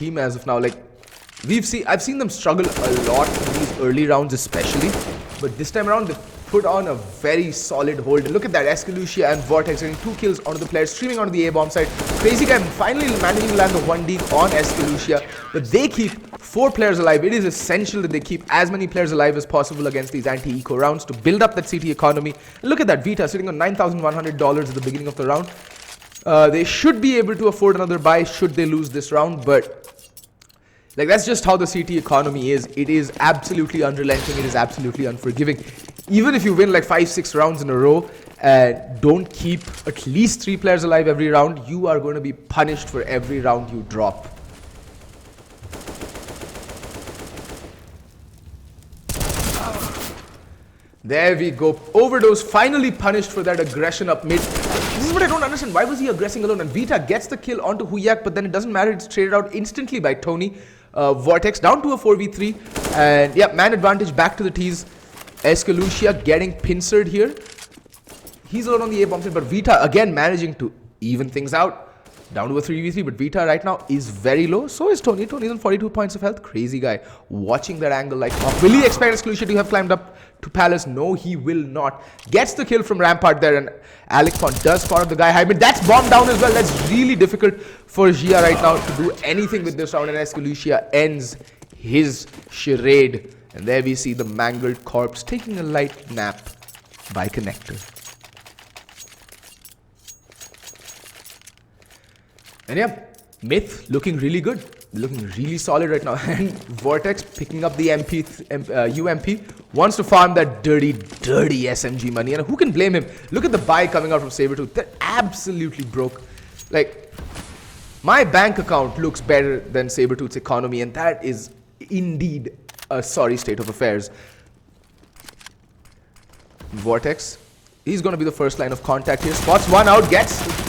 team as of now. Like, I've seen them struggle a lot in these early rounds especially, but this time around they put on a very solid hold. Look at that, Escalucia and Vortex getting 2 kills onto the player, streaming onto the A bomb side. Crazy Guy finally managing to land the 1D on Escalucia, but they keep 4 players alive. It is essential that they keep as many players alive as possible against these anti-eco rounds to build up that CT economy. And look at that, Vita sitting on $9,100 at the beginning of the round. They should be able to afford another buy should they lose this round, but like, that's just how the CT economy is. It is absolutely unrelenting. It is absolutely unforgiving. Even if you win like 5-6 rounds in a row and don't keep at least 3 players alive every round, you are going to be punished for every round you drop. There we go. Overdose finally punished for that aggression up mid. This is what I don't understand. Why was he aggressing alone? And Vita gets the kill onto Huyak, but then it doesn't matter. It's traded out instantly by Tony. Vortex down to a 4v3. And yeah, man advantage back to the T's. Escalucia getting pincered here. He's alone on the A bomb side, but Vita again managing to even things out. Down to a 3v3, but Vita right now is very low. So is Tony. Tony's on 42 points of health. Crazy Guy watching that angle like hawk. Will he expect Escalucia to have climbed up to Palace? No, he will not. Gets the kill from Rampart there, and Alec Pond does spot up the guy high mid. That's bomb down as well. That's really difficult for Gia right now to do anything with this round, and Escalucia ends his charade. And there we see the mangled corpse taking a light nap by Connector. And yeah, Myth looking really good. Looking really solid right now. And Vortex picking up the UMP. Wants to farm that dirty SMG money. And who can blame him? Look at the buy coming out from Sabertooth. They're absolutely broke. Like, my bank account looks better than Sabertooth's economy. And that is indeed a sorry state of affairs. Vortex. He's going to be the first line of contact here. Spots one out.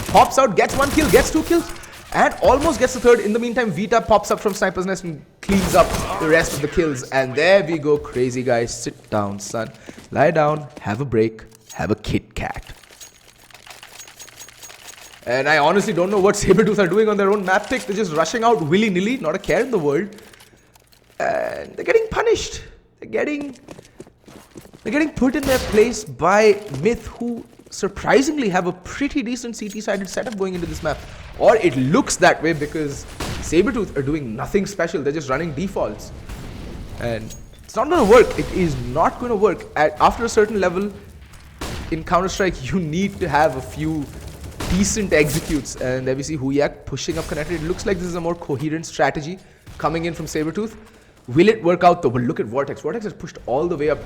Pops out. Gets 1 kill. Gets 2 kills. And almost gets the 3rd. In the meantime, Vita pops up from Sniper's Nest and cleans up the rest of the kills. And there we go, Crazy Guy. Sit down, son. Lie down, have a break, have a Kit Kat. And I honestly don't know what Sabertooth are doing on their own map pick. They're just rushing out willy-nilly, not a care in the world. And they're getting punished. They're getting put in their place by Myth, who surprisingly have a pretty decent CT-sided setup going into this map. Or it looks that way because Sabertooth are doing nothing special. They're just running defaults. And it's not going to work. It is not going to work. After a certain level in Counter-Strike, you need to have a few decent executes. And there we see Huyak pushing up Connector. It looks like this is a more coherent strategy coming in from Sabertooth. Will it work out though? But look at Vortex. Vortex has pushed all the way up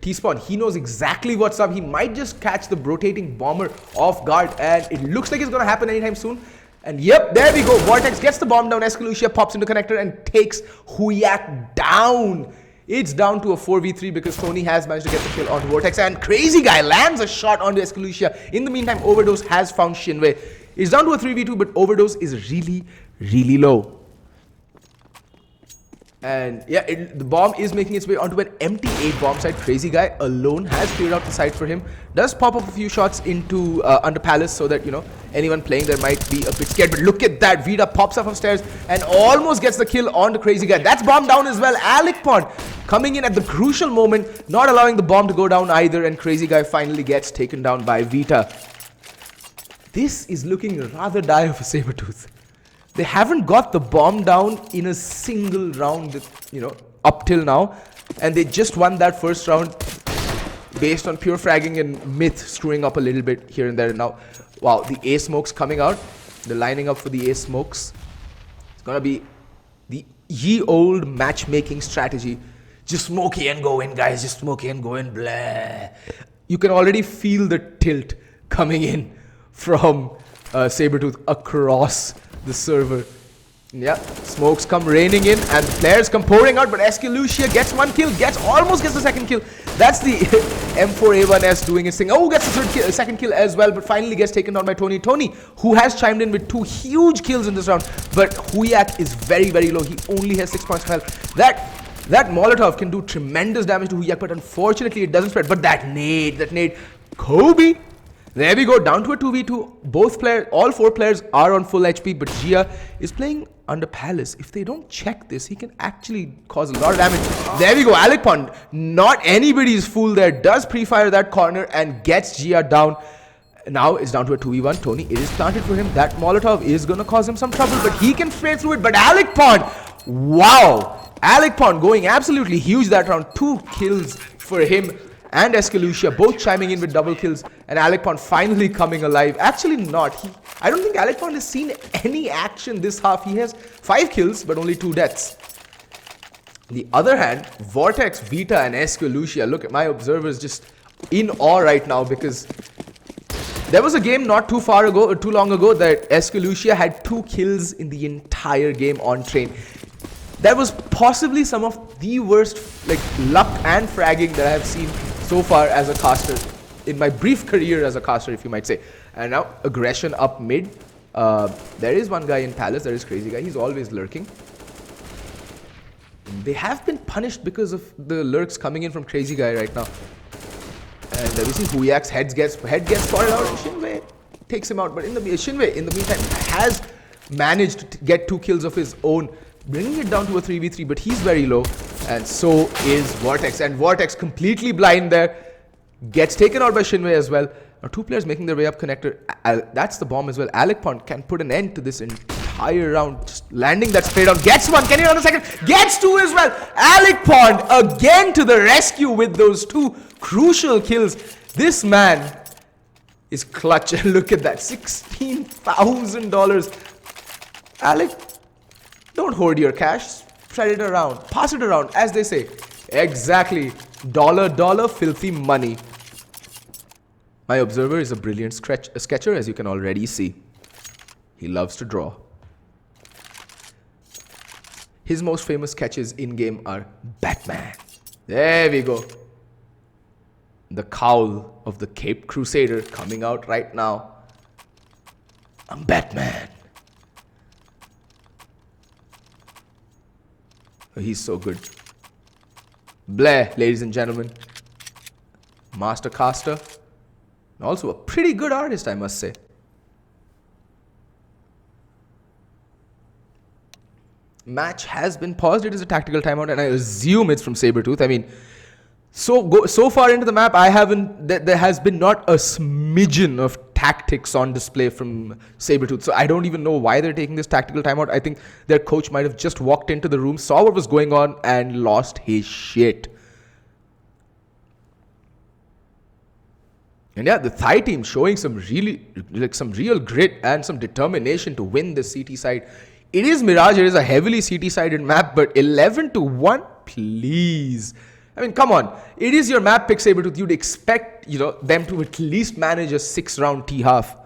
T-spawn. He knows exactly what's up. He might just catch the rotating bomber off guard. And it looks like it's going to happen anytime soon. And yep, there we go. Vortex gets the bomb down. Escalucia pops into Connector and takes Huyak down. It's down to a 4v3 because Tony has managed to get the kill on Vortex. And Crazy Guy lands a shot onto Escalucia. In the meantime, Overdose has found Shinwei. It's down to a 3v2, but Overdose is really, really low. And yeah, the bomb is making its way onto an empty 8 bomb site. Crazy Guy alone has cleared out the site for him. Does pop up a few shots into under Palace so that, you know, anyone playing there might be a bit scared. But look at that. Vita pops up upstairs and almost gets the kill on the Crazy Guy. That's bomb down as well. Alec Pond coming in at the crucial moment, not allowing the bomb to go down either. And Crazy Guy finally gets taken down by Vita. This is looking rather dire for Sabertooth. They haven't got the bomb down in a single round, you know, up till now. And they just won that first round based on pure fragging and Myth screwing up a little bit here and there. Now, wow, the A smokes coming out. They're lining up for the A smokes. It's going to be the ye old matchmaking strategy. Just smoke and go in, guys. Just smoke and go in. Blah. You can already feel the tilt coming in from Sabertooth across the server. Yeah, smokes come raining in and players come pouring out, but Escalucia gets 1 kill, almost gets the 2nd kill. That's the M4A1S doing its thing. Oh, gets the 2nd kill as well, but finally gets taken down by Tony. Tony, who has chimed in with 2 huge kills in this round, but Huyak is very, very low. He only has 6 points of health. That Molotov can do tremendous damage to Huyak, but unfortunately it doesn't spread. But that nade, Kobe There we go, down to a 2v2. All 4 players are on full HP, but Gia is playing under Palace. If they don't check this, he can actually cause a lot of damage. There we go, Alec Pond, not anybody's fool there, does pre-fire that corner and gets Gia down. Now it's down to a 2v1. Tony, it is planted for him. That Molotov is going to cause him some trouble, but he can spray through it. But Alec Pond, wow, Alec Pond going absolutely huge that round. 2 kills for him and Escalucia both chiming in with double kills, and Alec Pond finally coming alive. Actually not. I don't think Alec Pond has seen any action this half. He has 5 kills but only 2 deaths. On the other hand, Vortex, Vita and Escalucia, look at my observers just in awe right now, because there was a game not too long ago that Escalucia had 2 kills in the entire game on train. That was possibly some of the worst luck and fragging that I have seen so far as a caster, in my brief career as a caster, if you might say. And now aggression up mid. There is one guy in Palace, there is Crazy Guy, he's always lurking. They have been punished because of the lurks coming in from Crazy Guy right now. And we see Huyak's head gets spotted out and Shinwei takes him out. But Shinwei in the meantime has managed to get 2 kills of his own, bringing it down to a 3v3, but he's very low, and so is Vortex. And Vortex completely blind there, gets taken out by Shinwei as well. Now 2 players making their way up connector. That's the bomb as well. Alec Pond can put an end to this entire round, just landing that spray down. Gets 1, can he run a second? Gets 2 as well. Alec Pond again to the rescue with those 2 crucial kills. This man is clutch. Look at that, $16,000. Alec, don't hoard your cash, spread it around, pass it around, as they say. Exactly, dollar filthy money. My observer is a brilliant sketcher, as you can already see. He loves to draw. His most famous sketches in-game are Batman. There we go. The cowl of the Caped Crusader coming out right now. I'm Batman. Oh, he's so good. Blair, ladies and gentlemen. Master caster. And also a pretty good artist, I must say. Match has been paused. It is a tactical timeout, and I assume it's from Sabretooth. I mean, so far into the map, there has been not a smidgen of tactics on display from Sabretooth. So I don't even know why they're taking this tactical timeout. I think their coach might have just walked into the room, saw what was going on, and lost his shit. And yeah, the Thai team showing some real grit and some determination to win this CT side. It is Mirage, it is a heavily CT-sided map, but 11-1, please. I mean, come on. It is your map pick, Sabretooth. You'd expect, them to at least manage a 6-round T-half.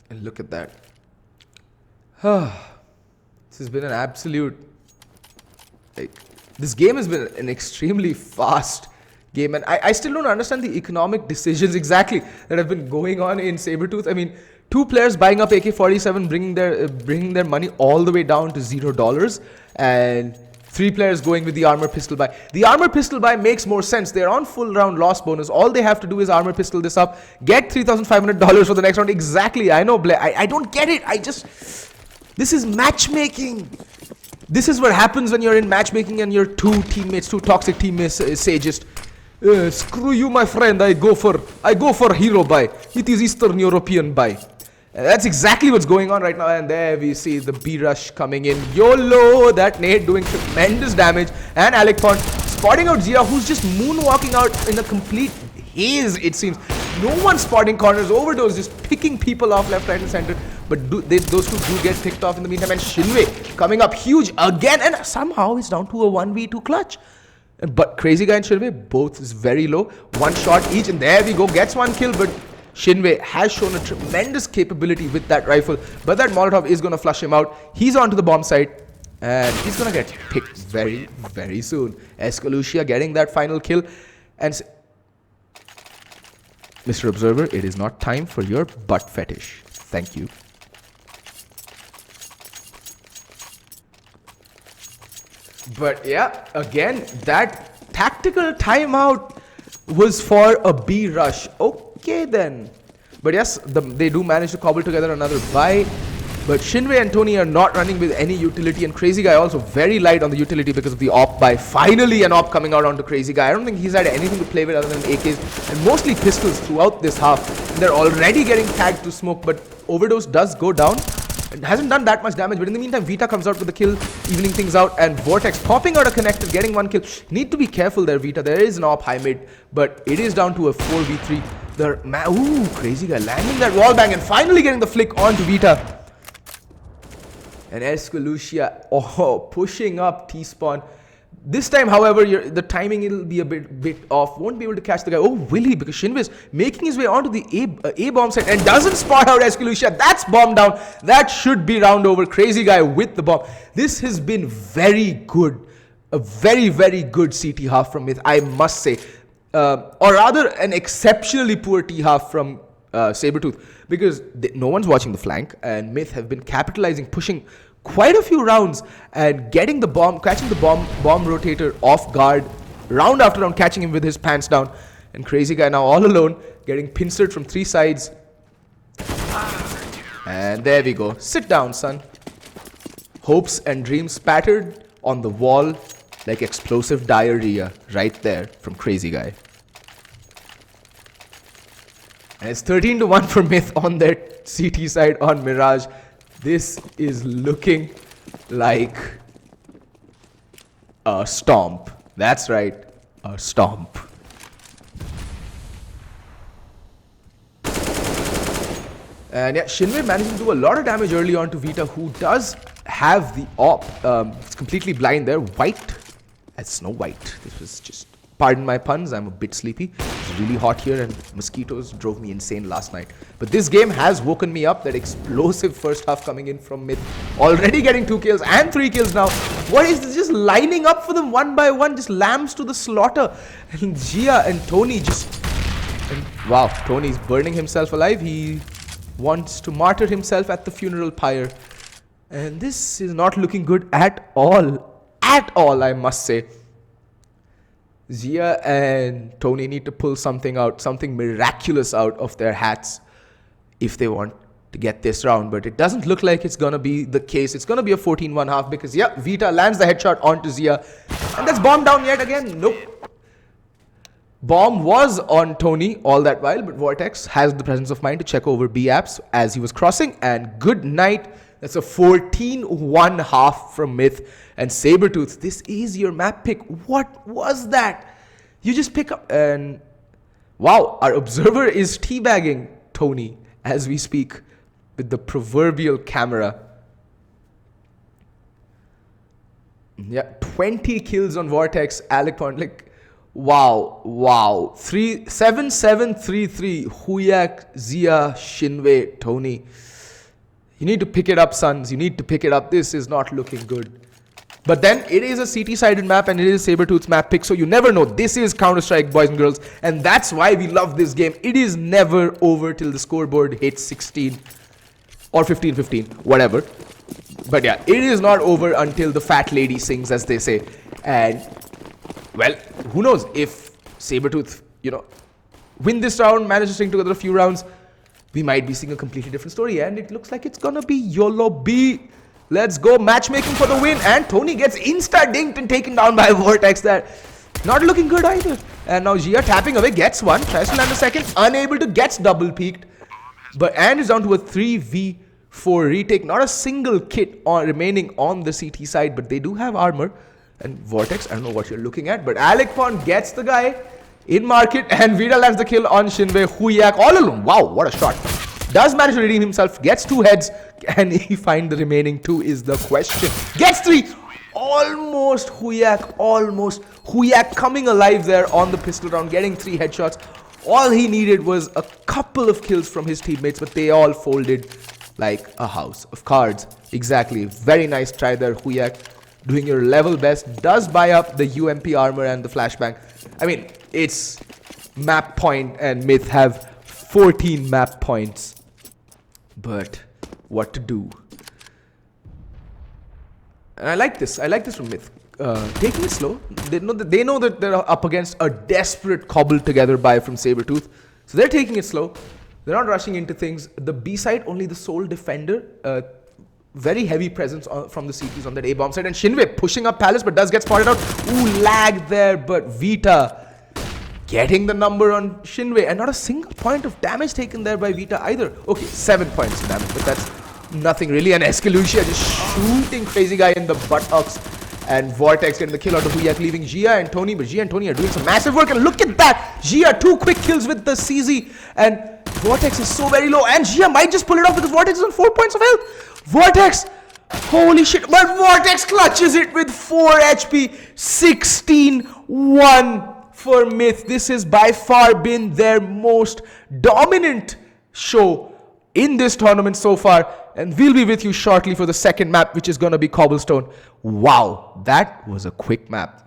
And look at that. This has been an absolute... this game has been an extremely fast game, and I still don't understand the economic decisions exactly that have been going on in Sabretooth. I mean, 2 players buying up AK-47, bringing their money all the way down to $0, and 3 players going with the armor pistol buy. The armor pistol buy makes more sense. They're on full round loss bonus. All they have to do is armor pistol this up, get $3,500 for the next round. Exactly. I know, Blair. I don't get it. This is matchmaking. This is what happens when you're in matchmaking and your 2 toxic teammates say just, screw you, my friend. I go for hero buy. It is Eastern European buy. And that's exactly what's going on right now. And there we see the B-Rush coming in. YOLO! That nade doing tremendous damage. And Alec Pond spotting out Zia, who's just moonwalking out in a complete haze, it seems. No one spotting corners. Overdose just picking people off left, right, and center. But those 2 do get picked off in the meantime. And Shinwei coming up huge again. And somehow it's down to a 1v2 clutch. But Crazy Guy and Shinwei both is very low. 1 shot each. And there we go. Gets 1 kill. But Shinwei has shown a tremendous capability with that rifle. But that Molotov is going to flush him out. He's onto the bomb site. And he's going to get picked very, very soon. Escalucia getting that final kill. And Mr. Observer, it is not time for your butt fetish. Thank you. But yeah, again, that tactical timeout was for a B rush. Okay then. But yes, they do manage to cobble together another buy. But Shinwei and Tony are not running with any utility, and Crazy Guy also very light on the utility because of the AWP buy. Finally an AWP coming out onto Crazy Guy. I don't think he's had anything to play with other than AKs and mostly pistols throughout this half. And they're already getting tagged to smoke, but Overdose does go down. It hasn't done that much damage, but in the meantime, Vita comes out with the kill, evening things out, and Vortex popping out a connector, getting one kill. Need to be careful there, Vita. There is an AWP high mid, but it is down to a 4v3. Ooh, Crazy Guy landing that wall bang and finally getting the flick onto Vita. And Escalucia, pushing up T-spawn. This time, however, the timing will be a bit off. Won't be able to catch the guy. Oh, will he? Because Shinwei is making his way onto the A bomb site and doesn't spot out Escalucia. That's bomb down. That should be round over. Crazy Guy with the bomb. This has been very good. A very, very good CT half from Myth, I must say. Or rather, an exceptionally poor T half from Sabertooth. Because no one's watching the flank, and Myth have been capitalizing, pushing quite a few rounds and getting the bomb, catching the bomb rotator off guard, round after round, catching him with his pants down. And Crazy Guy now all alone, getting pincered from 3 sides. And there we go. Sit down, son. Hopes and dreams spattered on the wall like explosive diarrhea right there from Crazy Guy. And it's 13-1 for Myth on their CT side on Mirage. This is looking like a stomp. That's right, a stomp. And yeah, Shinwei managing to do a lot of damage early on to Vita, who does have the AWP. It's completely blind there. White as Snow White. This was just, pardon my puns, I'm a bit sleepy. It's really hot here and mosquitoes drove me insane last night. But this game has woken me up. That explosive first half coming in from Myth. Already getting 2 kills and 3 kills now. What is this? Just lining up for them one by one. Just lambs to the slaughter. And Gia and Tony just... wow, Tony's burning himself alive. He wants to martyr himself at the funeral pyre. And this is not looking good at all. At all, I must say. Zia and Tony need to pull something out, something miraculous out of their hats if they want to get this round. But it doesn't look like it's going to be the case. It's going to be a 14-1 half because, yeah, Vita lands the headshot onto Zia. And that's bomb down yet again. Nope. Bomb was on Tony all that while, but Vortex has the presence of mind to check over B apps as he was crossing. And good night. That's a 14-1 half from Myth. And Sabertooth, this is your map pick. What was that? You just pick up and... wow, our observer is teabagging Tony as we speak with the proverbial camera. Yeah, 20 kills on Vortex. Alec Point, like, wow. 7-7-3-3. Huyak, Zia, Shinwei, Tony. You need to pick it up, sons. You need to pick it up. This is not looking good. But then it is a CT-sided map and it is Sabertooth's map pick. So you never know. This is Counter-Strike, boys and girls. And that's why we love this game. It is never over till the scoreboard hits 16 or 15-15, whatever. But yeah, it is not over until the fat lady sings, as they say. And, well, who knows if Sabertooth, win this round, manage to string together a few rounds, we might be seeing a completely different story. And it looks like it's gonna be YOLO B. Let's go. Matchmaking for the win. And Tony gets insta-dinked and taken down by Vortex there. Not looking good either. And now Gia tapping away. Gets one. Tries to land a second. Unable to. Gets double peaked. And is down to a 3v4 retake. Not a single kit remaining on the CT side. But they do have armor. And Vortex, I don't know what you're looking at. But Alec Pond gets the guy in market. And Vida lands the kill on Shinwei. Huyak all alone. Wow, what a shot. Does manage to redeem himself, gets 2 heads, and he find the remaining 2 is the question. Gets 3! Almost Huyak, almost. Huyak coming alive there on the pistol round, getting 3 headshots. All he needed was a couple of kills from his teammates, but they all folded like a house of cards. Exactly. Very nice try there, Huyak. Doing your level best. Does buy up the UMP armor and the flashbang. I mean, it's map point and Myth have 14 map points. But what to do? And I like this. I like this from Myth. taking it slow. They know that they're up against a desperate cobbled together buy from Sabretooth. So they're taking it slow. They're not rushing into things. The B side, only the sole defender. Very heavy presence from the CTs on that A bomb side. And Shinwei pushing up Palace, but does get spotted out. Ooh, lag there, but Vita getting the number on Shinwei. And not a single point of damage taken there by Vita either. Okay, 7 points of damage, but that's nothing really. And Escalucia just shooting Crazy Guy in the buttocks. And Vortex getting the kill out of Huyak, leaving Gia and Tony. But Gia and Tony are doing some massive work. And look at that! Gia, 2 quick kills with the CZ. And Vortex is so very low. And Gia might just pull it off because Vortex is on 4 points of health. Vortex! Holy shit. But Vortex clutches it with 4 HP. 16-1 for Myth. This has by far been their most dominant show in this tournament so far. And we'll be with you shortly for the second map, which is going to be Cobblestone. Wow, that was a quick map.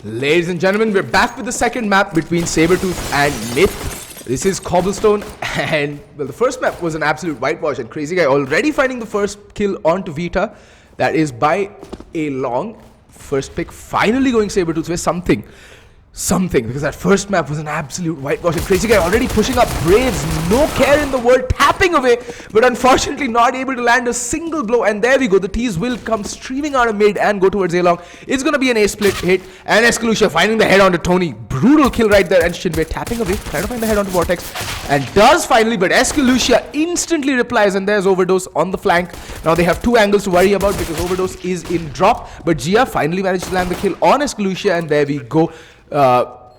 Ladies and gentlemen, we're back with the second map between Sabertooth and Myth. This is Cobblestone, and well, the first map was an absolute whitewash, and Crazy Guy already finding the first kill onto Vita. That is by a long. First pick finally going Sabertooth with something, because that first map was an absolute whitewash, and Crazy Guy already pushing up Braves, no care in the world, tapping away, but unfortunately not able to land a single blow. And there we go, the T's will come streaming out of mid and go towards A-Long. It's going to be an A-split hit, and Escalucia finding the head onto Tony. Brutal kill right there, and Shinwei tapping away, trying to find the head onto Vortex, and does finally, but Escalucia instantly replies, and there's Overdose on the flank. Now they have two angles to worry about because Overdose is in drop, but Gia finally managed to land the kill on Escalucia, and there we go.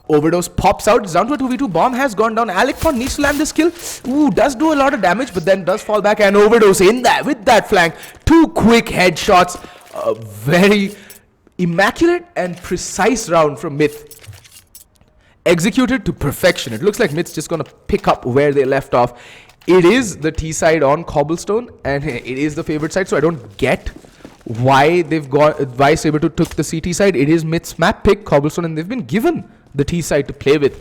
Overdose pops out. It's down to a 2v2. Bomb has gone down. Alec Pond needs to land this kill. Ooh, does do a lot of damage, but then does fall back, and Overdose in that with that flank. Two quick headshots. A very immaculate and precise round from Myth. Executed to perfection. It looks like Myth's just gonna pick up where they left off. It is the T side on Cobblestone, and it is the favorite side, so I don't get why Sabertooth took the CT side. It is Myth's map pick, Cobblestone, and they've been given the T side to play with.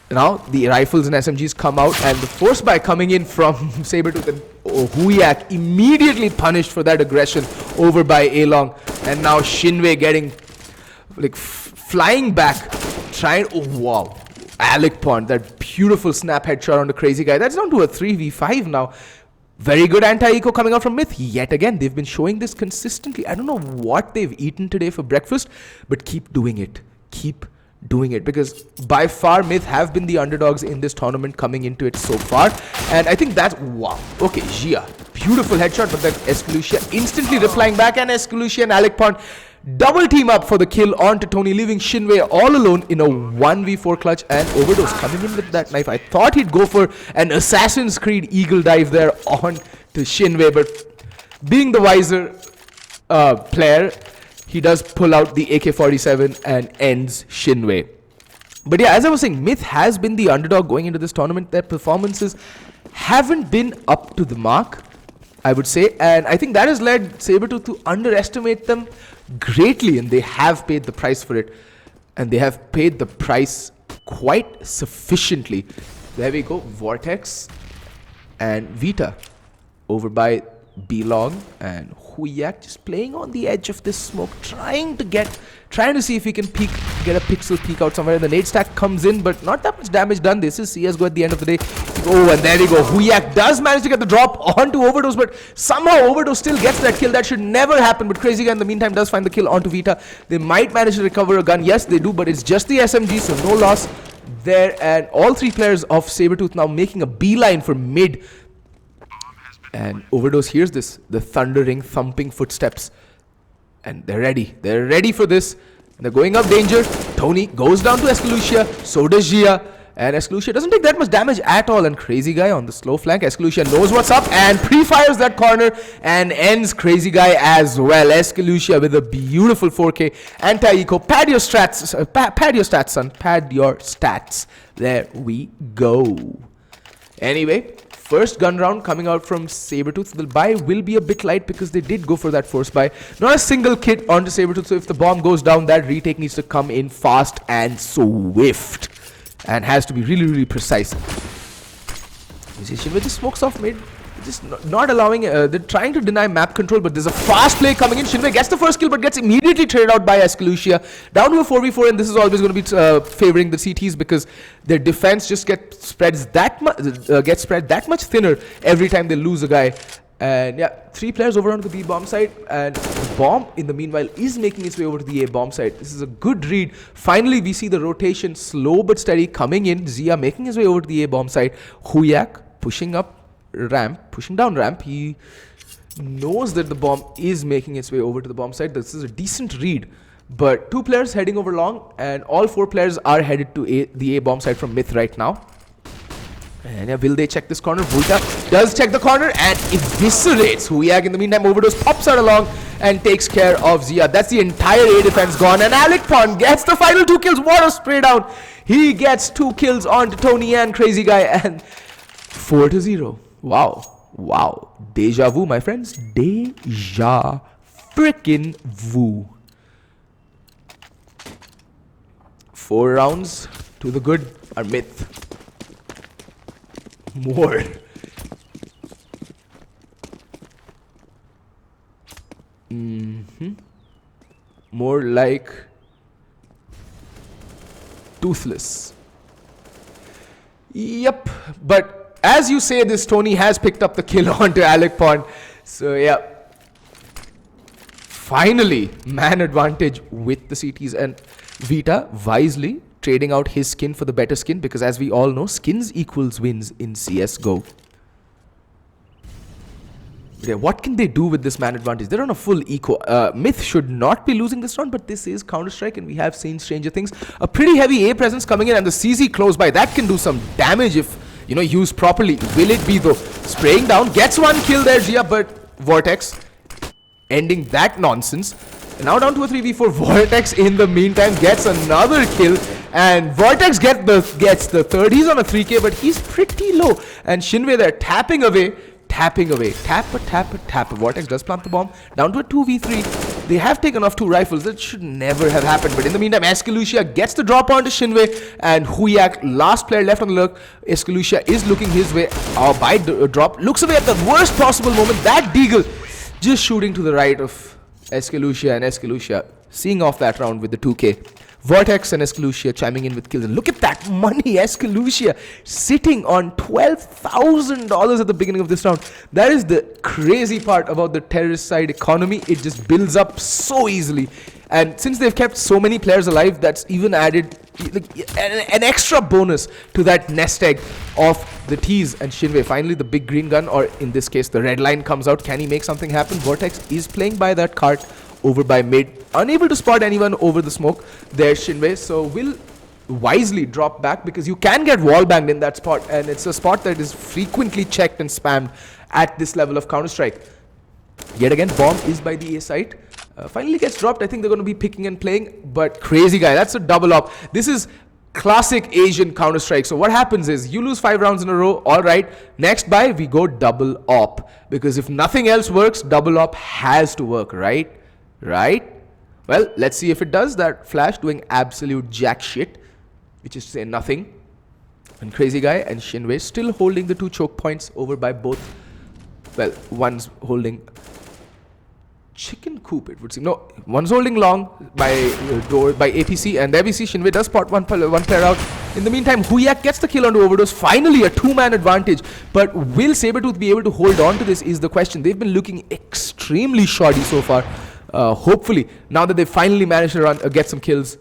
Now the rifles and SMGs come out, and the force buy coming in from Sabertooth, and Huyak immediately punished for that aggression over by A-Long, and now Shinwei getting like flying back, trying. Oh wow, Alec Pond, that beautiful snap headshot on the Crazy Guy. That's down to a 3v5 now. Very good anti-eco coming out from Myth. Yet again, they've been showing this consistently. I don't know what they've eaten today for breakfast, but keep doing it. Keep doing it, because by far Myth have been the underdogs in this tournament coming into it so far. And I think that's, wow. Okay, Gia, beautiful headshot, but then Escalucia instantly replying back, and Escalucia and Alec Pond double team up for the kill onto Tony, leaving Shinwei all alone in a 1v4 clutch, and Overdose coming in with that knife. I thought he'd go for an Assassin's Creed eagle dive there on to Shinwei, but being the wiser player, he does pull out the AK-47 and ends Shinwei. But yeah, as I was saying, Myth has been the underdog going into this tournament. Their performances haven't been up to the mark, I would say, and I think that has led Sabertooth to underestimate them greatly, and they have paid the price for it, and they have paid the price quite sufficiently. There we go, Vortex and Vita over by Belong, and Huyak just playing on the edge of this smoke, trying to see if he can get a pixel peek out somewhere. The nade stack comes in, but not that much damage done. This is CSGO at the end of the day. Oh, and there we go. Huyak does manage to get the drop onto Overdose, but somehow Overdose still gets that kill. That should never happen, but Crazy Guy in the meantime does find the kill onto Vita. They might manage to recover a gun. Yes, they do, but it's just the SMG, so no loss there. And all three players of Sabertooth now making a beeline for mid. And Overdose hears this, the thundering, thumping footsteps, and they're ready. They're ready for this. They're going up danger. Tony goes down to Escalucia, so does Gia, and Escalucia doesn't take that much damage at all. And Crazy Guy on the slow flank. Escalucia knows what's up and pre-fires that corner and ends Crazy Guy as well. Escalucia with a beautiful 4K anti-eco. Pad your stats, pad your stats, son. Pad your stats. There we go. Anyway, first gun round coming out from Sabertooth. The buy will be a bit light because they did go for that force buy. Not a single kit onto Sabertooth, so if the bomb goes down, that retake needs to come in fast and swift. And has to be really, really precise. Musician with the smokes off mid. Just not allowing, they're trying to deny map control, but there's a fast play coming in. Shinwei gets the first kill, but gets immediately traded out by Escalucia. Down to a 4v4, and this is always going to be favoring the CTs because their defense just gets spread that much thinner every time they lose a guy. And yeah, three players over onto the B bomb side, and the bomb in the meanwhile is making its way over to the A bomb side. This is a good read. Finally, we see the rotation slow but steady coming in. Zia making his way over to the A bomb side. Huyak pushing up ramp, pushing down ramp. He knows that the bomb is making its way over to the bomb side. This is a decent read, but two players heading over long, and all four players are headed to the A bomb side from Myth right now. And yeah, will they check this corner? Vulta does check the corner and eviscerates Huyak. In the meantime, Overdose pops out along and takes care of Zia. That's the entire A defense gone, and Alec Pond gets the final 2 kills. What a spray down. He gets 2 kills onto Tony and Crazy Guy, and 4-0. Wow. Wow. Deja vu, my friends. Deja frickin' vu. 4 rounds to the good are myth. More. More like toothless. Yep, but as you say this, Tony has picked up the kill onto Alec Pond. So yeah, finally man advantage with the CTs, and Vita wisely trading out his skin for the better skin, because as we all know, skins equals wins in CSGO. Yeah, what can they do with this man advantage? They're on a full eco. Myth should not be losing this round, but this is Counter-Strike and we have seen stranger things. A pretty heavy A presence coming in, and the CZ close by. That can do some damage if, you know, used properly. Will it be though? Spraying down, gets one kill there, Gia, but Vortex ending that nonsense. And now down to a 3v4. Vortex in the meantime gets another kill, and Vortex gets the third. He's on a 3k, but he's pretty low. And Shinwei there tapping away. Tap. Vortex does plant the bomb. Down to a 2v3. They have taken off 2 rifles. That should never have happened. But in the meantime, Escalucia gets the drop onto Shinwei. And Huyak, last player left on the lurk. Escalucia is looking his way by drop. Looks away at the worst possible moment. That Deagle just shooting to the right of Escalucia. And Escalucia seeing off that round with the 2k. Vortex and Escalucia chiming in with kills. And look at that money. Escalucia sitting on $12,000 at the beginning of this round. That is the crazy part about the terrorist side economy. It just builds up so easily. And since they've kept so many players alive, that's even added an extra bonus to that nest egg of the T's. And Shinwei, finally the big green gun, or in this case the red line comes out. Can he make something happen? Vortex is playing by that cart over by mid, unable to spot anyone over the smoke. There's Shinwei, so will wisely drop back, because you can get wall banged in that spot, and it's a spot that is frequently checked and spammed at this level of Counter-Strike. Yet again, bomb is by the A site. Finally gets dropped. I think they're going to be picking and playing, but crazy guy, that's a double op. This is classic Asian Counter-Strike. So what happens is you lose 5 rounds in a row. All right, next buy we go double op, because if nothing else works, double op has to work, right? Well, let's see if it does. That flash doing absolute jack shit, which is to say nothing. And crazy guy and Shinwei still holding the 2 choke points over by both. Well, one's holding chicken coop, it would seem. No, one's holding long by door by APC, and there we see Shinwei does spot one player out. In the meantime, Huyak gets the kill onto Overdose. Finally a 2-man advantage, but will Sabertooth be able to hold on to this is the question. They've been looking extremely shoddy so far. Hopefully, now that they finally managed to get some kills,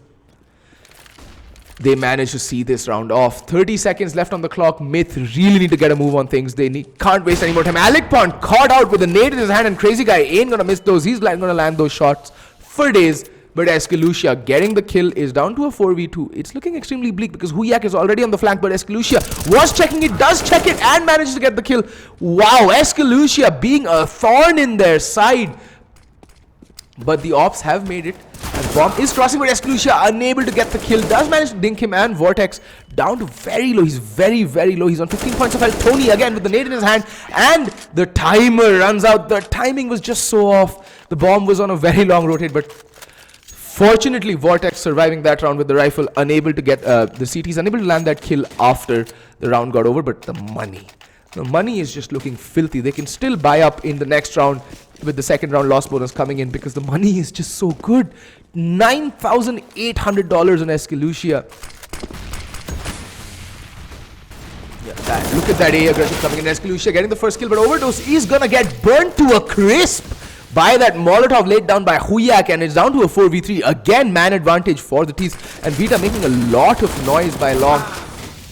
they managed to see this round off. 30 seconds left on the clock. Myth really need to get a move on things. They can't waste any more time. Alec Pond caught out with a nade in his hand, and crazy guy ain't gonna miss those. He's gonna land those shots for days. But Escalucia getting the kill is down to a 4v2. It's looking extremely bleak because Huyak is already on the flank, but Escalucia was checking it, does check it, and manages to get the kill. Wow, Escalucia being a thorn in their side. But the ops have made it, and bomb is crossing, but Escalucia unable to get the kill. Does manage to dink him, and Vortex down to very low. He's very low. He's on 15 points of health. Tony again with the nade in his hand, and the timer runs out. The timing was just so off. The bomb was on a very long rotate, but fortunately Vortex surviving that round with the rifle, unable to get the CTs, unable to land that kill after the round got over. But the money is just looking filthy. They can still buy up in the next round with the second round loss bonus coming in, because the money is just so good. $9,800 on Escalucia. Yeah, look at that A aggression coming in. Escalucia getting the first kill, but Overdose is gonna get burnt to a crisp by that Molotov laid down by Huyak, and it's down to a 4v3. Again, man advantage for the T's, and Vita making a lot of noise by long.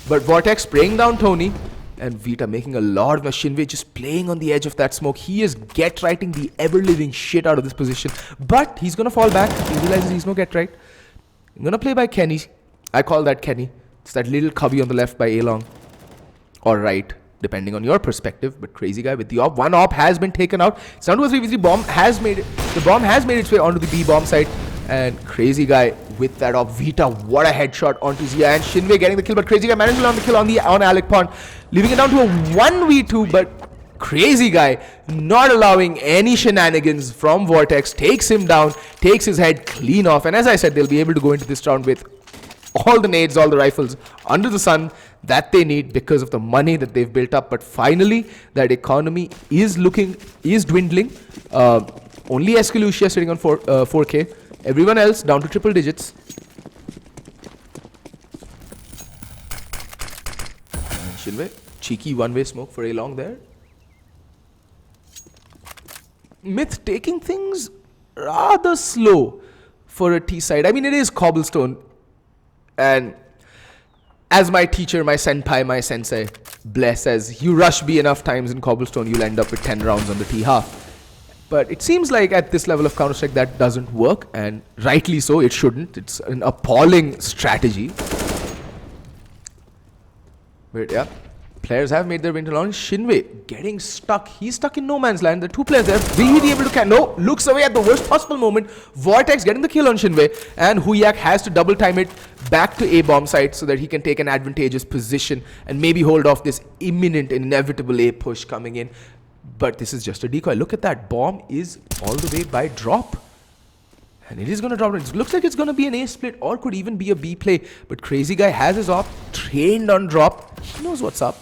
But Vortex spraying down Tony, and Vita making a lot of Shinwei just playing on the edge of that smoke. He is get-righting the ever-living shit out of this position. But he's going to fall back. He realizes he's no get-right. I'm going to play by Kenny. I call that Kenny. It's that little cubby on the left by A-Long. Or right, depending on your perspective. But crazy guy with the op. One op has been taken out. It's down to a 3v3. Bomb has made it. The bomb has made its way onto the B bomb site. And crazy guy with that op. Vita, what a headshot onto Zia, and Shinwei getting the kill, but crazy guy managed to land the kill on Alec Pond, leaving it down to a 1v2. But crazy guy not allowing any shenanigans from Vortex, takes him down, takes his head clean off. And as I said, they'll be able to go into this round with all the nades, all the rifles under the sun that they need because of the money that they've built up. But finally, that economy is dwindling. Only Escalucia sitting on 4K. Everyone else down to triple digits. And Shinwei, cheeky one-way smoke for a long there. Myth taking things rather slow for a T side. I mean, it is cobblestone. And as my teacher, my senpai, my sensei, bless, says, you rush B enough times in cobblestone, you'll end up with 10 rounds on the T half. But it seems like at this level of Counter-Strike that doesn't work, and rightly so, it shouldn't. It's an appalling strategy. But yeah, players have made their way into launch. Shinwei getting stuck. He's stuck in no man's land. The two players there. Will he be able to No, looks away at the worst possible moment. Vortex getting the kill on Shinwei, and Huyak has to double time it back to A bomb site so that he can take an advantageous position and maybe hold off this imminent, inevitable A push coming in. But this is just a decoy. Look at that. Bomb is all the way by drop. And it is going to drop. It looks like it's going to be an A split or could even be a B play. But Crazy Guy has his op trained on drop. He knows what's up.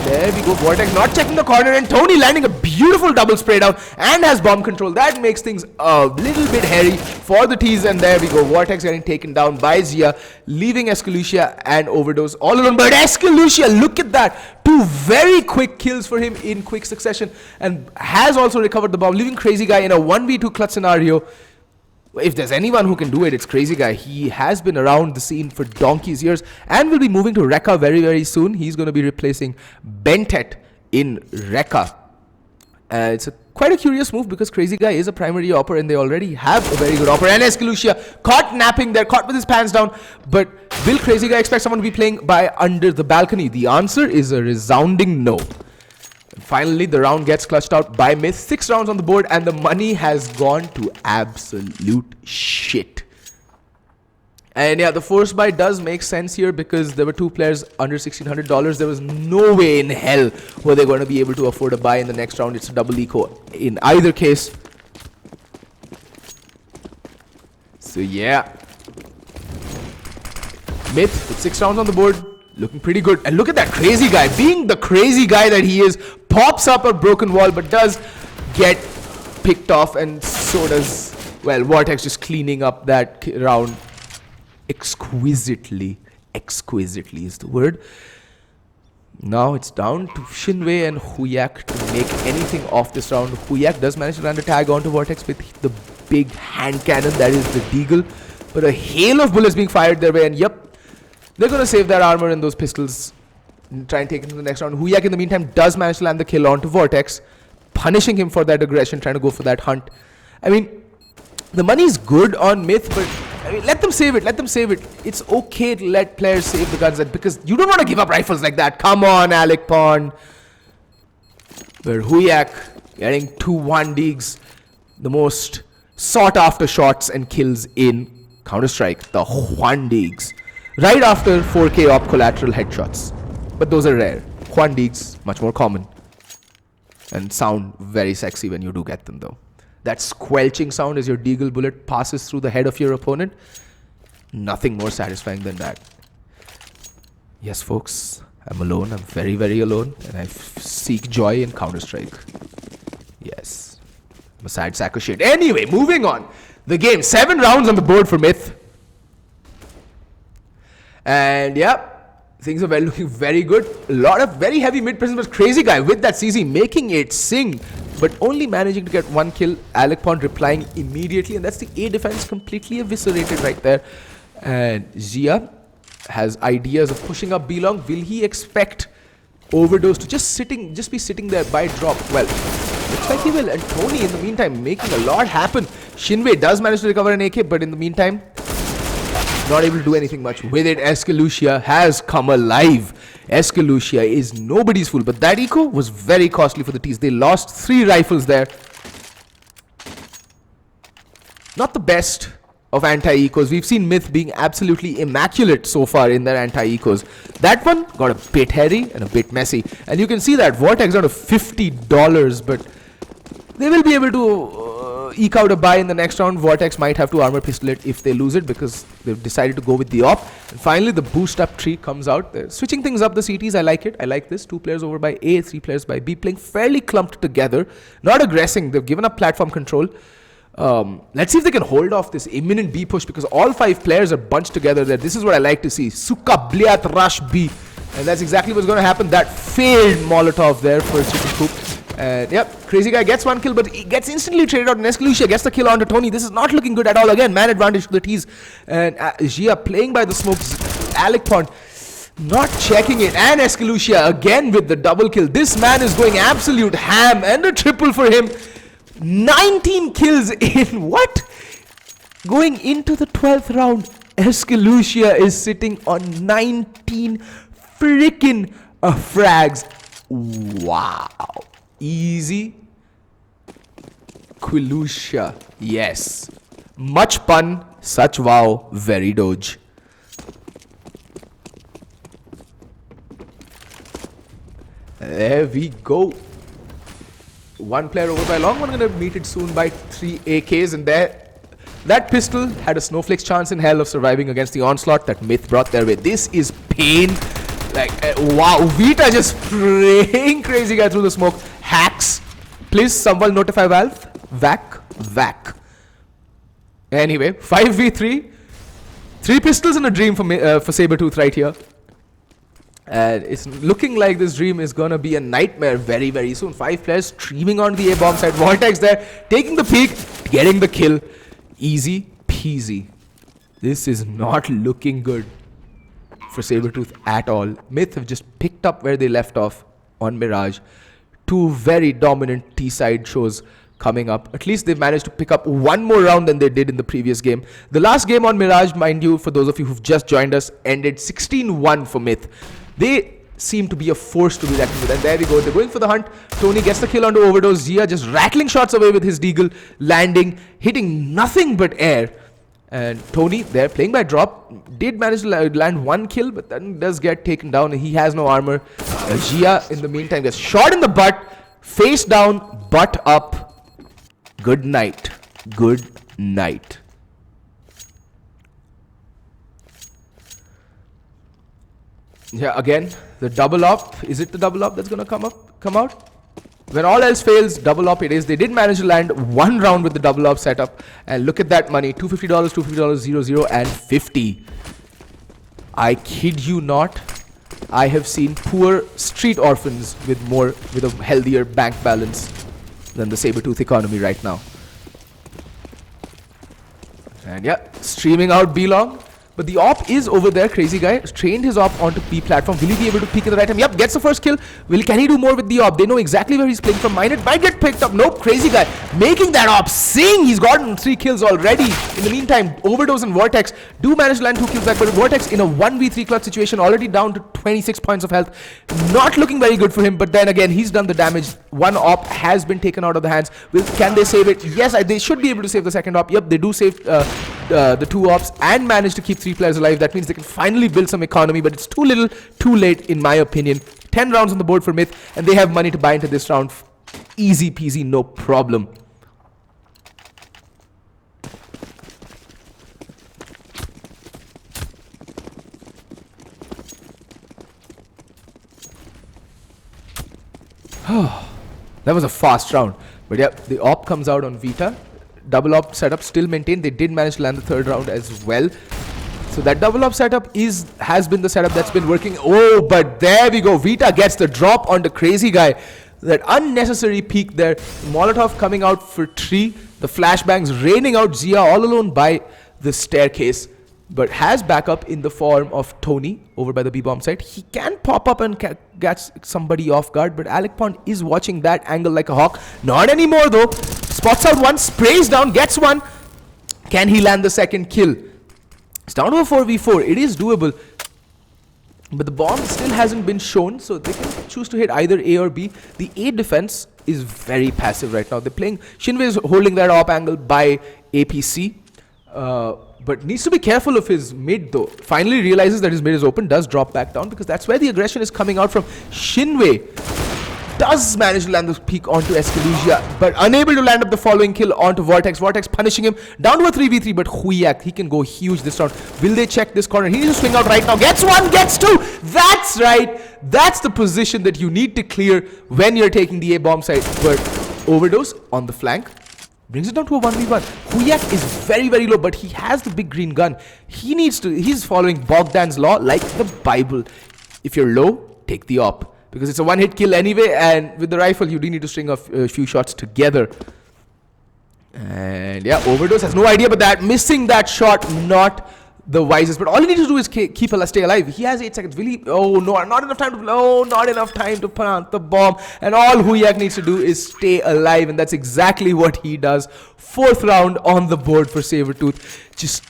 There we go. Vortex not checking the corner, and Tony landing a beautiful double spray down and has bomb control. That makes things a little bit hairy for the T's, and there we go. Vortex getting taken down by Zia, leaving Escalucia and Overdose all alone. But Escalucia, look at that. Two very quick kills for him in quick succession, and has also recovered the bomb, leaving Crazy Guy in a 1v2 clutch scenario. If there's anyone who can do it, it's Crazy Guy. He has been around the scene for donkey's years and will be moving to Recca very, very soon. He's going to be replacing Bentet in Recca. It's quite a curious move because Crazy Guy is a primary opper and they already have a very good opper. And Escalucia caught napping there, caught with his pants down. But will Crazy Guy expect someone to be playing by under the balcony? The answer is a resounding no. Finally, the round gets clutched out by Myth. 6 rounds on the board, and the money has gone to absolute shit. And yeah, the force buy does make sense here because there were 2 players under $1,600. There was no way in hell were they going to be able to afford a buy in the next round. It's a double eco in either case. So yeah, Myth with 6 rounds on the board. Looking pretty good. And look at that Crazy Guy. Being the crazy guy that he is, pops up a broken wall, but does get picked off. And so does, well, Vortex just cleaning up that round exquisitely. Exquisitely is the word. Now it's down to Shinwei and Huyak to make anything off this round. Huyak does manage to land a tag onto Vortex with the big hand cannon that is the Deagle. But a hail of bullets being fired their way, and yep, they're going to save their armor and those pistols and try and take it to the next round. Huyak, in the meantime, does manage to land the kill onto Vortex, punishing him for that aggression, trying to go for that hunt. I mean, the money's good on Myth, but I mean, let them save it. Let them save it. It's okay to let players save the guns because you don't want to give up rifles like that. Come on, Alec Pond. Where Huyak getting 2 1-digs, the most sought-after shots and kills in Counter-Strike. The 1-digs. Right after 4K op collateral headshots. But those are rare. 1-digs, much more common. And sound very sexy when you do get them though. That squelching sound as your Deagle bullet passes through the head of your opponent. Nothing more satisfying than that. Yes folks, I'm alone. I'm very, very alone. And I seek joy in Counter-Strike. Yes. I'm a sad sack of shit. Anyway, moving on. The game. 7 rounds on the board for Myth. And yeah, things are looking very good. A lot of very heavy mid presence, but Crazy Guy with that CZ making it sing, but only managing to get 1 kill. Alec Pond replying immediately, and that's the A defense completely eviscerated right there. And Zia has ideas of pushing up B long. Will he expect Overdose to just be sitting there by drop? Well, looks like he will. And Tony, in the meantime, making a lot happen. Shinwei does manage to recover an AK, but in the meantime, not able to do anything much with it. Escalucia has come alive. Escalucia is nobody's fool, but that eco was very costly for the T's. They lost 3 rifles there. Not the best of anti-ecos. We've seen Myth being absolutely immaculate so far in their anti-ecos. That one got a bit hairy and a bit messy. And you can see that Vortex down to $50, but they will be able to eke out a buy in the next round. Vortex might have to armor pistol it if they lose it because they've decided to go with the op. And finally, the boost up tree comes out. They're switching things up, the CTs. I like it. I like this. 2 players over by A, 3 players by B, playing fairly clumped together. Not aggressing. They've given up platform control. Let's see if they can hold off this imminent B push because all 5 players are bunched together there. This is what I like to see. Suka Bliat Rush B. And that's exactly what's going to happen. That failed Molotov there for Chicken Coop. And yep, Crazy Guy gets 1 kill, but he gets instantly traded out. Nescalucia gets the kill onto Tony. This is not looking good at all. Again, man advantage to the T's. And Gia playing by the smokes. Alec Pond not checking it. And Escalucia again with the double kill. This man is going absolute ham. And a triple for him. 19 kills in what? Going into the 12th round. Escalucia is sitting on 19 freaking frags. Wow. Easy. Quilucia. Yes. Much pun, such wow, very doge. There we go. 1 player over by long, one gonna meet it soon by 3 AKs, and there that pistol had a snowflake's chance in hell of surviving against the onslaught that Myth brought their way. This is pain. Like, wow, Vita just spraying Crazy Guy through the smoke. Hacks. Please, someone notify Valve. Vac. Anyway, 5v3. 3 pistols and a dream for Sabertooth right here. And it's looking like this dream is gonna be a nightmare very, very soon. 5 players streaming on the A bomb side. Vortex there, taking the peek, getting the kill. Easy peasy. This is not looking good for Sabertooth at all. Myth have just picked up where they left off on Mirage. 2 very dominant T-side shows coming up. At least they've managed to pick up 1 more round than they did in the previous game. The last game on Mirage, mind you, for those of you who've just joined us, ended 16-1 for Myth. They seem to be a force to be reckoned with. And there we go. They're going for the hunt. Tony gets the kill onto Overdose. Zia just rattling shots away with his deagle, landing, hitting nothing but air. And Tony, there playing by drop, did manage to land 1 kill, but then does get taken down. He has no armor. Gia, in the meantime, gets shot in the butt, face down, butt up. Good night. Good night. Yeah, again, the double op. Is it the double op that's going to come out? When all else fails, double op it is. They did manage to land 1 round with the double op setup. And look at that money. $250, $250, 0, and 50. I kid you not. I have seen poor street orphans with a healthier bank balance than the Sabertooth economy right now. And yeah, streaming out B-Long. But the op is over there. Crazy Guy trained his op onto B platform. Will he be able to peek at the right time? Yep, gets the first kill. Can he do more with the op? They know exactly where he's playing from. Minot might get picked up. Nope, Crazy Guy making that op sing. He's gotten 3 kills already. In the meantime, Overdose and Vortex do manage to land 2 kills back. But Vortex in a 1v3 clutch situation, already down to 26 points of health. Not looking very good for him. But then again, he's done the damage. 1 op has been taken out of the hands. Can they save it? Yes, they should be able to save the second op. Yep, they do save the 2 ops and manage to keep 3 players alive. That means they can finally build some economy, but it's too little, too late in my opinion. 10 rounds on the board for Myth, and they have money to buy into this round. Easy peasy, no problem. That was a fast round. But yeah, the op comes out on Vita. Double op setup still maintained. They did manage to land the 3rd round as well. So that double op setup has been the setup that's been working. Oh, but there we go. Vita gets the drop on the Crazy Guy. That unnecessary peek there. Molotov coming out for 3. The flashbangs raining out. Zia all alone by the staircase. But has backup in the form of Tony over by the B-bomb side. He can pop up and catch somebody off guard. But Alec Pond is watching that angle like a hawk. Not anymore though. Spots out 1. Sprays down. Gets 1. Can he land the second kill? It's down to a 4v4. It is doable. But the bomb still hasn't been shown. So they can choose to hit either A or B. The A defense is very passive right now. They're playing... Shinwei is holding that op angle by APC. But needs to be careful of his mid though. Finally realizes that his mid is open. Does drop back down because that's where the aggression is coming out from. Shinwei does manage to land the peak onto Escalusia, but unable to land up the following kill onto Vortex. Vortex punishing him down to a 3v3, but Huyak, he can go huge this round. Will they check this corner? He needs to swing out right now. Gets one, gets two. That's right. That's the position that you need to clear when you're taking the A-bomb side. But Overdose on the flank brings it down to a 1v1. Huyak is very, very low, but he has the big green gun. He's following Bogdan's law like the Bible. If you're low, take the op. Because it's a one-hit kill anyway, and with the rifle, you do need to string a few shots together. And yeah, Overdose has no idea about that. Missing that shot, not the wisest. But all he needs to do is stay alive. He has 8 seconds. Will he? Oh no, not enough time to. Oh, not enough time to plant the bomb. And all Huyak needs to do is stay alive, and that's exactly what he does. 4th round on the board for Sabertooth. Just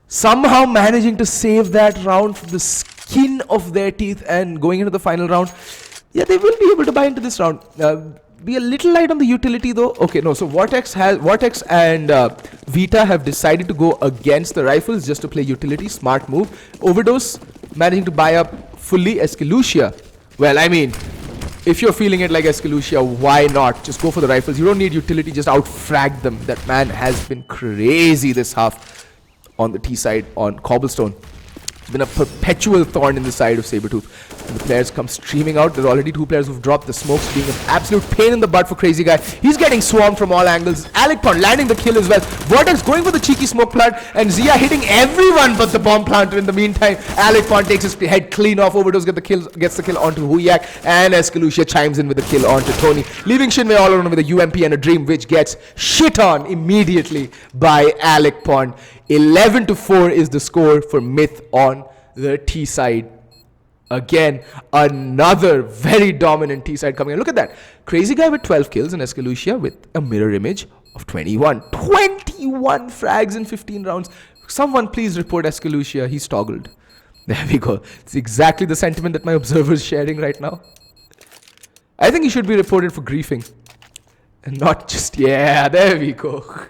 somehow managing to save that round from the skin of their teeth and going into the final round. Yeah, they will be able to buy into this round. Be a little light on the utility though. Okay, no, so Vortex and Vita have decided to go against the rifles just to play utility. Smart move. Overdose managing to buy up fully. Escalusia, well, I mean, if you're feeling it like Escalusia, why not? Just go for the rifles. You don't need utility, just out-frag them. That man has been crazy this half on the T side on Cobblestone. It's been a perpetual thorn in the side of Sabertooth. And the players come streaming out. There are already 2 players who've dropped. The smoke's being an absolute pain in the butt for Crazy Guy. He's getting swarmed from all angles. Alec Pond landing the kill as well. Vortex going for the cheeky smoke plant. And Zia hitting everyone but the bomb planter. In the meantime, Alec Pond takes his head clean off. Overdose gets the kill onto Huyak. And Escalusia chimes in with the kill onto Tony. Leaving Shinwei all alone with a UMP and a Dream, which gets shit on immediately by Alec Pond. 11-4 is the score for Myth on the T side. Again, another very dominant T side coming in. Look at that. Crazy Guy with 12 kills and Escalusia with a mirror image of 21. 21 frags in 15 rounds. Someone please report Escalusia. He's toggled. There we go. It's exactly the sentiment that my observer is sharing right now. I think he should be reported for griefing. And not just, yeah, there we go.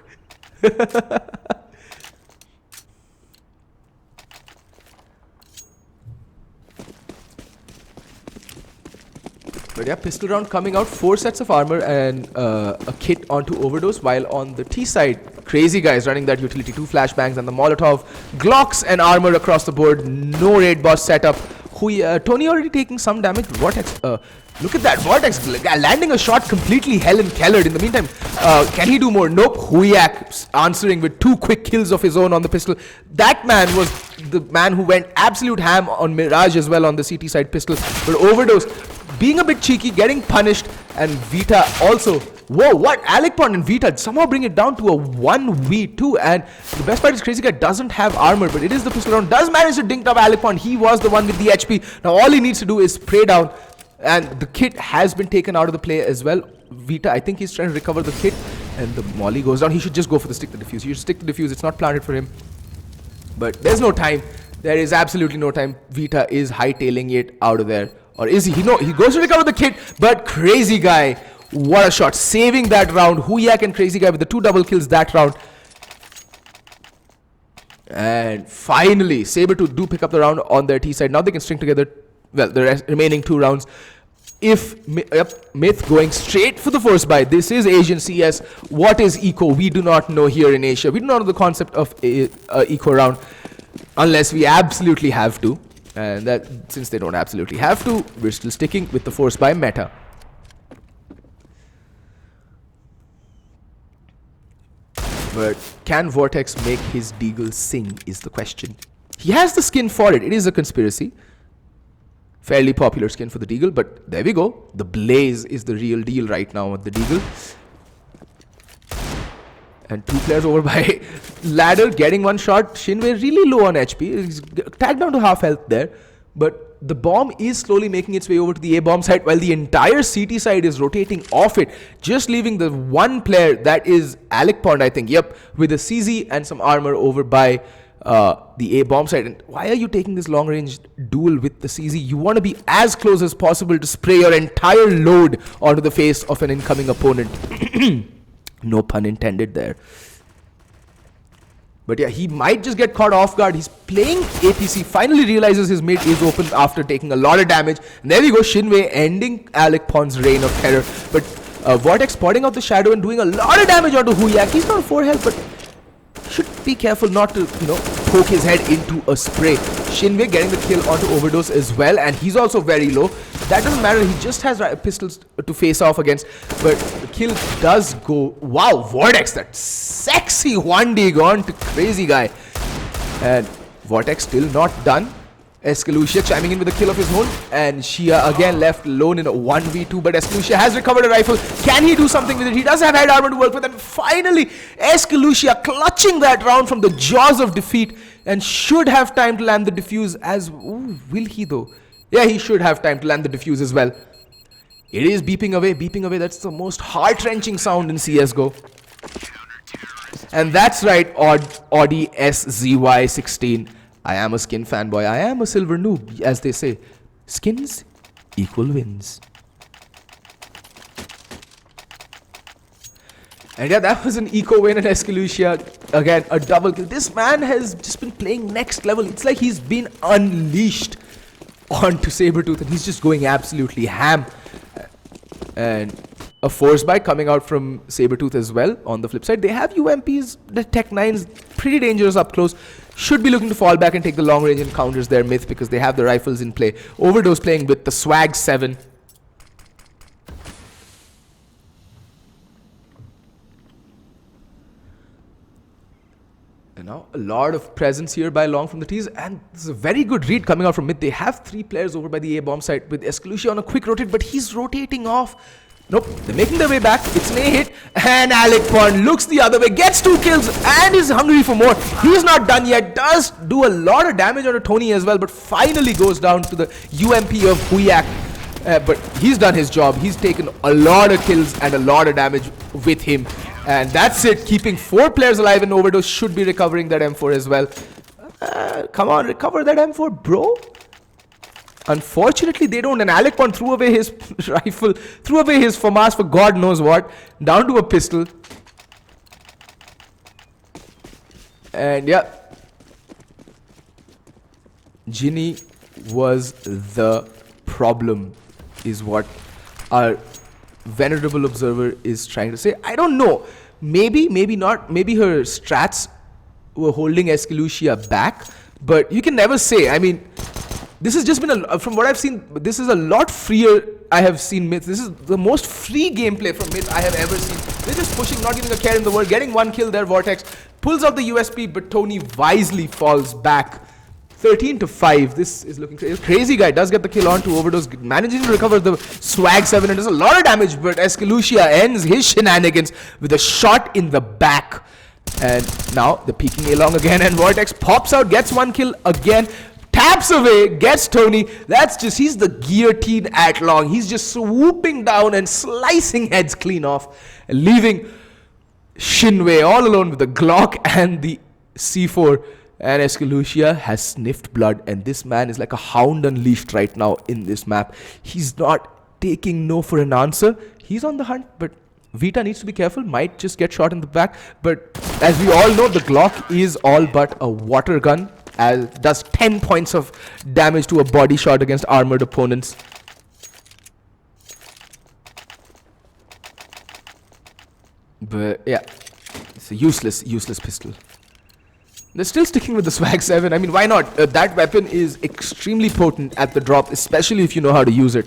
But yeah, pistol round coming out, 4 sets of armor and a kit onto Overdose, while on the T side, Crazy Guys running that utility, 2 flashbangs and the Molotov, Glocks and armor across the board, no raid boss setup. Tony already taking some damage. Vortex, look at that, Vortex landing a shot completely Helen Kellered. In the meantime, can he do more? Nope. Huyak answering with 2 quick kills of his own on the pistol. That man was the man who went absolute ham on Mirage as well on the CT side pistol. But Overdose being a bit cheeky, getting punished, and Vita also. Whoa, what? Alec Pond and Vita somehow bring it down to a 1v2. And the best part is Crazy Guy doesn't have armor, but it is the pistol round. Does manage to dink up Alec Pond. He was the one with the HP. Now all he needs to do is spray down. And the kit has been taken out of the play as well. Vita, I think he's trying to recover the kit. And the molly goes down. He should just go for the stick to defuse. He should stick to defuse. It's not planted for him. But there's no time. There is absolutely no time. Vita is hightailing it out of there. Or is he? No, he goes to recover the kit, but Crazy Guy, what a shot. Saving that round. Huyak and Crazy Guy with the 2 double kills that round. And finally, Sabertooth do pick up the round on their T side. Now they can string together, well, the remaining 2 rounds. If Myth going straight for the first buy. This is Asian CS. What is eco? We do not know here in Asia. We do not know the concept of eco round unless we absolutely have to. And that, since they don't absolutely have to, we're still sticking with the force buy meta. But can Vortex make his Deagle sing is the question. He has the skin for it. It is a conspiracy. Fairly popular skin for the Deagle, but there we go. The Blaze is the real deal right now with the Deagle. And 2 players over by ladder, getting 1 shot. Shinwei really low on HP. He's tagged down to half health there. But the bomb is slowly making its way over to the A-bomb side, while the entire CT side is rotating off it. Just leaving the 1 player, that is Alec Pond, I think. Yep, with a CZ and some armor over by the A-bomb side. And why are you taking this long-range duel with the CZ? You want to be as close as possible to spray your entire load onto the face of an incoming opponent. No pun intended there. But yeah, he might just get caught off guard. He's playing APC, finally realizes his mid is open after taking a lot of damage. And there we go, Shinwei ending Alec Pond's reign of terror. But Vortex spotting out the shadow and doing a lot of damage onto Huyak. He's not 4 health, but should be careful not to, poke his head into a spray. Shinwei getting the kill onto Overdose as well, and he's also very low. That doesn't matter, he just has pistols to face off against, but the kill does go. Wow, Vortex, that sexy 1D gone to Crazy Guy. And Vortex still not done. Escalucia chiming in with a kill of his own, and Shia again left alone in a 1v2, but Escalucia has recovered a rifle. Can he do something with it? He does have head armor to work with, and finally Escalucia clutching that round from the jaws of defeat, and should have time to land the defuse as... Ooh, will he though? Yeah, he should have time to land the defuse as well. It is beeping away, that's the most heart-wrenching sound in CSGO. And that's right, Audi SZY16. I am a skin fanboy. I am a silver noob, as they say. Skins equal wins. And yeah, that was an eco win, and Escalucia, again, a double kill. This man has just been playing next level. It's like he's been unleashed onto Sabertooth, and he's just going absolutely ham. And a force bite coming out from Sabertooth as well. On the flip side, they have UMPs, the Tech 9s, pretty dangerous up close. Should be looking to fall back and take the long range encounters there, Myth, because they have the rifles in play. Overdose playing with the Swag 7. And now a lot of presence here by Long from the T's, and this is a very good read coming out from Myth. They have 3 players over by the A bomb site with Escalucia on a quick rotate, but he's rotating off. Nope, they're making their way back. It's an A hit, and Alec Pond looks the other way, gets 2 kills, and is hungry for more. He's not done yet, does do a lot of damage on a Tony as well, but finally goes down to the UMP of Huyak. But he's done his job. He's taken a lot of kills and a lot of damage with him. And that's it, keeping 4 players alive, and Overdose should be recovering that M4 as well. Come on, recover that M4, bro. Unfortunately, they don't, and Alec Pond threw away his rifle, threw away his FAMAS for God knows what, down to a pistol. And yeah, Ginny was the problem, is what our venerable observer is trying to say. I don't know, maybe not, maybe her strats were holding Escalucia back, but you can never say. I mean, this has just been, from what I've seen, this is a lot freer I have seen Myth. This is the most free gameplay from Myth I have ever seen. They're just pushing, not giving a care in the world, getting 1 kill there. Vortex pulls out the USP, but Tony wisely falls back. 13-5. This is looking crazy. Crazy Guy does get the kill on to Overdose, managing to recover the Swag 7, and does a lot of damage, but Escalucia ends his shenanigans with a shot in the back. And now the peeking along again, and Vortex pops out, gets 1 kill again. Taps away, gets Tony. That's just, he's the guillotine at Long. He's just swooping down and slicing heads clean off, leaving Shinwei all alone with the Glock and the C4. And Escalucia has sniffed blood, and this man is like a hound unleashed right now in this map. He's not taking no for an answer. He's on the hunt, but Vita needs to be careful, might just get shot in the back. But as we all know, the Glock is all but a water gun, as does 10 points of damage to a body shot against armored opponents. But yeah, it's a useless pistol. They're still sticking with the Swag 7. I mean, why not? That weapon is extremely potent at the drop, especially if you know how to use it.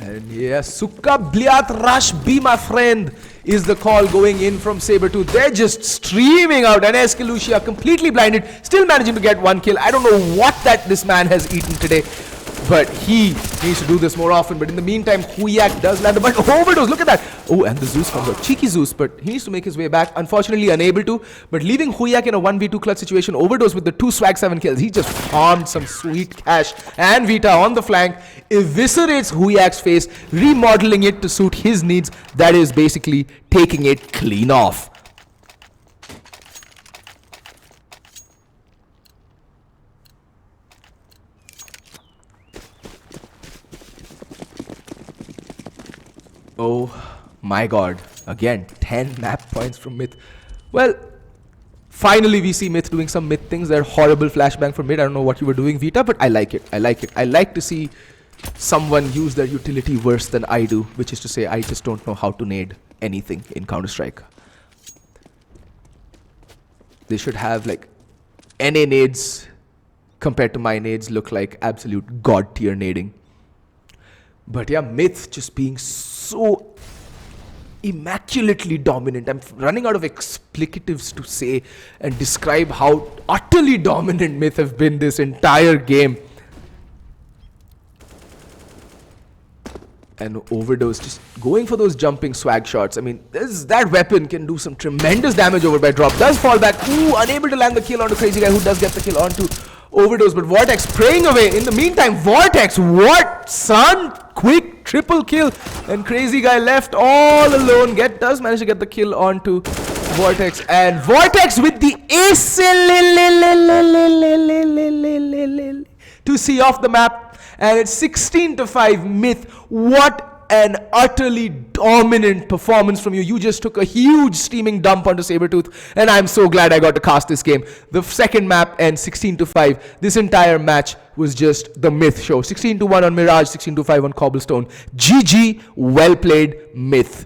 And yeah, Sukka Bliat Rush B, my friend, is the call going in from Sabertooth. They're just streaming out, and Escalucia completely blinded, still managing to get 1 kill. I don't know what this man has eaten today, but he needs to do this more often. But in the meantime, Huyak does land a bunch of Overdose. Look at that. Oh, and the Zeus comes out. Cheeky Zeus, but he needs to make his way back. Unfortunately, unable to. But leaving Huyak in a 1v2 clutch situation. Overdose with the 2 Swag 7 kills. He just farmed some sweet cash. And Vita on the flank eviscerates Huyak's face, remodeling it to suit his needs. That is basically taking it clean off. Oh my god, again 10 map points from Myth. Well, finally we see Myth doing some Myth things. They're horrible flashbang for mid. I don't know what you were doing, Vita, but I like it. I like it. I like to see someone use their utility worse than I do, which is to say I just don't know how to nade anything in Counter-Strike. They should have like NA nades compared to my nades look like absolute god tier nading. But yeah, Myth just being so immaculately dominant. I'm running out of explicatives to say and describe how utterly dominant Myth have been this entire game. And Overdose just going for those jumping swag shots. I mean, that weapon can do some tremendous damage over by drop. Does fall back. Ooh, unable to land the kill onto Crazy Guy, who does get the kill onto Overdose. But Vortex praying away. In the meantime, Vortex, what, son? Quick triple kill. And Crazy Guy left all alone. Does manage to get the kill onto Vortex. And Vortex with the ace to see off the map. And it's 16-5 Myth. What an utterly dominant performance from you. You just took a huge steaming dump onto Sabertooth. And I'm so glad I got to cast this game. The second map and 16-5. This entire match was just the Myth show. 16-1 on Mirage, 16-5 on Cobblestone. GG, well played, Myth.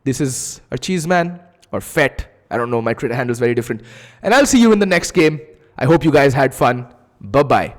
This is our Cheeseman or Fett. I don't know, my Twitter handle is very different. And I'll see you in the next game. I hope you guys had fun. Bye-bye.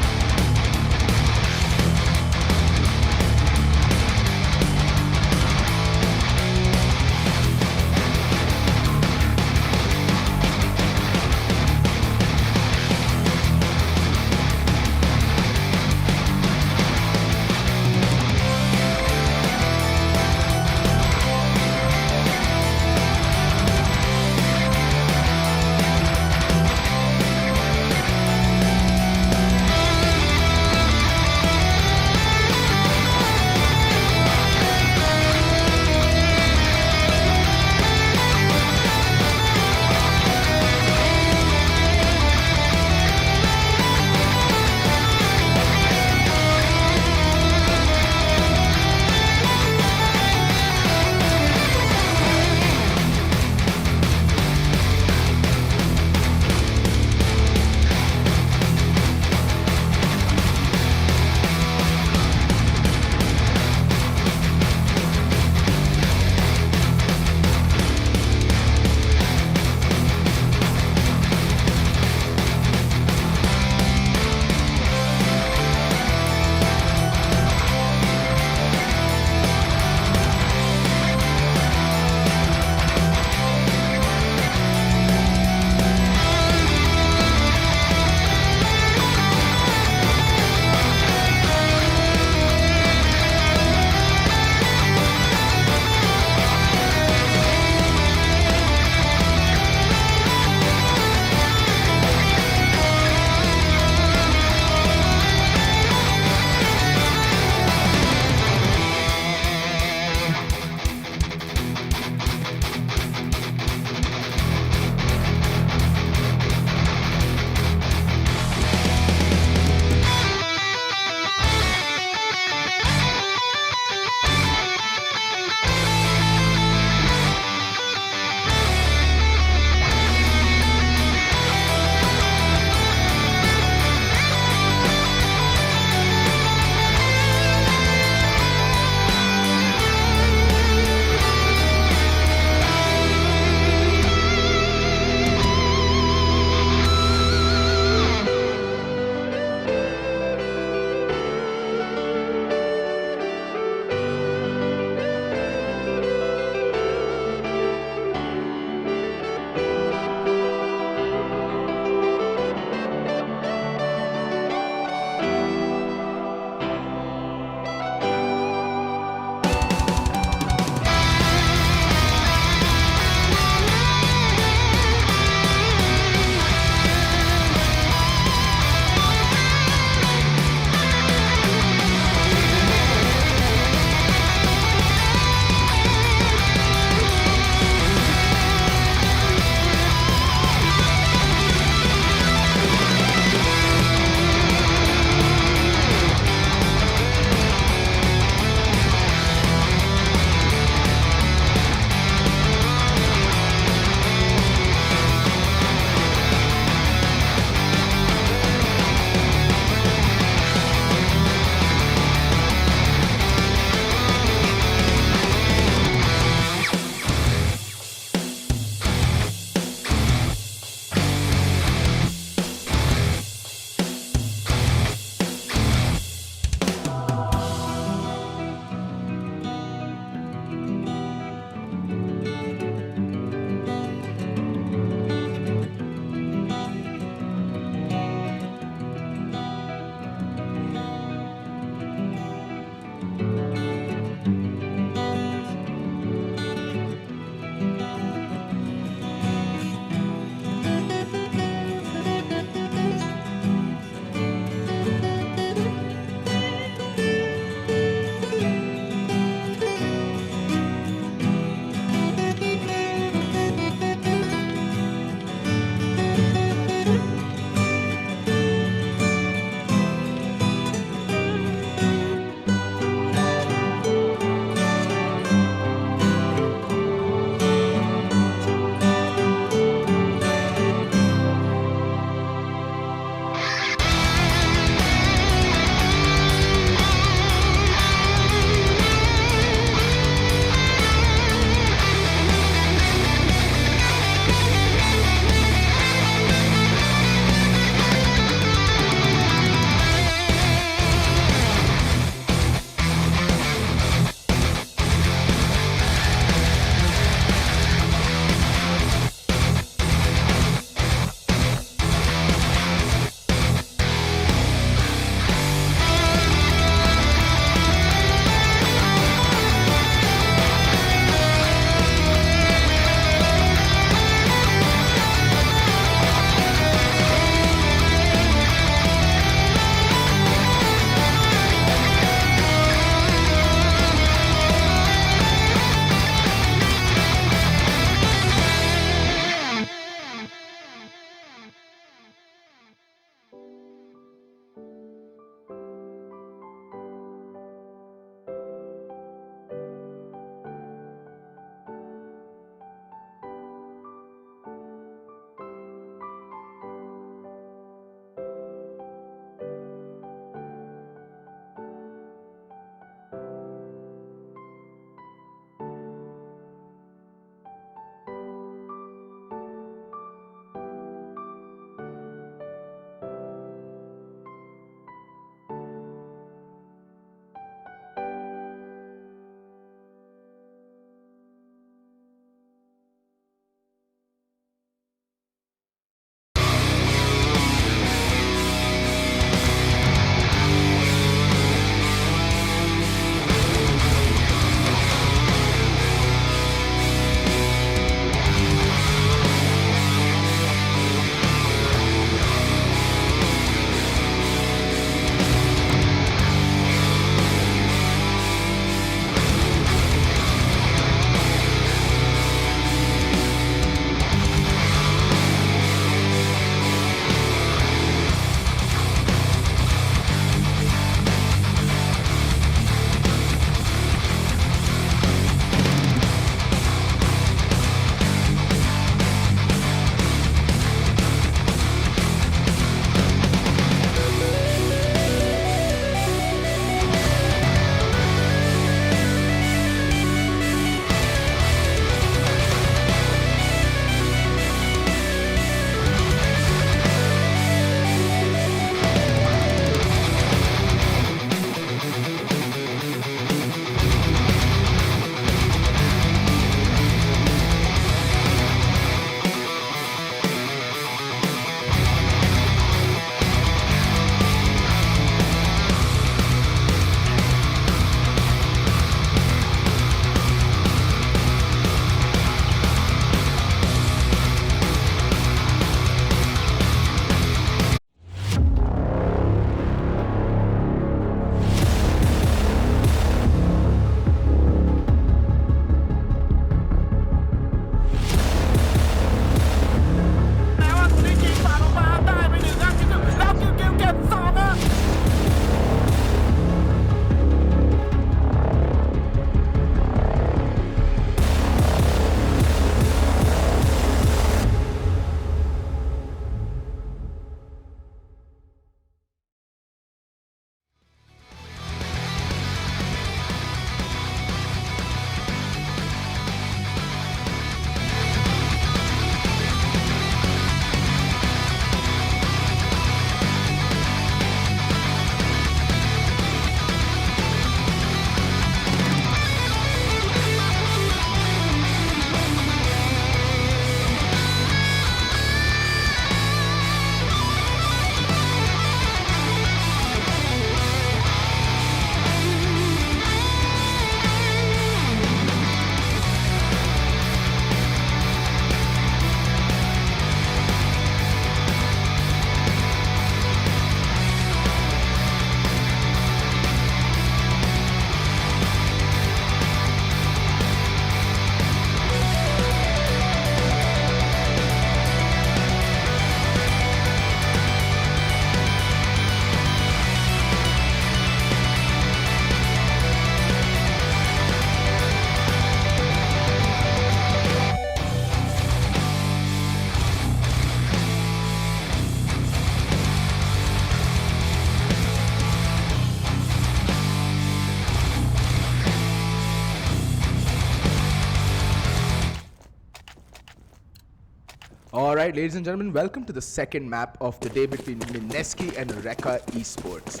Alright, ladies and gentlemen, welcome to the second map of the day between Mineski and Recca Esports.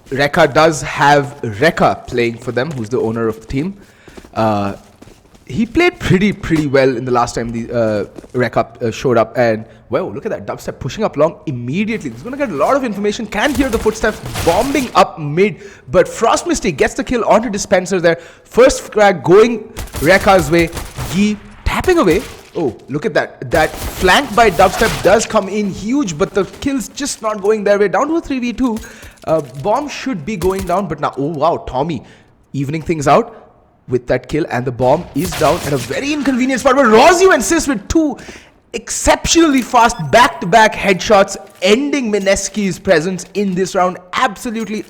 Recca does have Recca playing for them, who's the owner of the team. He played pretty well in the last time the Recca showed up, and wow, look at that dubstep pushing up long immediately. He's gonna get a lot of information. Can hear the footsteps bombing up mid, but Frost Misty gets the kill onto Dispenser there. First frag going Recca's way. Yi tapping away. Oh, look at that. That flank by dubstep does come in huge, but the kill's just not going their way. Down to a 3v2. Bomb should be going down, but now, oh wow, Tommy evening things out with that kill, and the bomb is down at a very inconvenient spot. But Rozio and Sis with two exceptionally fast back-to-back headshots, ending Mineski's presence in this round. Absolutely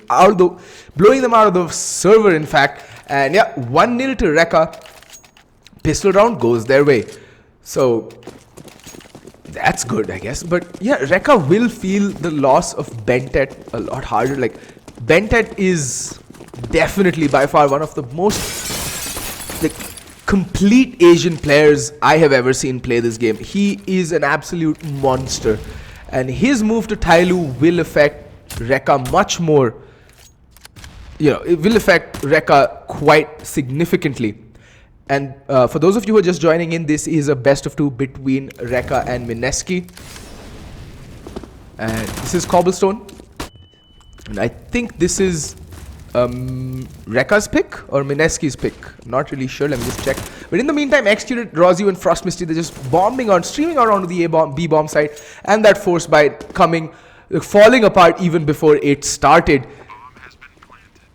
blowing them out of the server, in fact. And yeah, 1-0 to Recca. Pistol round goes their way. So that's good, I guess. But yeah, Recca will feel the loss of Bentet a lot harder. Like, Bentet is definitely by far one of the most complete Asian players I have ever seen play this game. He is an absolute monster, and his move to Tyloo will affect Recca much more. You know, it will affect Recca quite significantly. And for those of you who are just joining in, this is a best of two between Recca and Mineski. And this is Cobblestone. And I think this is Recca's pick or Mineski's pick. Not really sure. Let me just check. But in the meantime, Executed, Rozio, and Frost Misty, they're just streaming around to the B bomb site. And that force bite falling apart even before it started.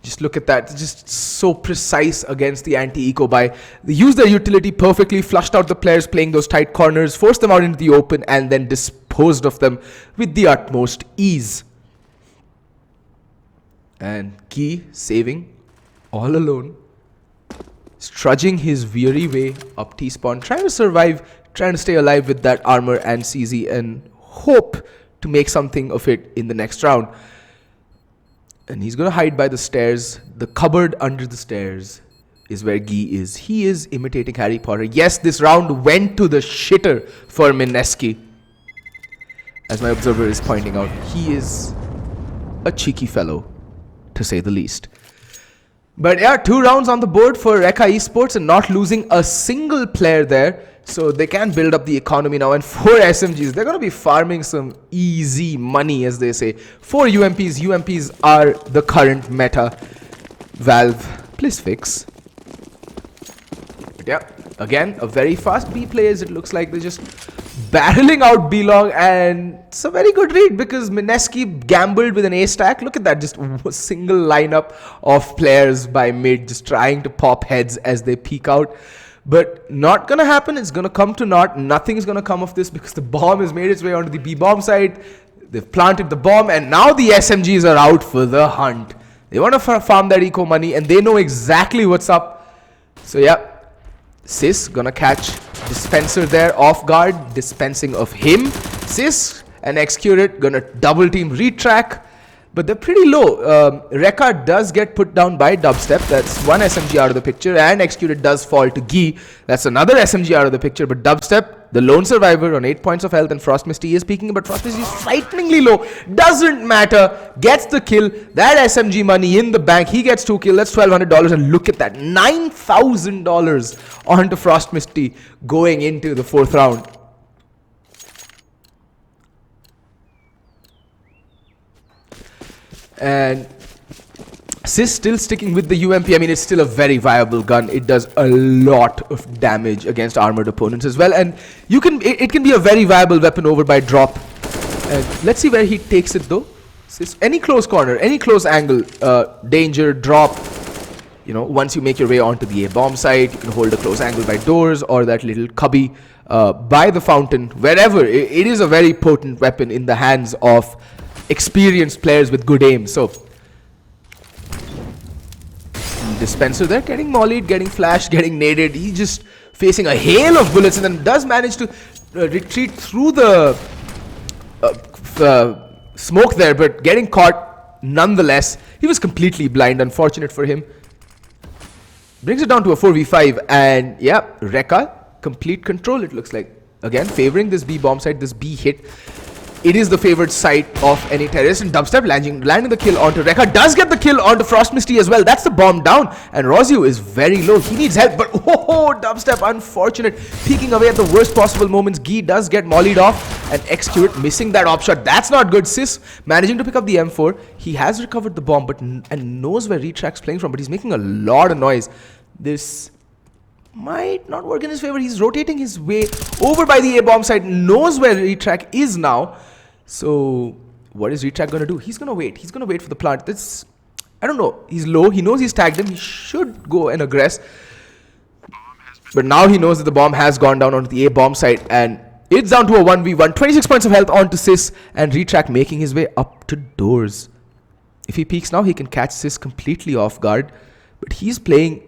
Just look at that. It's just so precise against the anti-eco buy. They used their utility perfectly, flushed out the players playing those tight corners, forced them out into the open, and then disposed of them with the utmost ease. And Key saving all alone, trudging his weary way up T-spawn, trying to survive, trying to stay alive with that armor and CZ, and hope to make something of it in the next round. And he's going to hide by the stairs. The cupboard under the stairs is where Guy is. He is imitating Harry Potter. Yes, this round went to the shitter for Mineski. As my observer is pointing out, he is a cheeky fellow, to say the least. But yeah, 2 rounds on the board for Recca Esports and not losing a single player there. So they can build up the economy now, and 4 SMGs. They're going to be farming some easy money, as they say. 4 UMPs. UMPs are the current meta. Valve, please fix. But yeah, again, a very fast B play, as it looks like. They're just barreling out B-Long, and it's a very good read because Mineski gambled with an A stack. Look at that, just a single lineup of players by mid, just trying to pop heads as they peek out. But not gonna happen. It's gonna come to naught. Nothing is gonna come of this because the bomb has made its way onto the B bomb side. They've planted the bomb, and now the SMGs are out for the hunt. They want to farm that eco money, and they know exactly what's up. So yeah, Sis gonna catch Dispenser there off guard, dispensing of him. Sis and Execute gonna double team retrack. But they're pretty low. Recca does get put down by dubstep. That's 1 SMG out of the picture. And Executed does fall to Guy. That's another SMG out of the picture. But dubstep, the lone survivor on 8 points of health. And Frost Misty is peeking. But Frost Misty is frighteningly low. Doesn't matter. Gets the kill. That SMG money in the bank. He gets 2 kills. That's $1,200. And look at that. $9,000 onto Frost Misty going into the 4th round. And Sis still sticking with the UMP. I mean, it's still a very viable gun. It does a lot of damage against armored opponents as well. And it can be a very viable weapon over by drop. And let's see where he takes it though. Sis, any close corner, any close angle, danger, drop. You know, once you make your way onto the A bomb site, you can hold a close angle by doors or that little cubby by the fountain, wherever. It is a very potent weapon in the hands of experienced players with good aim. So Dispenser there, getting mollied, getting flashed, getting naded. He's just facing a hail of bullets, and then does manage to retreat through the smoke there, but getting caught nonetheless. He was completely blind, unfortunate for him. Brings it down to a 4v5, and yeah, Recca, complete control it looks like. again favoring this B bomb site, this B hit. It is the favored site of any terrorist, and Dubstep landing the kill onto Recca. Does get the kill onto Frost Misty as well. That's the bomb down, and Rozio is very low. He needs help, but Dubstep, unfortunate, peeking away at the worst possible moments. Gee does get mollied off, and Execute missing that op shot. That's not good. Sis managing to pick up the M4. He has recovered the bomb, and knows where Retrack's playing from, but he's making a lot of noise. This might not work in his favor. He's rotating his way over by the A bomb site, knows where Retrack is now. So what is Retrack going to do? He's going to wait. He's going to wait for the plant. That's, I don't know. He's low. He knows he's tagged him. He should go and aggress. But now he knows that the bomb has gone down onto the A bomb site, and it's down to a 1v1. 26 points of health onto Sis, and Retrack making his way up to doors. If he peeks now, he can catch Sis completely off guard. But he's playing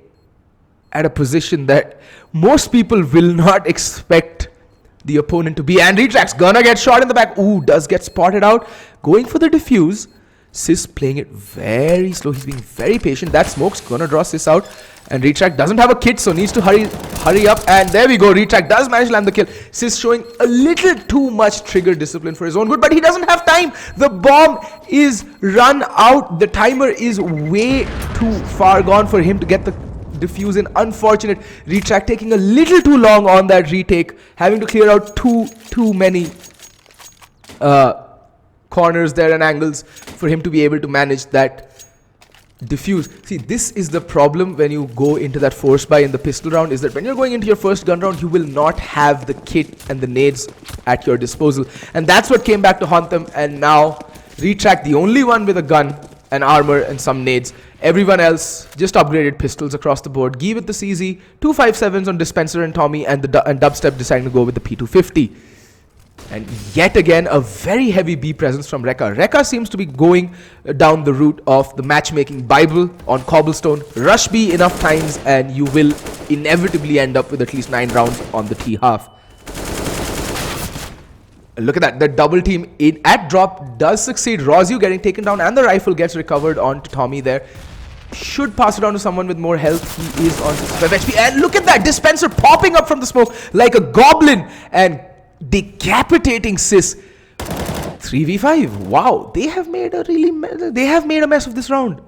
at a position that most people will not expect the opponent to be, and Retrack's gonna get shot in the back. Ooh, does get spotted out, going for the defuse. Sis playing it very slow. He's being very patient. That smoke's gonna draw Sis out, and Retrack doesn't have a kit, so needs to hurry up. And there we go. Retrack does manage to land the kill. Sis showing a little too much trigger discipline for his own good, but he doesn't have time. The bomb is run out. The timer is way too far gone for him to get the defuse in. Unfortunate. Retrack taking a little too long on that retake, having to clear out too many corners there and angles for him to be able to manage that defuse. See, this is the problem when you go into that force buy in the pistol round, is that when you're going into your first gun round, you will not have the kit and the nades at your disposal, and that's what came back to haunt them. And now Retrack, the only one with a gun and armor and some nades. Everyone else just upgraded pistols across the board. Gee with the CZ, 257s on Dispenser and Tommy, and Dubstep deciding to go with the P250. And yet again, a very heavy B presence from Recca. Recca seems to be going down the route of the matchmaking Bible on Cobblestone. Rush B enough times and you will inevitably end up with at least 9 rounds on the T half. Look at that. The double team in at drop does succeed. Rozio getting taken down, and the rifle gets recovered onto Tommy there. Should pass it on to someone with more health. He is on 65 HP. And look at that. Dispenser popping up from the smoke like a goblin and decapitating Sis. 3v5. Wow. They have made a mess of this round.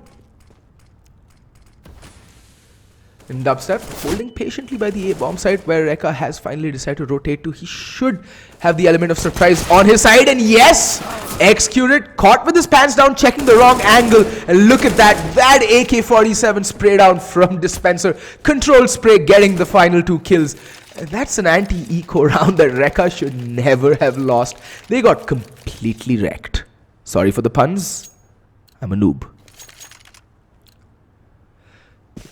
And Dubstep holding patiently by the A bomb site, where Recca has finally decided to rotate to. He should have the element of surprise on his side, and yes, executed, caught with his pants down, checking the wrong angle, and look at that AK-47 spray down from Dispenser. Controlled spray getting the final 2 kills. And that's an anti-eco round that Recca should never have lost. They got completely wrecked. Sorry for the puns. I'm a noob.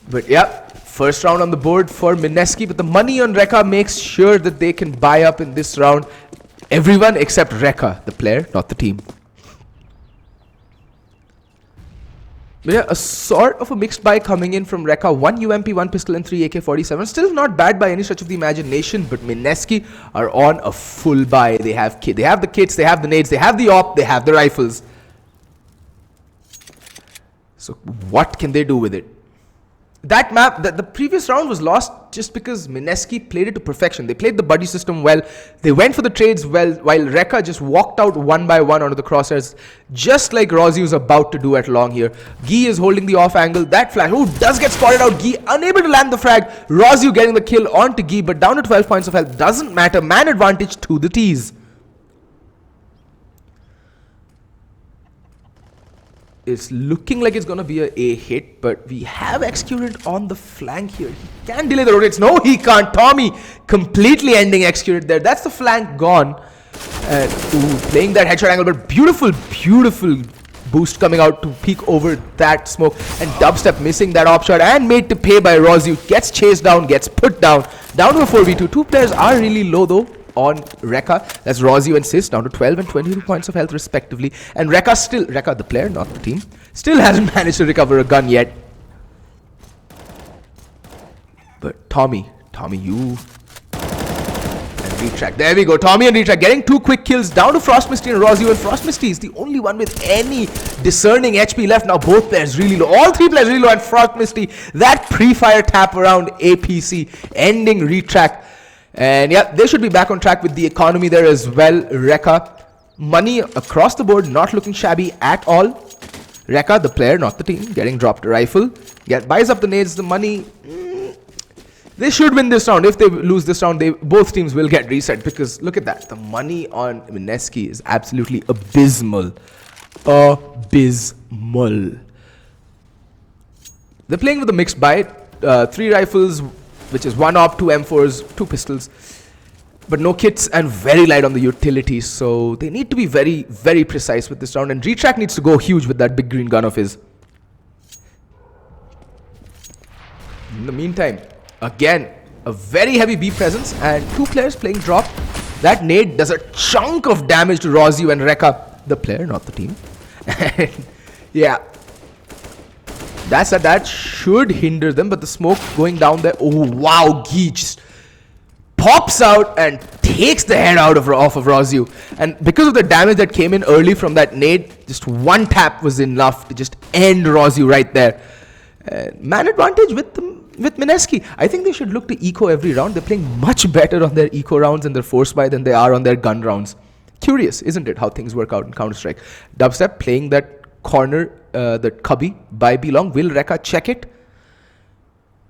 But yeah, first round on the board for Mineski, but the money on Recca makes sure that they can buy up in this round. Everyone except Recca, the player, not the team. But yeah, a sort of a mixed buy coming in from Recca. 1 UMP, 1 pistol and 3 AK-47. Still not bad by any stretch of the imagination, but Mineski are on a full buy. They have the kits, they have the nades, they have the op, they have the rifles. So what can they do with it? That map, the previous round was lost just because Mineski played it to perfection. They played the buddy system well. They went for the trades well, while Recca just walked out one by one onto the crosshairs, just like Rozio is about to do at long here. Gee is holding the off angle. That flash, does get spotted out. Gee unable to land the frag. Rozio getting the kill onto Gee, but down to 12 points of health. Doesn't matter. Man advantage to the T's. It's looking like it's going to be a hit, but we have executed on the flank here. He can delay the rotates. No, he can't. Tommy completely ending executed there. That's the flank gone. And playing that headshot angle, but beautiful boost coming out to peek over that smoke. And Dubstep missing that op shot and made to pay by Rozio. Gets chased down, gets put down to a 4v2. 2 players are really low though on Recca. That's Rozio and Sis down to 12 and 22 points of health respectively. And Recca the player, not the team, still hasn't managed to recover a gun yet. But Tommy, you and Retrack. There we go. Tommy and Retrack getting 2 quick kills down to Frost Misty and Rozio. And Frost Misty is the only one with any discerning HP left. Now both players really low. All 3 players really low. And Frost Misty, that pre-fire tap around APC ending Retrack. And yeah, they should be back on track with the economy there as well. Recca, money across the board, not looking shabby at all. Recca, the player, not the team, getting dropped a rifle. Buys up the nades, the money. They should win this round. If they lose this round, both teams will get reset, because look at that. The money on Mineski is absolutely abysmal. Abysmal. They're playing with a mixed buy. 3 rifles, which is 1 AWP, 2 M4s, 2 pistols. But no kits and very light on the utilities. So they need to be very, very precise with this round. And Retrack needs to go huge with that big green gun of his. In the meantime, again, a very heavy B presence and 2 players playing drop. That nade does a chunk of damage to Rozio and Recca, the player, not the team. And yeah, that should hinder them, but the smoke going down there. Oh wow, Gee just pops out and takes the head out of Rozio. And because of the damage that came in early from that nade, just 1 tap was enough to just end Rozio right there. Man advantage with Mineski. I think they should look to eco every round. They're playing much better on their eco rounds and their force buy than they are on their gun rounds. Curious, isn't it, how things work out in Counter-Strike? Dubstep playing that corner, that cubby by Belong. Will Recca check it?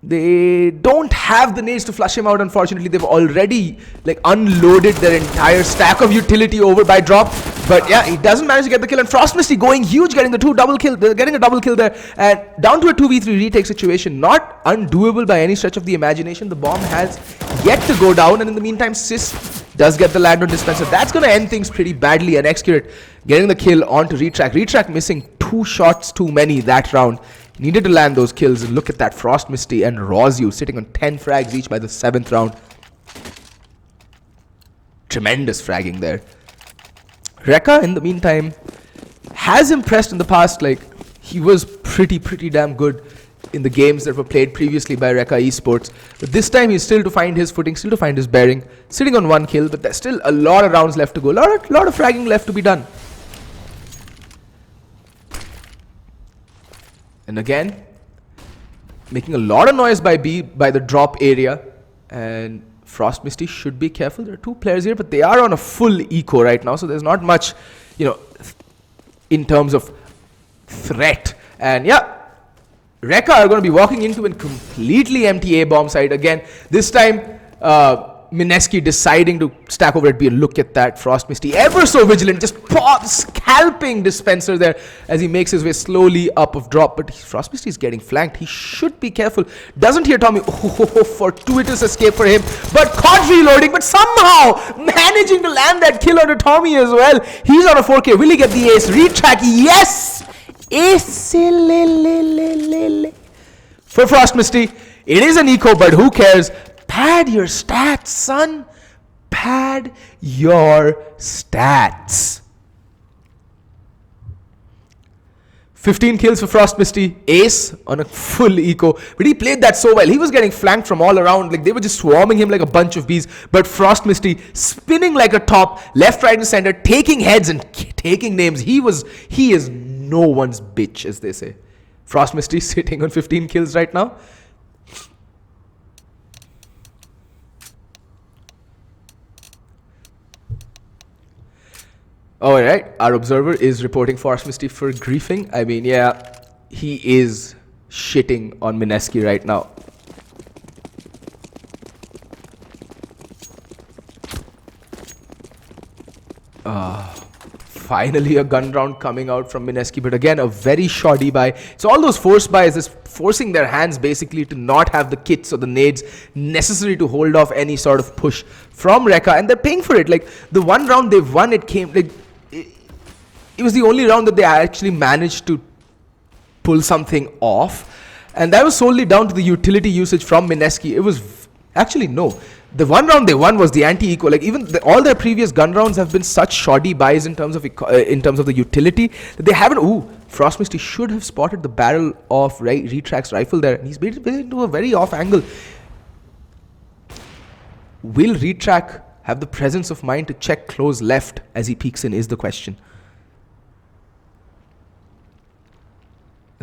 They don't have the nades to flush him out, unfortunately. They've already unloaded their entire stack of utility over by drop. But yeah, he doesn't manage to get the kill. And Frost Misty going huge, getting the double kill. They're getting a double kill there. And down to a 2v3 retake situation. Not undoable by any stretch of the imagination. The bomb has yet to go down. And in the meantime, Sis does get the land on Dispenser. That's going to end things pretty badly. And Excurate getting the kill onto Retrack. Retrack missing 2 shots too many that round. Needed to land those kills. And look at that, Frost Misty and Rozio sitting on 10 frags each by the 7th round. Tremendous fragging there. Recca, in the meantime, has impressed in the past. He was pretty damn good in the games that were played previously by Recca Esports. But this time he's still to find his footing, still to find his bearing. Sitting on 1 kill, but there's still a lot of rounds left to go. Lot of fragging left to be done. And again, making a lot of noise by B, by the drop area. And Frost Misty should be careful. There are 2 players here, but they are on a full eco right now. So there's not much, in terms of threat. And yeah, Recca are going to be walking into a completely empty A-bomb site. Again, this time, Mineski deciding to stack over at B. Look at that, Frost Misty ever so vigilant, just scalping Dispenser there as he makes his way slowly up of drop. But Frost Misty is getting flanked. He should be careful. Doesn't hear Tommy. Oh, fortuitous escape for him, but caught reloading, but somehow managing to land that kill onto Tommy as well. He's on a 4K. Will he get the ace? Retrack, yes! Ace for Frost Misty. It is an eco, but who cares? Pad your stats, son. Pad your stats. 15 kills for Frost Misty. Ace on a full eco. But he played that so well. He was getting flanked from all around. They were just swarming him like a bunch of bees. But Frost Misty spinning like a top. Left, right, and center. Taking heads and taking names. He is no one's bitch, as they say. Frost Misty sitting on 15 kills right now. Alright, our observer is reporting Frost Misty for griefing. I mean, yeah, he is shitting on Mineski right now. Finally a gun round coming out from Mineski, but again a very shoddy buy. So all those force buys is forcing their hands basically to not have the kits or the nades necessary to hold off any sort of push from Recca, and they're paying for it. The 1 round they've won, it came it was the only round that they actually managed to pull something off, and that was solely down to the utility usage from Mineski. It was actually no. The 1 round they won was the anti-eco. All their previous gun rounds have been such shoddy buys in terms of the utility that they haven't. Ooh, Frost Misty should have spotted the barrel of Retrack's rifle there, and he's made it into a very off angle. Will Retrack have the presence of mind to check close left as he peeks in is the question.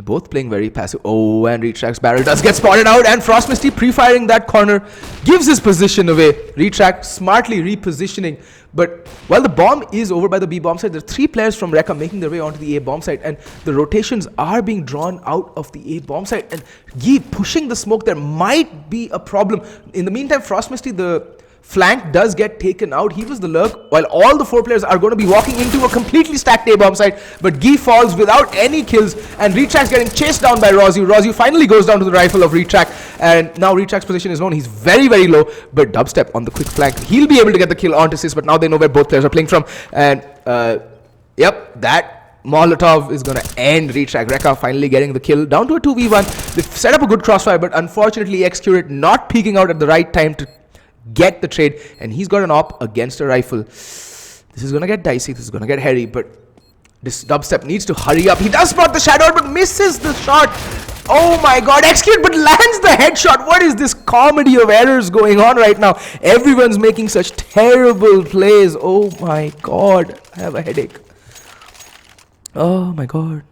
They're both playing very passive. Oh, and Retrack's barrel does get spotted out, and Frost Misty pre-firing that corner gives his position away. Retrack smartly repositioning, but while the bomb is over by the B bomb side, there are 3 players from Recca making their way onto the A bomb side, and the rotations are being drawn out of the A bomb side, and Gee pushing the smoke there might be a problem. In the meantime, Frost Misty, the flank does get taken out. He was the lurk, while all the 4 players are going to be walking into a completely stacked A-bomb site, but Gee falls without any kills, and Retrack's getting chased down by Rozyu. Rozyu finally goes down to the rifle of Retrack, and now Retrack's position is known. He's very, very low, but Dubstep on the quick flank. He'll be able to get the kill onto Sis, but now they know where both players are playing from, and yep, that Molotov is going to end Retrack. Recca finally getting the kill down to a 2v1. They've set up a good crossfire, but unfortunately Excurate not peeking out at the right time to get the trade, and he's got an op against a rifle. This is gonna get dicey, this is gonna get hairy, but this Dubstep needs to hurry up. He does spot the shadow, but misses the shot. Oh my god, Execute, but lands the headshot. What is this comedy of errors going on right now? Everyone's making such terrible plays. Oh my god, I have a headache. Oh my god,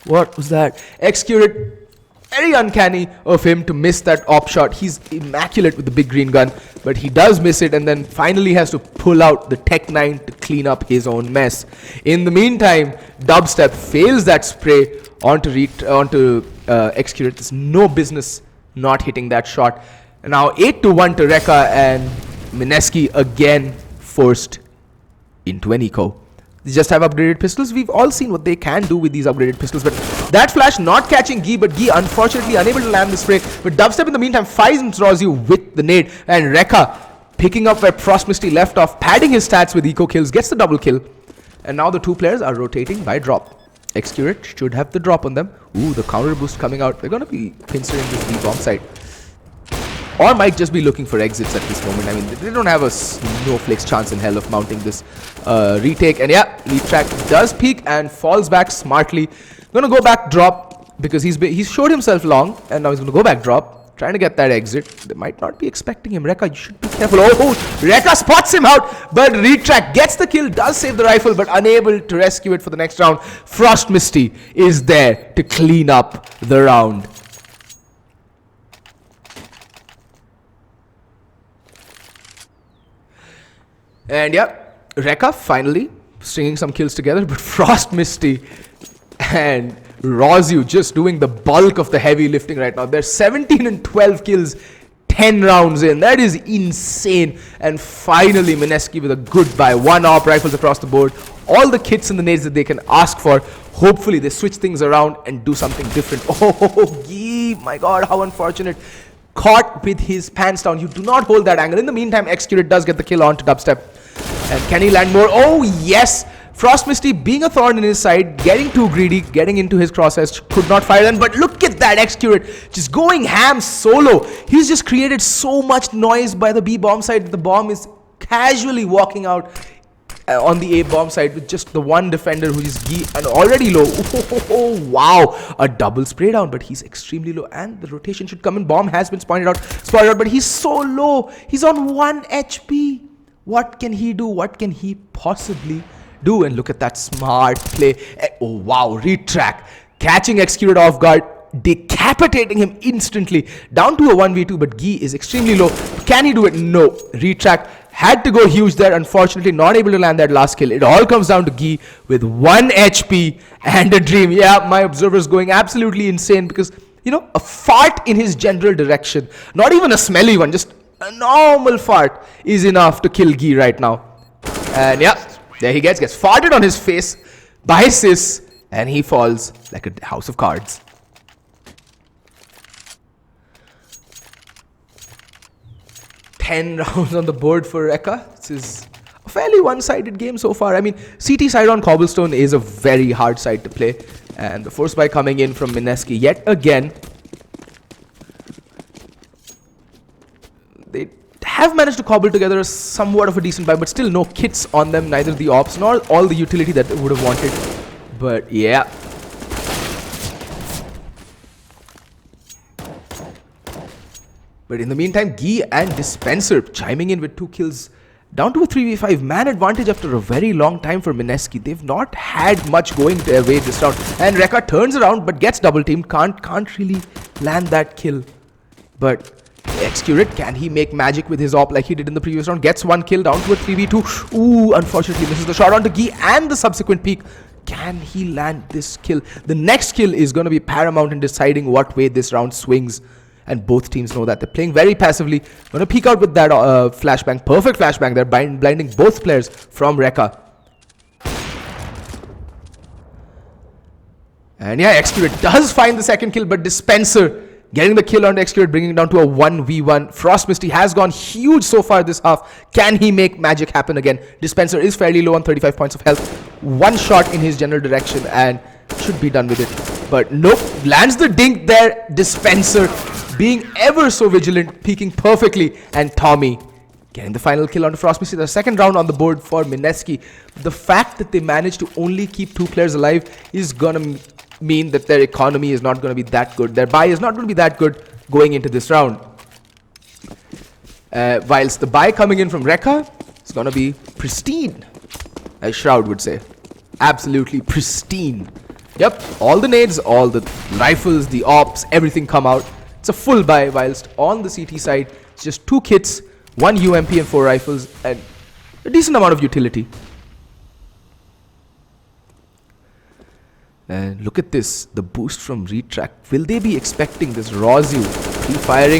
what was that? Execute. Very uncanny of him to miss that op shot. He's immaculate with the big green gun, but he does miss it, and then finally has to pull out the Tech 9 to clean up his own mess. In the meantime, Dubstep fails that spray onto Excurate. There's no business not hitting that shot. And now 8-1 to Recca, and Mineski again forced into an eco. They just have upgraded pistols. We've all seen what they can do with these upgraded pistols, but that flash not catching Gee, but Gee unfortunately unable to land the spray. But Dubstep in the meantime finds Rozyu with the nade, and Recca picking up where Frost Misty left off, padding his stats with eco kills, gets the double kill. And now the 2 players are rotating by drop. Excurate should have the drop on them. Ooh, the counter boost coming out. They're going to be considering this B bomb site, or might just be looking for exits at this moment. I mean, they don't have a snowflake's chance in hell of mounting this retake. And yeah, Retrack does peek and falls back smartly. Gonna go back drop because he's showed himself long, and now he's gonna go back drop, trying to get that exit. They might not be expecting him. Recca, you should be careful. Oh, Recca spots him out, but Retrack gets the kill, does save the rifle, but unable to rescue it for the next round. Frost Misty is there to clean up the round. And yeah, Recca finally stringing some kills together, but Frost Misty and Rozyu just doing the bulk of the heavy lifting right now. They're 17 and 12 kills, 10 rounds in. That is insane. And finally, Mineski with a goodbye. 1 op, rifles across the board. All the kits and the nades that they can ask for. Hopefully, they switch things around and do something different. Oh, Gee, my god, how unfortunate. Caught with his pants down. You do not hold that angle. In the meantime, Execute does get the kill onto Dubstep. And can he land more? Oh, yes. Frost Misty being a thorn in his side, getting too greedy, getting into his crosshairs, could not fire them. But look at that Execute just going ham solo. He's just created so much noise by the B bomb side. The bomb is casually walking out on the A bomb side with just the one defender who is Gee and already low. Oh, wow, a double spray down, but he's extremely low, and the rotation should come in. Bomb has been spotted out, but he's so low. He's on 1 HP. What can he do? What can he possibly do? And look at that smart play. Oh wow, Retrack catching Execute off guard, decapitating him instantly, down to a 1v2, but Gee is extremely low. Can he do it? No. Retrack had to go huge there, unfortunately not able to land that last kill. It all comes down to Gee with 1 HP and a dream. Yeah, my observer's going absolutely insane because, you know, a fart in his general direction, not even a smelly one, just a normal fart is enough to kill Gee right now. And yeah, there he gets farted on his face by Sis, and he falls like a house of cards. Ten rounds on the board for Recca. This is a fairly one-sided game so far. I mean, CT side on Cobblestone is a very hard side to play, and the force buy coming in from Mineski yet again. They have managed to cobble together somewhat of a decent buy, but still no kits on them, neither the ops nor all the utility that they would have wanted. But yeah, but in the meantime, Gee and Dispenser chiming in with 2 kills Down to a 3v5, man advantage after a very long time for Mineski. They've not had much going their way this round. And Recca turns around but gets double teamed. Can't really land that kill. But Excurate, can he make magic with his op like he did in the previous round? Gets one kill, down to a 3v2. Ooh, unfortunately misses the shot onto Gi and the subsequent peek. Can he land this kill? The next kill is going to be paramount in deciding what way this round swings. And both teams know that. They're playing very passively. Going to peek out with that flashbang. Perfect flashbang. They're blinding both players from Recca. And yeah, Excurate does find the second kill, but Dispenser getting the kill on Excurate, bringing it down to a 1v1. Frost Misty has gone huge so far this half. Can he make magic happen again? Dispenser is fairly low on 35 points of health. One shot in his general direction and should be done with it. But nope, lands the dink there. Dispenser being ever so vigilant, peeking perfectly. And Tommy getting the final kill on Frost Misty. The second round on the board for Mineski. The fact that they managed to only keep 2 players alive is gonna mean that their economy is not going to be that good. Their buy is not going to be that good going into this round. Whilst the buy coming in from Recca is going to be pristine, as Shroud would say. Absolutely pristine. Yep, all the nades, all the rifles, the ops, everything come out. It's a full buy, whilst on the CT side, it's just 2 kits, 1 UMP and 4 rifles, and a decent amount of utility. And look at this, the boost from Retract. Will they be expecting this? Rozu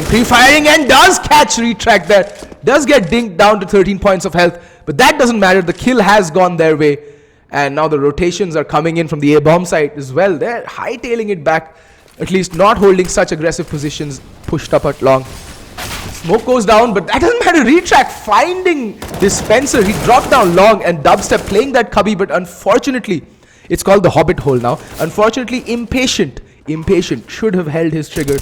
pre-firing and does catch Retract there. Does get dinked down to 13 points of health. But that doesn't matter, the kill has gone their way. And now the rotations are coming in from the A-bomb site as well. They're hightailing it back, at least not holding such aggressive positions, pushed up at long. Smoke goes down, but that doesn't matter. Retract finding Dispenser. He dropped down long and Dubstep playing that cubby, but unfortunately, it's called the Hobbit hole now. Unfortunately, Impatient should have held his trigger.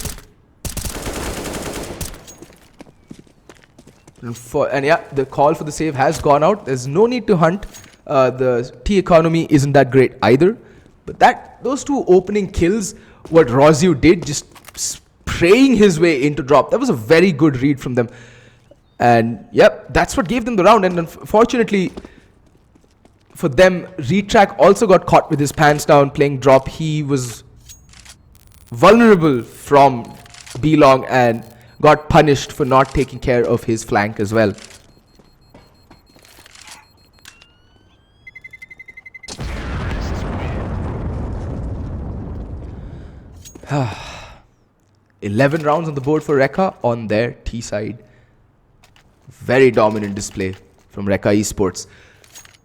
And yeah, the call for the save has gone out. There's no need to hunt. The T economy isn't that great either. But those 2 opening kills, what Rozu did, just spraying his way into drop, that was a very good read from them. And yep, that's what gave them the round. And unfortunately for them, Retract also got caught with his pants down playing drop. He was vulnerable from B-Long and got punished for not taking care of his flank as well. Ah. 11 rounds on the board for Recca on their T side. Very dominant display from Recca Esports.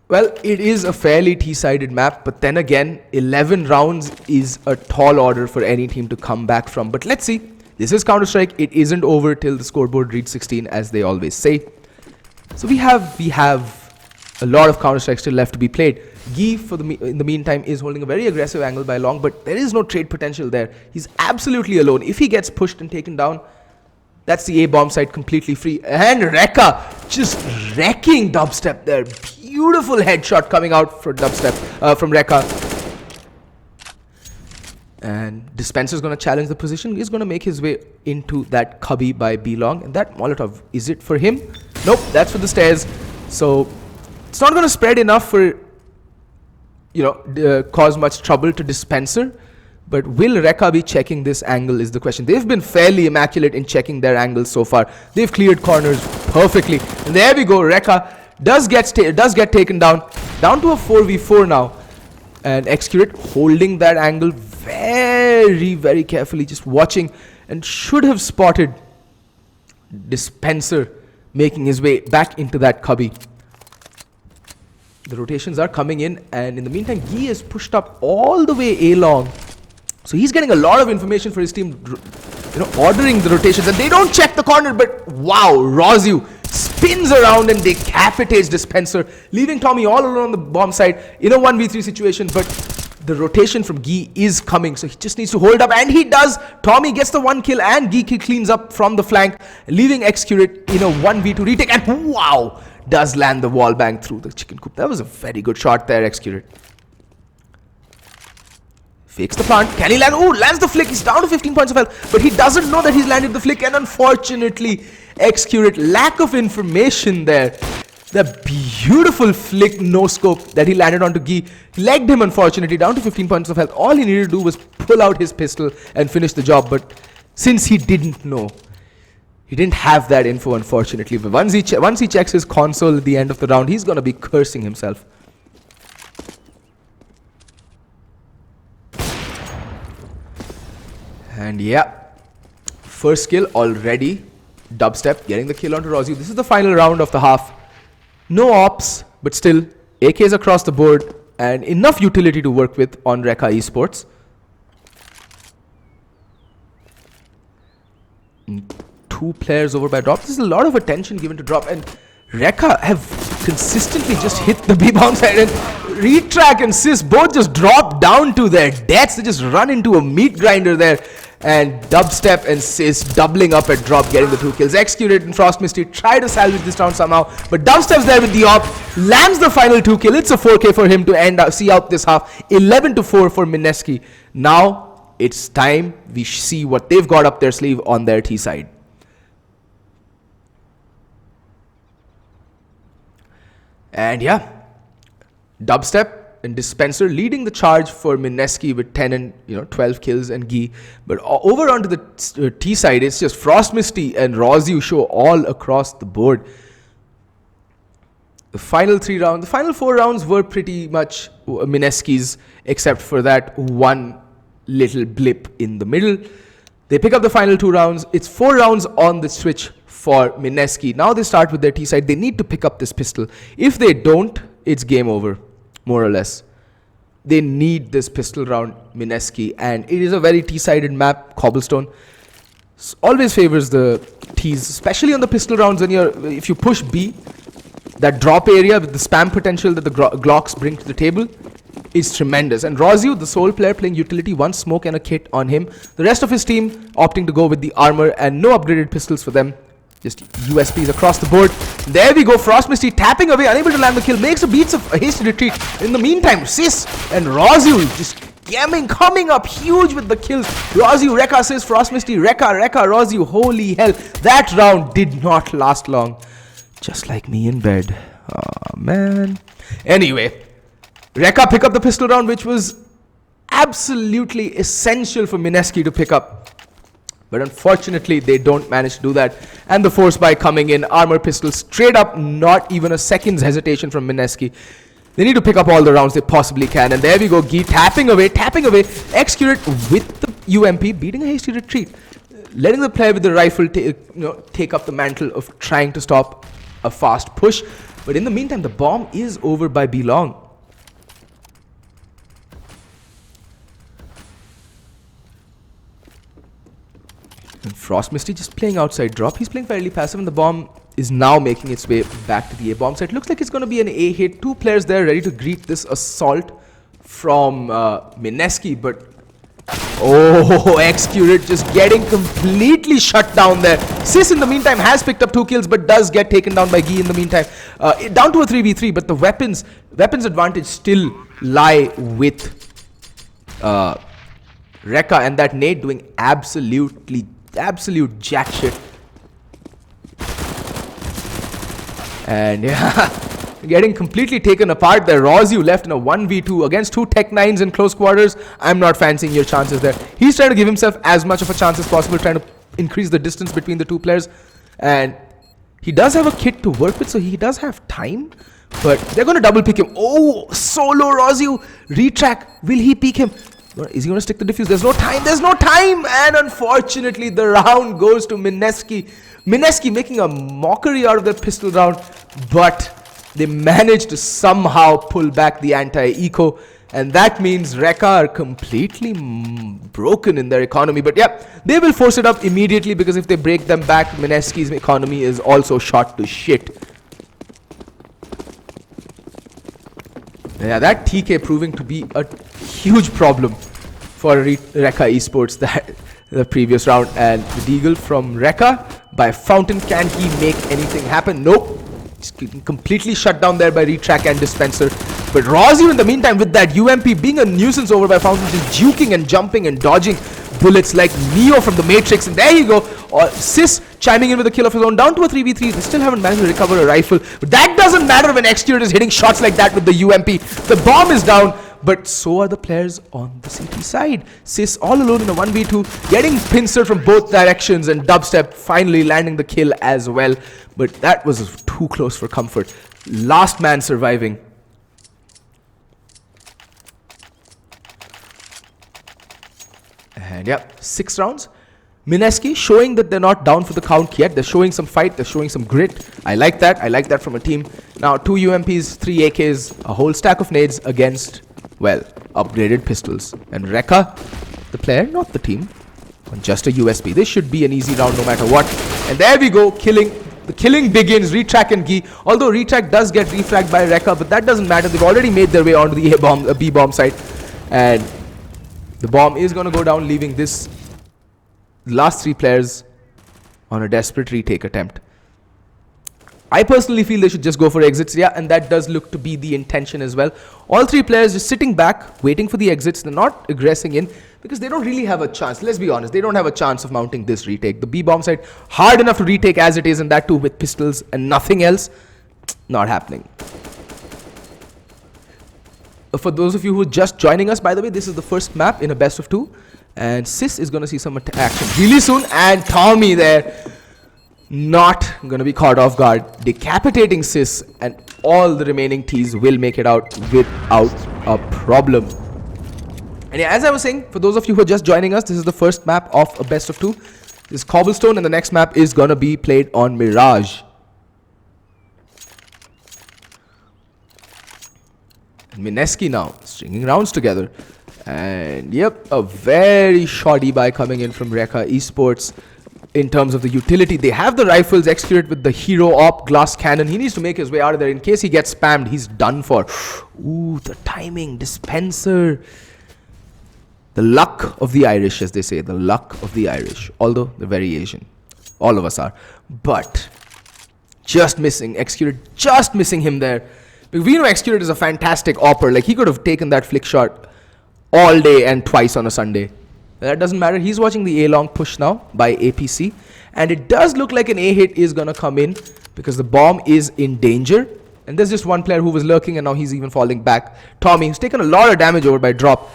Well, it is a fairly T-sided map, but then again, 11 rounds is a tall order for any team to come back from. But let's see. This is Counter-Strike. It isn't over till the scoreboard reads 16, as they always say. So we have a lot of Counter-Strike still left to be played. Gi, in the meantime, is holding a very aggressive angle by long, but there is no trade potential there. He's absolutely alone. If he gets pushed and taken down, that's the A-bomb side completely free. And Recca just wrecking Dubstep there. Beautiful headshot coming out for Dubstep from Recca. And Dispenser's going to challenge the position. He's going to make his way into that cubby by B-Long. And that Molotov, is it for him? Nope, that's for the stairs. So it's not going to spread enough for, cause much trouble to Dispenser. But will Recca be checking this angle is the question. They've been fairly immaculate in checking their angles so far. They've cleared corners perfectly. And there we go. Recca does get taken down to a 4v4 now. And Excurate holding that angle very, very carefully, just watching, and should have spotted Dispenser making his way back into that cubby. The rotations are coming in, and in the meantime, Gi is pushed up all the way A-long. So he's getting a lot of information for his team, ordering the rotations, and they don't check the corner, but wow, Rozu spins around and decapitates Dispenser, leaving Tommy all alone on the bomb side in a 1v3 situation. But the rotation from Gi is coming, so he just needs to hold up, and he does. Tommy gets the 1 kill, and Gi cleans up from the flank, leaving Excurate in a 1v2 retake, and wow, does land the wall bang through the chicken coop. That was a very good shot there, Excurate. Fakes the plant. Can he land? Oh, lands the flick. He's down to 15 points of health, but he doesn't know that he's landed the flick, and unfortunately, Excurate, lack of information there. The beautiful flick, no scope that he landed onto Gi legged him, unfortunately, down to 15 points of health. All he needed to do was pull out his pistol and finish the job. But since he didn't know, he didn't have that info, unfortunately. But once he checks his console at the end of the round, he's going to be cursing himself. And yeah, first kill already. Dubstep getting the kill onto Rozzy. This is the final round of the half. No ops, but still AKs across the board and enough utility to work with on Recca Esports. Two players over by Drop. There's a lot of attention given to Drop, and Recca have consistently just hit the B-bomb side, and Retrack and Sis both just drop down to their deaths. They just run into a meat grinder there. And Dubstep and Sis doubling up at Drop, getting the 2 kills. Executed and Frost Misty try to salvage this round somehow, but Dubstep's there with the op, lands the final 2 kill. It's a 4K for him to see out this half. 11-4 for Mineski. Now it's time we see what they've got up their sleeve on their T side. And yeah, Dubstep and Dispenser leading the charge for Mineski with 10 and 12 kills and Gi. But over onto the T side, it's just Frost Misty and Rozzy show all across the board. The final 4 rounds were pretty much Mineski's, except for that one little blip in the middle. They pick up the final 2 rounds. It's 4 rounds on the switch for Mineski. Now they start with their T side. They need to pick up this pistol. If they don't, it's game over, more or less. They need this pistol round, Mineski, and it is a very T-sided map. Cobblestone always favors the T's, especially on the pistol rounds. If you push B, that drop area with the spam potential that the Glocks bring to the table is tremendous. And Rozzy, the sole player playing utility, 1 smoke and a kit on him. The rest of his team opting to go with the armor and no upgraded pistols for them. Just USPs across the board. There we go. Frost Misty tapping away, unable to land the kill. Makes a beats of a hasty retreat. In the meantime, Sis and Rozzy just coming up huge with the kills. Rozzy, Recca, Sis, Frost Misty, Recca, Rozzy. Holy hell. That round did not last long. Just like me in bed. Oh, man. Anyway, Recca pick up the pistol round, which was absolutely essential for Mineski to pick up. But unfortunately, they don't manage to do that. And the force buy coming in, armor pistol straight up, not even a second's hesitation from Mineski. They need to pick up all the rounds they possibly can. And there we go, Gi tapping away, executed with the UMP, beating a hasty retreat. Letting the player with the rifle take up the mantle of trying to stop a fast push. But in the meantime, the bomb is over by Belong. And Frost Misty just playing outside Drop. He's playing fairly passive, and the bomb is now making its way back to the A bomb site. Looks like it's going to be an A hit. 2 players there ready to greet this assault from Mineski, but oh, executed, just getting completely shut down there. Sis in the meantime has picked up 2 kills, but does get taken down by Gi in the meantime. Down to a 3v3, but the weapons advantage still lie with Recca, and that nade doing absolute jack shit. And yeah, getting completely taken apart there. Rozzy left in a 1v2 against 2 Tech 9s in close quarters. I'm not fancying your chances there. He's trying to give himself as much of a chance as possible, trying to increase the distance between the 2 players. And he does have a kit to work with, so he does have time. But they're going to double pick him. Oh, solo Rozzy. Retrack. Will he peek him? Is he going to stick the defuse? There's no time. And unfortunately, the round goes to Mineski. Mineski making a mockery out of their pistol round, but they managed to somehow pull back the anti-eco. And that means Recca are completely broken in their economy. But yeah, they will force it up immediately, because if they break them back, Mineski's economy is also shot to shit. Yeah, that TK proving to be a huge problem for Recca Esports the previous round. And the deagle from Recca by Fountain. Can he make anything happen? Nope. He's completely shut down there by Retrack and Dispenser. But Rozu in the meantime with that UMP being a nuisance over by Fountain, just juking and jumping and dodging bullets like Neo from the Matrix. And there you go. Sis chiming in with a kill of his own, down to a 3v3. They still haven't managed to recover a rifle. But that doesn't matter when Execute is hitting shots like that with the UMP. The bomb is down. But so are the players on the CT side. Sis all alone in a 1v2, getting pincered from both directions, and Dubstep finally landing the kill as well. But that was too close for comfort. Last man surviving. And yeah, 6 rounds. Mineski showing that they're not down for the count yet. They're showing some fight. They're showing some grit. I like that. I like that from a team. Now 2 UMPs, 3 AKs, a whole stack of nades against, well, upgraded pistols. And Recca, the player, not the team, on just a USB. This should be an easy round no matter what. And there we go, killing. The killing begins. Retrack and Gi. Although Retrack does get refragged by Recca, but that doesn't matter. They've already made their way onto the B bomb site. And the bomb is going to go down, leaving this last 3 players on a desperate retake attempt. I personally feel they should just go for exits, yeah, and that does look to be the intention as well. All 3 players just sitting back, waiting for the exits. They're not aggressing in because they don't really have a chance. Let's be honest, they don't have a chance of mounting this retake. The B bomb site, hard enough to retake as it is, and that too with pistols and nothing else. Not happening. For those of you who are just joining us, by the way, this is the first map in a best of 2. And Sis is going to see some action really soon. And Tommy there, not going to be caught off guard. Decapitating Sis, and all the remaining Ts will make it out without a problem. And yeah, as I was saying, for those of you who are just joining us, this is the first map of a best of 2. This is Cobblestone, and the next map is going to be played on Mirage. And Mineski now stringing rounds together. And yep, a very shoddy buy coming in from Recca Esports in terms of the utility. They have the rifles executed with the Hero Op glass cannon. He needs to make his way out of there. In case he gets spammed, he's done for. Ooh, the timing, dispenser. The luck of the Irish, as they say. The luck of the Irish. Although they're very Asian. All of us are. But just missing. Executed, just missing him there. We know Executed is a fantastic opper. Like, he could have taken that flick shot all day and twice on a Sunday. That doesn't matter. He's watching the A-long push now by APC. And it does look like an A hit is going to come in because the bomb is in danger. And there's just one player who was lurking, and now he's even falling back. Tommy, who's taken a lot of damage over by drop.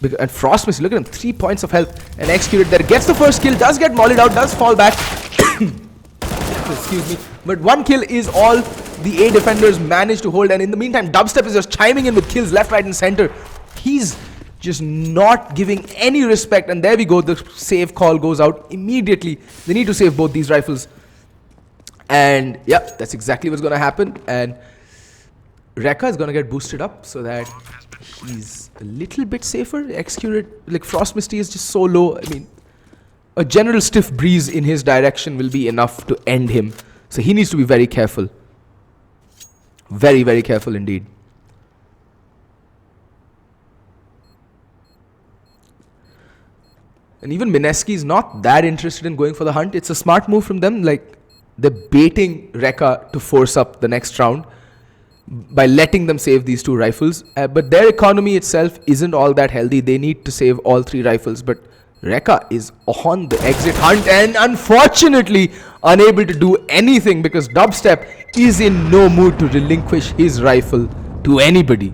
And Frostmist, look at him, 3 points of health. And Executed there gets the first kill, does get mollied out, does fall back. Excuse me. But 1 kill is all the A defenders managed to hold. And in the meantime, Dubstep is just chiming in with kills left, right, and center. He's just not giving any respect. And there we go, the save call goes out immediately. They need to save both these rifles. And yeah, that's exactly what's going to happen. And Recca is going to get boosted up so that he's a little bit safer. Executed, like Frostmisty is just so low. I mean, a general stiff breeze in his direction will be enough to end him. So he needs to be very careful. Very, very careful indeed. And even Mineski is not that interested in going for the hunt. It's a smart move from them. Like, they're baiting Recca to force up the next round by letting them save these 2 rifles. But their economy itself isn't all that healthy. They need to save all 3 rifles. But Recca is on the exit hunt and unfortunately unable to do anything because Dubstep is in no mood to relinquish his rifle to anybody.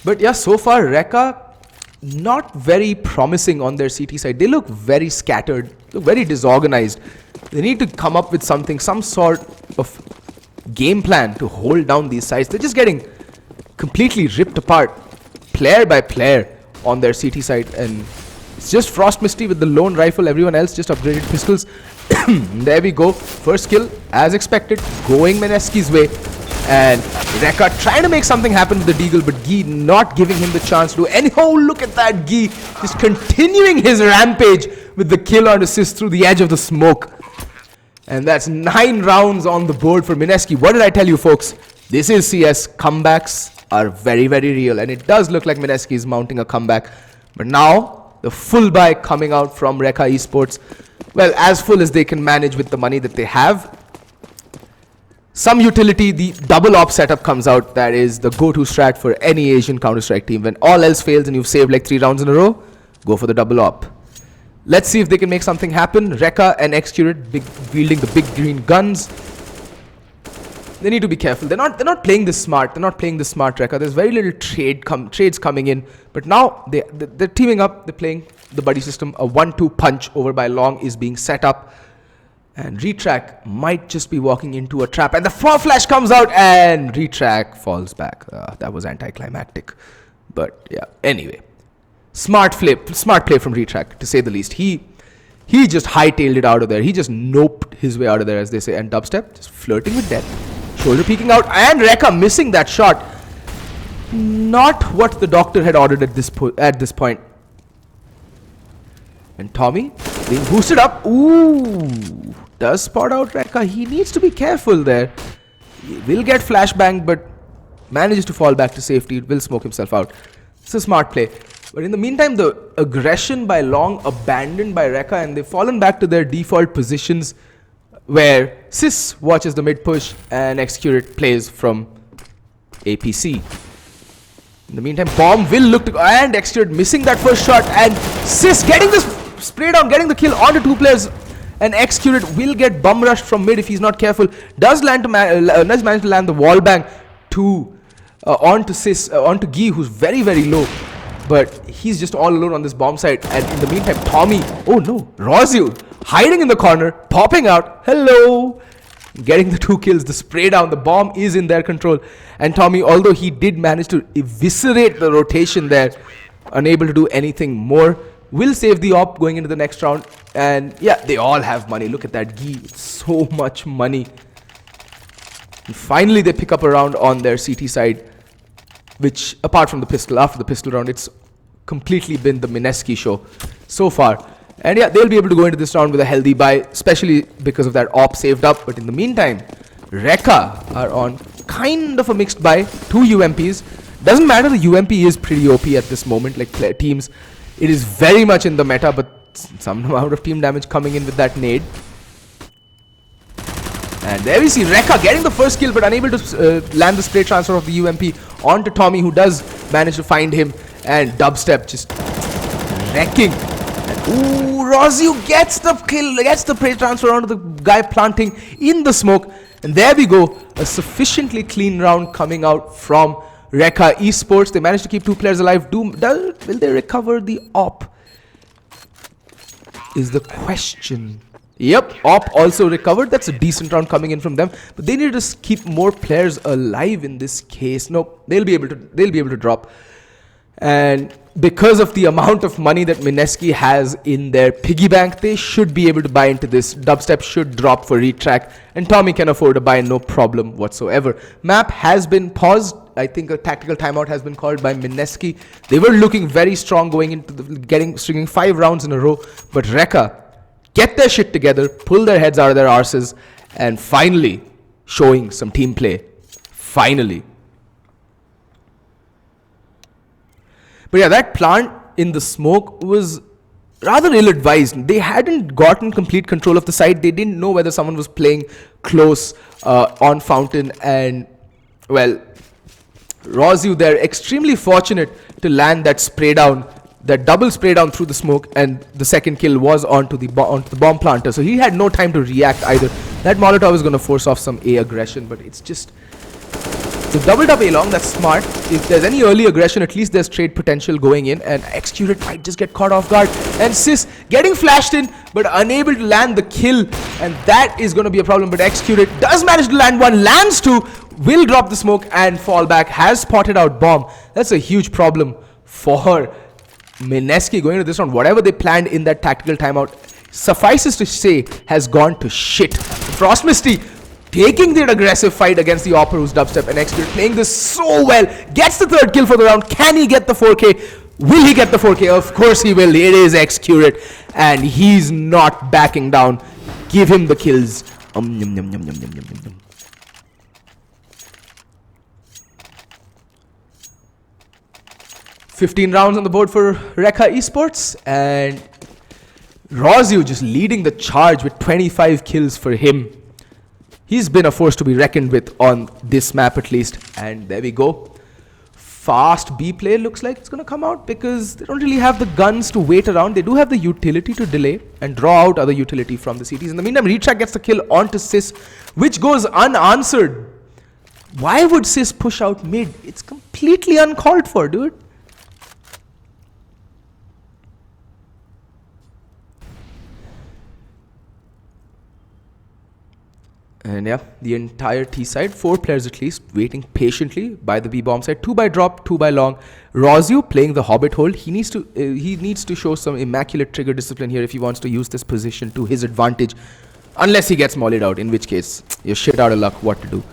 But yeah, so far Recca not very promising on their CT side. They look very scattered, look very disorganized. They need to come up with something, some sort of game plan to hold down these sides. They're just getting completely ripped apart player by player on their CT side. And it's just Frostmisty with the lone rifle. Everyone else just upgraded pistols. There we go. First kill, as expected, going Mineski's way. And Recca trying to make something happen with the Deagle, but Gi not giving him the chance to do any. Oh, look at that, Gi just continuing his rampage with the kill on assist through the edge of the smoke. And that's 9 rounds on the board for Mineski. What did I tell you, folks? This is CS. Comebacks are very, very real. And it does look like Mineski is mounting a comeback. But now, The full buy coming out from Recca Esports. Well, as full as they can manage with the money that they have. Some utility, the double op setup comes out. That is the go-to strat for any Asian Counter-Strike team. When all else fails and you've saved like 3 rounds in a row, go for the double op. Let's see if they can make something happen. Recca and Xcurate wielding the big green guns. They need to be careful. They're not playing this smart. They're not playing this smart, Recca. There's very little trades coming in. But now they're teaming up. They're playing the buddy system. A 1-2 punch over by Long is being set up. And Retrack might just be walking into a trap. And the flash comes out and Retrack falls back. That was anticlimactic. But yeah, anyway. Smart play from Retrack, to say the least. He just hightailed it out of there. He just noped his way out of there, as they say. And Dubstep just flirting with death. Shoulder peeking out. And Recca missing that shot. Not what the doctor had ordered at this point. And Tommy being boosted up. Ooh. Does spot out Recca. He needs to be careful there. He will get flashbang, but manages to fall back to safety. It will smoke himself out. It's a smart play. But in the meantime, the aggression by Long abandoned by Recca, and they've fallen back to their default positions where Sis watches the mid push and Xcurate plays from APC. In the meantime, Bomb will look to go, and Xcurate missing that first shot, and Sis getting this spray down, getting the kill onto 2 players. And Xcurate will get bum rushed from mid if he's not careful. Does manage to land the wall bang onto Guy, who's very, very low. But he's just all alone on this bomb site. And in the meantime, Tommy, oh no, Rozio hiding in the corner, popping out. Hello. Getting the 2 kills, the spray down, the bomb is in their control. And Tommy, although he did manage to eviscerate the rotation there, unable to do anything more, will save the op going into the next round. And yeah, they all have money. Look at that Guy, so much money. And finally they pick up a round on their CT side, which apart from the pistol, after the pistol round, it's completely been the Mineski show so far. And yeah, they'll be able to go into this round with a healthy buy, especially because of that op saved up. But in the meantime, Recca are on kind of a mixed buy, 2 UMPs. Doesn't matter, the UMP is pretty OP at this moment, like teams. It is very much in the meta, but some amount of team damage coming in with that nade. And there we see Recca getting the first kill, but unable to land the spray transfer of the UMP onto Tommy, who does manage to find him. And Dubstep just wrecking. And ooh, Rozio gets the kill, gets the spray transfer onto the guy planting in the smoke. And there we go, a sufficiently clean round coming out from Recca Esports. They managed to keep 2 players alive. Will they recover the op? Is the question. Yep, op also recovered. That's a decent round coming in from them. But they need to keep more players alive in this case. Nope, they'll be able to drop. And because of the amount of money that Mineski has in their piggy bank, they should be able to buy into this. Dubstep should drop for Retrack, and Tommy can afford to buy, no problem whatsoever. Map has been paused. I think a tactical timeout has been called by Mineski. They were looking very strong going into stringing 5 rounds in a row, but Recca get their shit together, pull their heads out of their arses, and finally showing some team play. Finally. But yeah, that plant in the smoke was rather ill-advised. They hadn't gotten complete control of the site. They didn't know whether someone was playing close on Fountain. And, well, Rozio there, extremely fortunate to land that spray down, that double spray down through the smoke. And the second kill was onto the bomb planter. So he had no time to react either. That Molotov is going to force off some A aggression, but it's just... So doubled up A long, that's smart. If there's any early aggression, at least there's trade potential going in. And Xcurate might just get caught off guard. And Sis getting flashed in, but unable to land the kill. And that is going to be a problem. But Xcurate does manage to land 1, lands 2, will drop the smoke and fall back. Has spotted out bomb. That's a huge problem for Mineski going into this round. Whatever they planned in that tactical timeout, suffices to say, has gone to shit. Frost Misty taking the aggressive fight against the Opera, who's Dubstep, and Xcurate playing this so well. Gets the 3rd kill for the round. Can he get the 4K? Will he get the 4K? Of course he will. It is Xcurate, and he's not backing down. Give him the kills. Yum, yum, yum, yum, yum, yum, yum. 15 rounds on the board for Recca Esports, and Rozio just leading the charge with 25 kills for him. He's been a force to be reckoned with on this map at least. And there we go. Fast B play looks like it's going to come out because they don't really have the guns to wait around. They do have the utility to delay and draw out other utility from the CTs. In the meantime, Recca gets the kill onto Sis, which goes unanswered. Why would Sis push out mid? It's completely uncalled for, dude. And yeah, the entire T side, 4 players at least, waiting patiently by the B bomb side. 2 by drop, 2 by long. Rozio playing the Hobbit hold. He needs to show some immaculate trigger discipline here if he wants to use this position to his advantage. Unless he gets mollied out, in which case you're shit out of luck what to do.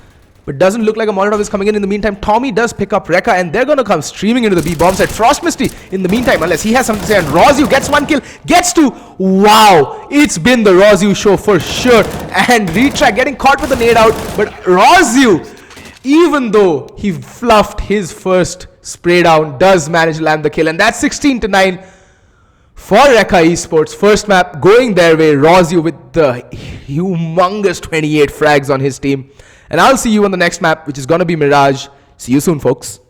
But doesn't look like a Molotov is coming in. In the meantime, Tommy does pick up Recca, and they're going to come streaming into the B bomb side. Frost Misty in the meantime, unless he has something to say. And Rozio gets 1 kill, gets 2. Wow, it's been the Rozio show for sure. And Recca getting caught with the nade out. But Rozio, even though he fluffed his first spray down, does manage to land the kill. And that's 16-9 for Recca Esports. First map going their way. Rozio with the humongous 28 frags on his team. And I'll see you on the next map, which is going to be Mirage. See you soon, folks.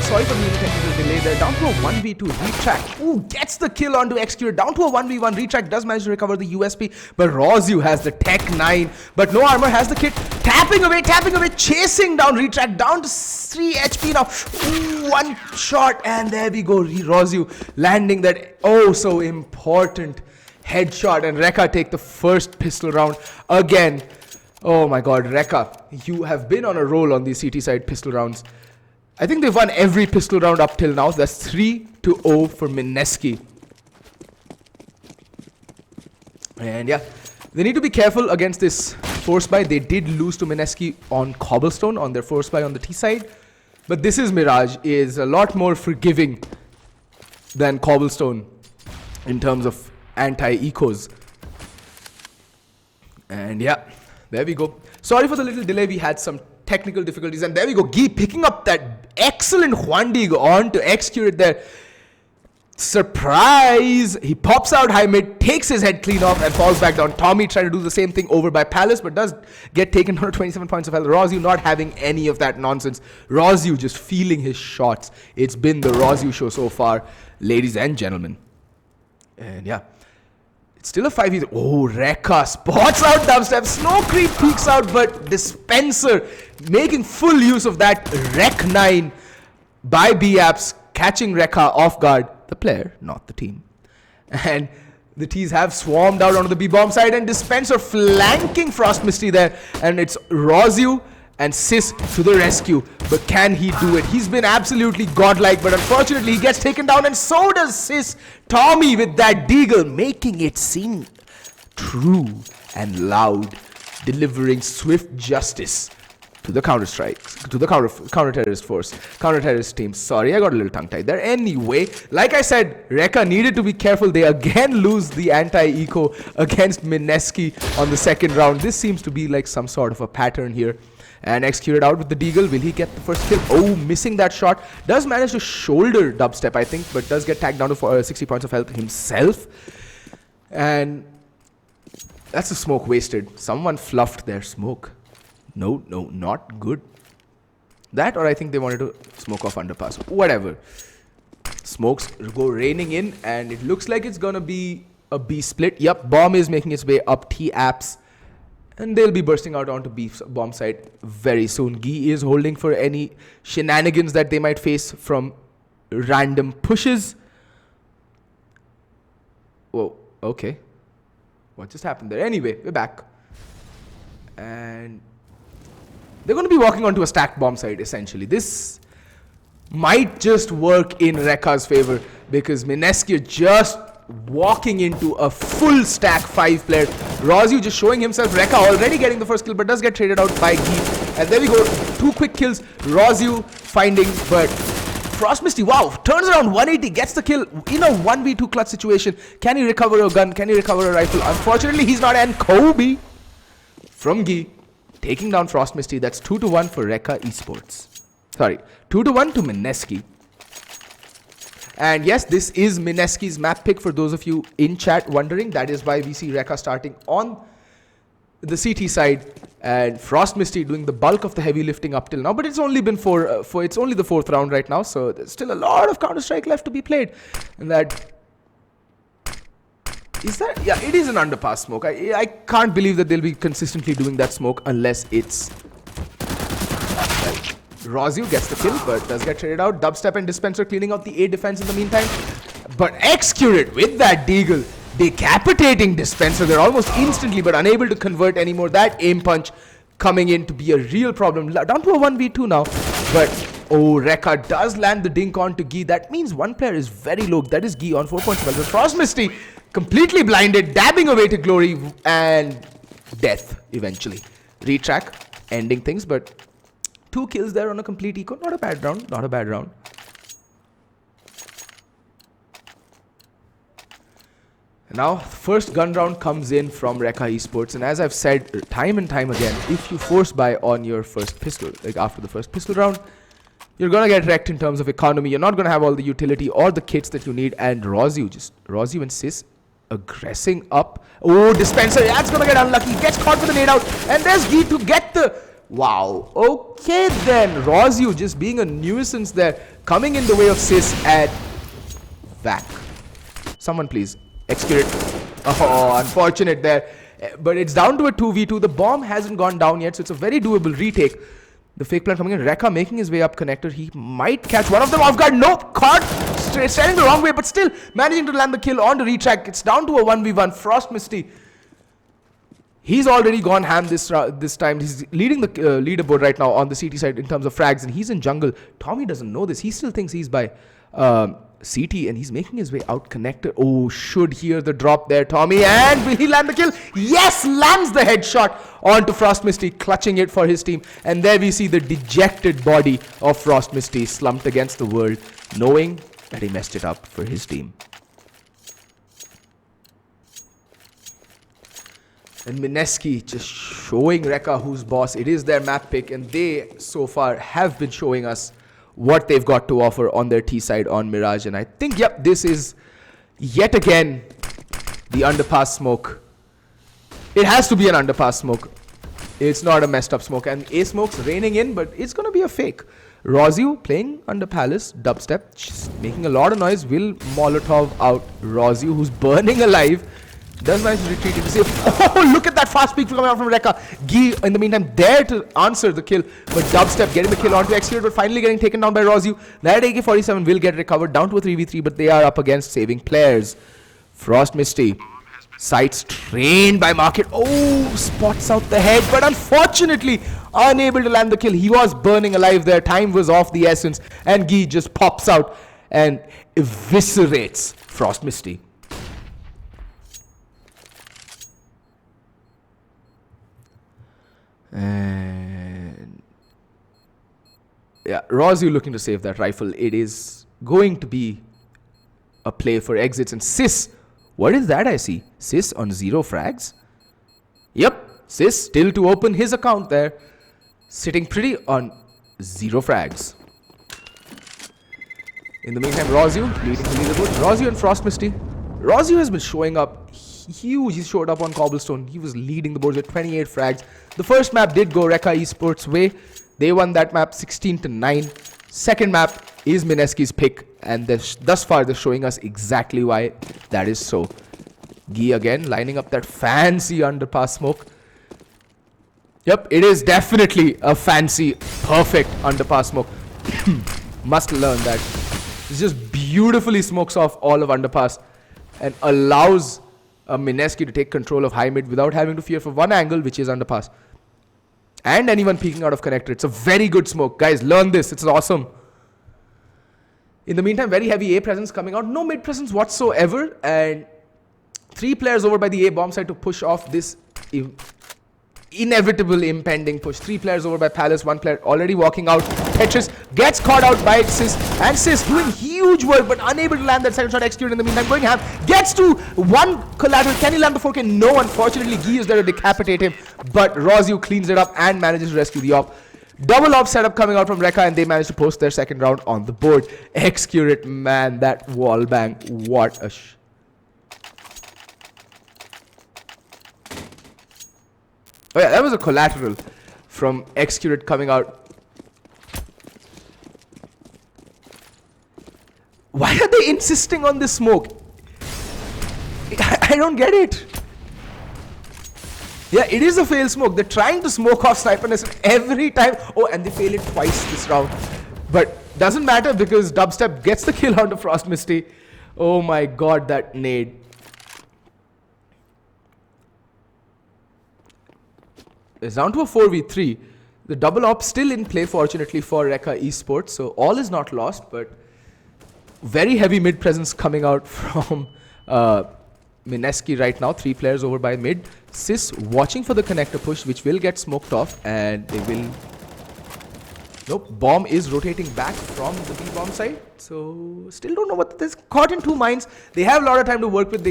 I'm sorry for the technical delay there. Down to a 1v2 retrack. Ooh, gets the kill onto Execute. Down to a 1v1 retrack. Does manage to recover the USP. But Rozyu has the Tech 9. But no armor, has the kit. Tapping away, chasing down retrack. Down to 3 HP now. Ooh, one shot. And there we go. Rozyu landing that oh so important headshot. And Recca take the first pistol round again. Oh my god, Recca, you have been on a roll on these CT side pistol rounds. I think they've won every pistol round up till now. That's 3-0 for Mineski. And yeah, they need to be careful against this force buy. They did lose to Mineski on Cobblestone on their force buy on the T side. But this is Mirage is a lot more forgiving than Cobblestone in terms of anti-ecos. And yeah, there we go. Sorry for the little delay. We had some technical difficulties. And there we go. Guy picking up that excellent Huandig on to execute it there. Surprise! He pops out high mid, takes his head clean off and falls back down. Tommy trying to do the same thing over by Palace, but does get taken down to 27 points of health. Rozyu not having any of that nonsense. Rozyu just feeling his shots. It's been the Rozyu show so far, ladies and gentlemen. And yeah. It's still a 5v. Oh, Recca spots out dubstep. Snow Creep peeks out, but Dispenser making full use of that Rec 9 by B-Apps, catching Recca off guard. The player, not the team. And the T's have swarmed out onto the B-bomb side, and Dispenser flanking Frost Misty there. And it's Rozyu and Sis to the rescue. But can he do it? He's been absolutely godlike, but unfortunately he gets taken down, and so does Sis. Tommy with that deagle, making it seem true and loud, delivering swift justice to the counter-strikes, to the counter-terrorist force, counter-terrorist team. Sorry, I got a little tongue-tied there. Anyway, like I said, Recca needed to be careful. They again lose the anti-eco against Mineski on the second round. This seems to be like some sort of a pattern here. And executed out with the deagle. Will he get the first kill? Oh, missing that shot. Does manage to shoulder dubstep, I think, but does get tagged down to 60 points of health himself. And that's a smoke wasted. Someone fluffed their smoke. No, not good. That, or I think they wanted to smoke off underpass. Whatever. Smokes go raining in, and it looks like it's gonna be a B split. Yep, bomb is making its way up T-Apps. And they'll be bursting out onto B bomb site very soon. Guy is holding for any shenanigans that they might face from random pushes. Whoa, okay. What just happened there? Anyway, we're back. And they're going to be walking onto a stacked bomb site, essentially. This might just work in Recca's favor, because Mineski just walking into a full stack 5-player. Rozyu just showing himself. Recca already getting the first kill, but does get traded out by Guy. And there we go. 2 quick kills. Rozyu finding, but Frost Misty, wow, turns around 180, gets the kill in a 1v2 clutch situation. Can he recover a gun? Can he recover a rifle? Unfortunately, he's not. And Kobe from Guy taking down Frost Misty. That's 2-1 for Recca Esports. Sorry, 2-1 to Mineski. And yes, this is Mineski's map pick for those of you in chat wondering. That is why we see Recca starting on the CT side and Frost Misty doing the bulk of the heavy lifting up till now. But it's only been it's only the 4th round right now, so there's still a lot of Counter-Strike left to be played. And that is that, yeah, it is an underpass smoke. I can't believe that they'll be consistently doing that smoke unless it's Rozyu gets the kill, but does get traded out. Dubstep and Dispenser cleaning out the A defense in the meantime. But executed with that deagle, decapitating Dispenser. They're almost instantly, but unable to convert anymore. That aim punch coming in to be a real problem. Down to a 1v2 now. But, oh, Recca does land the dink on to Guy. That means one player is very low. That is Guy on 4 points. Well, Frost Misty completely blinded, dabbing away to glory, and death eventually. Retrack, ending things, but 2 kills there on a complete eco. Not a bad round. Not a bad round. Now, first gun round comes in from Recca Esports. And as I've said time and time again, if you force buy on your first pistol, like after the first pistol round, you're going to get wrecked in terms of economy. You're not going to have all the utility or the kits that you need. And Rozyu and Sis aggressing up. Oh, Dispenser. That's going to get unlucky. Gets caught with a nade out. And there's Guy to get the... Wow. Okay then. Rozyu just being a nuisance there. coming in the way of Sis and Vac. Someone please execute it. Oh, unfortunate there. But it's down to a 2v2. The bomb hasn't gone down yet, so it's a very doable retake. The fake plant coming in. Recca making his way up connector. He might catch one of them off guard. Nope. Caught. Standing the wrong way, but still managing to land the kill on the retrack. It's down to a 1v1. Frost Misty. He's already gone ham this time. He's leading the leaderboard right now on the CT side in terms of frags, and he's in jungle. Tommy doesn't know this. He still thinks he's by CT, and he's making his way out connector. Oh, should hear the drop there, Tommy. And will he land the kill? Yes, lands the headshot onto Frost Misty, clutching it for his team. And there we see the dejected body of Frost Misty slumped against the world, knowing that he messed it up for his team. And Mineski just showing Recca who's boss. It is their map pick, and they so far have been showing us what they've got to offer on their T side on Mirage. And I think, yep, this is yet again the underpass smoke. It has to be an underpass smoke. It's not a messed up smoke. And A smoke's raining in, but it's going to be a fake. Roziu playing under Palace, dubstep, just making a lot of noise. Will Molotov out Roziu, who's burning alive. Does manage to retreat into safe. Oh, look at that fast peek coming out from Recca. Gee, in the meantime, there to answer the kill. But Dubstep getting the kill onto Execute, but finally getting taken down by Roziu. That AK-47 will get recovered down to a 3v3, but they are up against saving players. Frost Misty. Sights trained by Market. Oh, spots out the head, but unfortunately unable to land the kill. He was burning alive there. Time was of the essence. And Gee just pops out and eviscerates Frost Misty. And yeah, Roziu looking to save that rifle. It is going to be a play for exits. And Sis, what is that I see? Sis on 0 frags? Yep, Sis still to open his account there. Sitting pretty on 0 frags. In the meantime, Roziu leading the leaderboard. Roziu and Frost Misty. Roziu has been showing up huge. He showed up on Cobblestone. He was leading the board with 28 frags. The first map did go Recca Esports' way. They won that map 16-9. Second map is Mineski's pick, and thus far they're showing us exactly why that is so. Gee again lining up that fancy underpass smoke. Yep, it is definitely a fancy, perfect underpass smoke. Must learn that. It just beautifully smokes off all of underpass and allows Mineski to take control of high mid without having to fear for one angle, which is underpass. And anyone peeking out of connector. It's a very good smoke. Guys, learn this. It's awesome. In the meantime, very heavy A presence coming out. No mid presence whatsoever. And 3 players over by the A bomb side to push off this inevitable impending push. 3 players over by Palace. 1 player already walking out. Tetris gets caught out by Sis. And Sis doing huge work but unable to land that second shot. Execute in the meantime. Going ham. Gets to 1 collateral. Can he land the 4K? No, unfortunately. Gee is there to decapitate him. But Roziu cleans it up and manages to rescue the op. Double op setup coming out from Recca, and they managed to post their second round on the board. Execute it, man. That wall bang. What a Oh yeah, that was a collateral from Execute coming out. Why are they insisting on this smoke? I don't get it. Yeah, it is a fail smoke. They're trying to smoke off Sniperness every time. Oh, and they fail it twice this round. But doesn't matter because Dubstep gets the kill onto Frost Misty. Oh my god, that nade. It's down to a 4v3. The double op still in play, fortunately, for Recca Esports. So all is not lost, but very heavy mid presence coming out from Mineski right now. 3 players over by mid. Sis watching for the connector push, which will get smoked off, and they will... Nope, bomb is rotating back from the B bomb side. So still don't know what this. Caught in 2 minds. They have a lot of time to work with.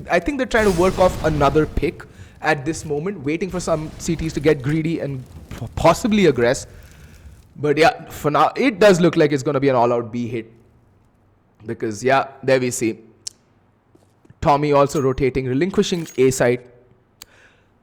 I think they're trying to work off another pick at this moment, waiting for some CTs to get greedy and possibly aggress. But yeah, for now, it does look like it's going to be an all-out B hit. Because yeah, there we see Tommy also rotating, relinquishing A side.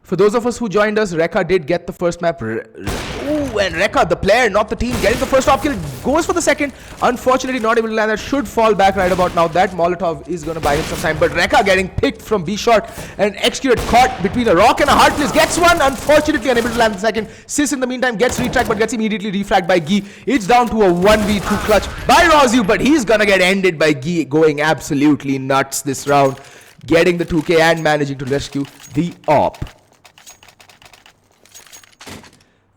For those of us who joined us, Recca did get the first map. Oh, Ooh, and Recca, the player, not the team, getting the first top kill, goes for the second. Unfortunately, not able to land that. Should fall back right about now. That Molotov is going to buy him some time. But Recca getting picked from B shot and execute caught between a rock and a hard place. Gets one, unfortunately unable to land the second. Sis in the meantime gets retracked but gets immediately refragged by Gee. It's down to a 1v2 clutch by Rozu, but he's going to get ended by Gee going absolutely nuts this round. Getting the 2k and managing to rescue the op.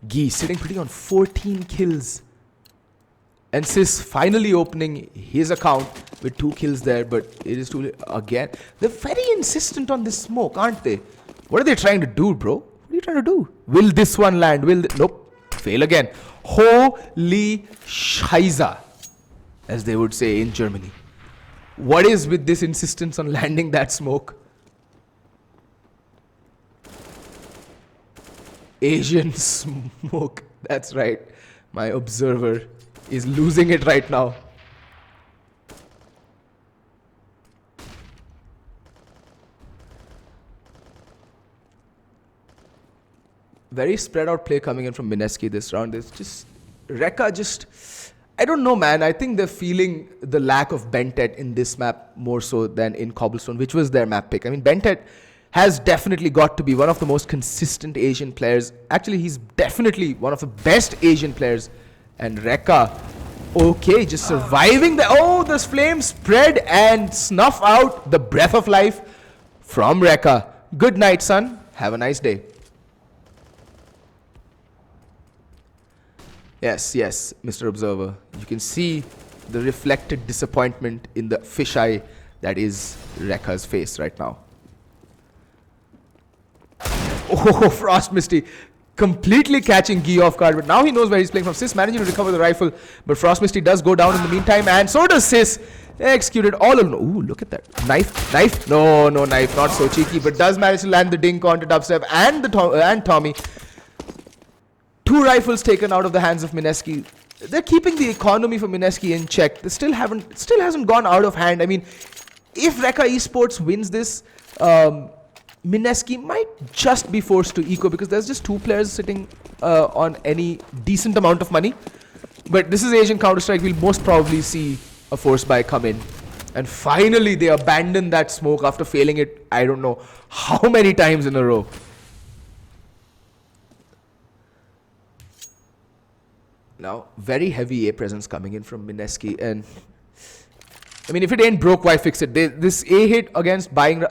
Gee sitting pretty on 14 kills. And Sis finally opening his account with 2 kills there, but it is too late again. They're very insistent on this smoke, aren't they? What are they trying to do, bro? What are you trying to do? Will this one land? Nope. Fail again. Holy Scheiße, as they would say in Germany. What is with this insistence on landing that smoke? Asian smoke. That's right. My observer is losing it right now. Very spread out play coming in from Mineski this round. It's just Recca just, I don't know, man. I think they're feeling the lack of Bentet in this map more so than in Cobblestone, which was their map pick. I mean, Bentet has definitely got to be one of the most consistent Asian players. Actually, he's definitely one of the best Asian players. And Recca, okay, just surviving the... Oh, this flame spread and snuff out the breath of life from Recca. Good night, son. Have a nice day. Yes, yes, Mr. Observer. You can see the reflected disappointment in the fisheye that is Recca's face right now. Oh, Frost Misty completely catching Gee off guard, but now he knows where he's playing from. Sis managing to recover the rifle, but Frost Misty does go down in the meantime, and so does Sis. Executed all alone. Ooh, look at that. Knife. No, knife. Not so cheeky, but does manage to land the dink onto Dubstep and Tommy. 2 rifles taken out of the hands of Mineski. They're keeping the economy for Mineski in check. They still hasn't gone out of hand. I mean, if Recca Esports wins this, Mineski might just be forced to eco because there's just 2 players sitting on any decent amount of money. But this is Asian Counter-Strike. We'll most probably see a force buy come in. And finally, they abandon that smoke after failing it, I don't know how many times in a row. Now, very heavy A presence coming in from Mineski, and I mean, if it ain't broke, why fix it? This A hit against Recca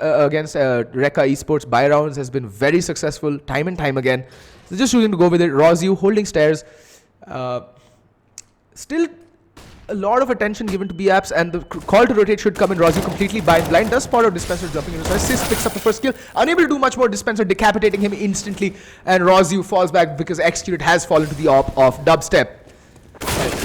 Esports buy rounds has been very successful time and time again. So just choosing to go with it. Rozu holding stairs. Still a lot of attention given to B apps, and the call to rotate should come in. Rozu completely blind. Does spot out Dispenser jumping in. So Sis picks up the first kill. Unable to do much more. Dispenser decapitating him instantly, and Rozu falls back because Executed has fallen to the op of Dubstep.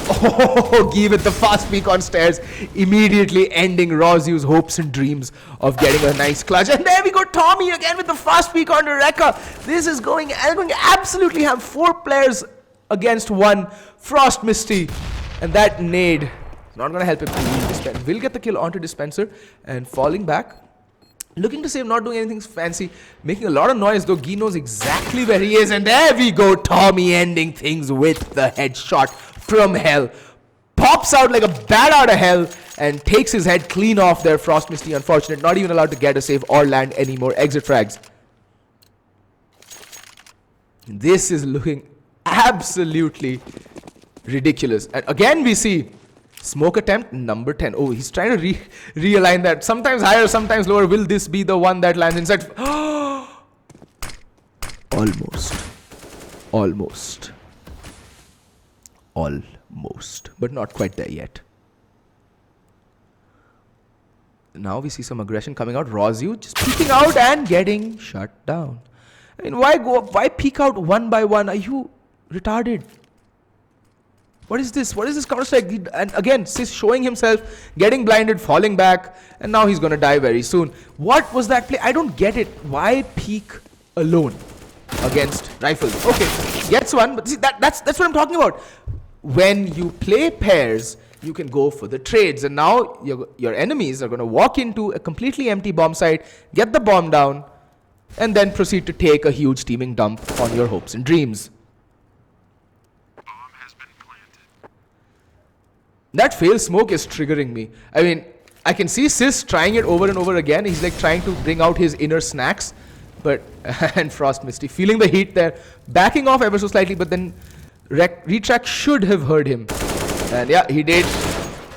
Oh, Gee with the fast peek on stairs, immediately ending Rozu's hopes and dreams of getting a nice clutch. And there we go, Tommy again with the fast peek on Recca. This is going absolutely have 4 players against 1. Frost Misty, and that nade is not going to help him. Will get the kill onto Dispenser and falling back. Looking to save, not doing anything fancy, making a lot of noise, though Gee knows exactly where he is. And there we go, Tommy ending things with the headshot from hell. Pops out like a bat out of hell and takes his head clean off there. Frost Misty, unfortunate, not even allowed to get a save or land any more exit frags. This is looking absolutely ridiculous. And again we see smoke attempt number 10. Oh, he's trying to realign that. Sometimes higher, sometimes lower. Will this be the one that lands inside? Almost, but not quite there yet. Now we see some aggression coming out. Rozu just peeking out and getting shut down. I mean, why peek out one by one? Are you retarded? What is this? What is this Counter-Strike? And again, Sis showing himself, getting blinded, falling back, and now he's going to die very soon. What was that play? I don't get it. Why peek alone against rifles? Okay, gets one, but see, that's what I'm talking about. When you play pairs, you can go for the trades, and now your enemies are going to walk into a completely empty bomb site, get the bomb down, and then proceed to take a huge steaming dump on your hopes and dreams. That fail smoke is triggering me. I mean, I can see Sis trying it over and over again. He's like trying to bring out his inner snacks. But, and Frost Misty feeling the heat there. Backing off ever so slightly, but then Retrack should have heard him. And yeah, he did.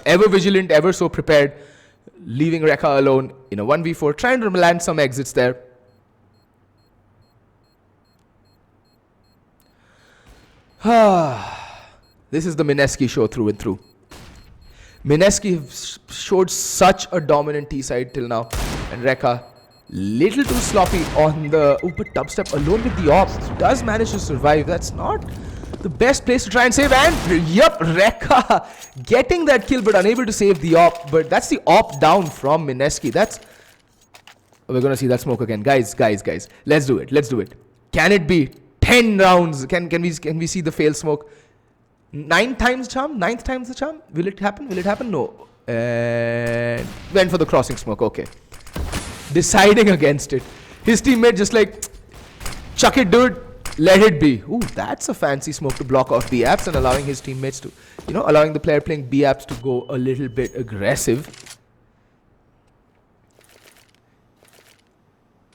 Ever vigilant, ever so prepared. Leaving Recca alone in a 1v4. Trying to land some exits there. This is the Mineski show through and through. Mineski have showed such a dominant T side till now. And Recca, little too sloppy on the... Oh, but Dubstep alone with the ops does manage to survive. That's not the best place to try and save. And yup, Recca getting that kill but unable to save the op. But that's the op down from Mineski. That's... We're going to see that smoke again. Guys. Let's do it. Can it be 10 rounds? Can we see the fail smoke? 9 times charm? 9th time's the charm? Will it happen? No. And went for the crossing smoke. Okay. Deciding against it. His teammate just like, chuck it, dude. Let it be. Ooh, that's a fancy smoke to block off B apps and allowing his teammates to, allowing the player playing B apps to go a little bit aggressive.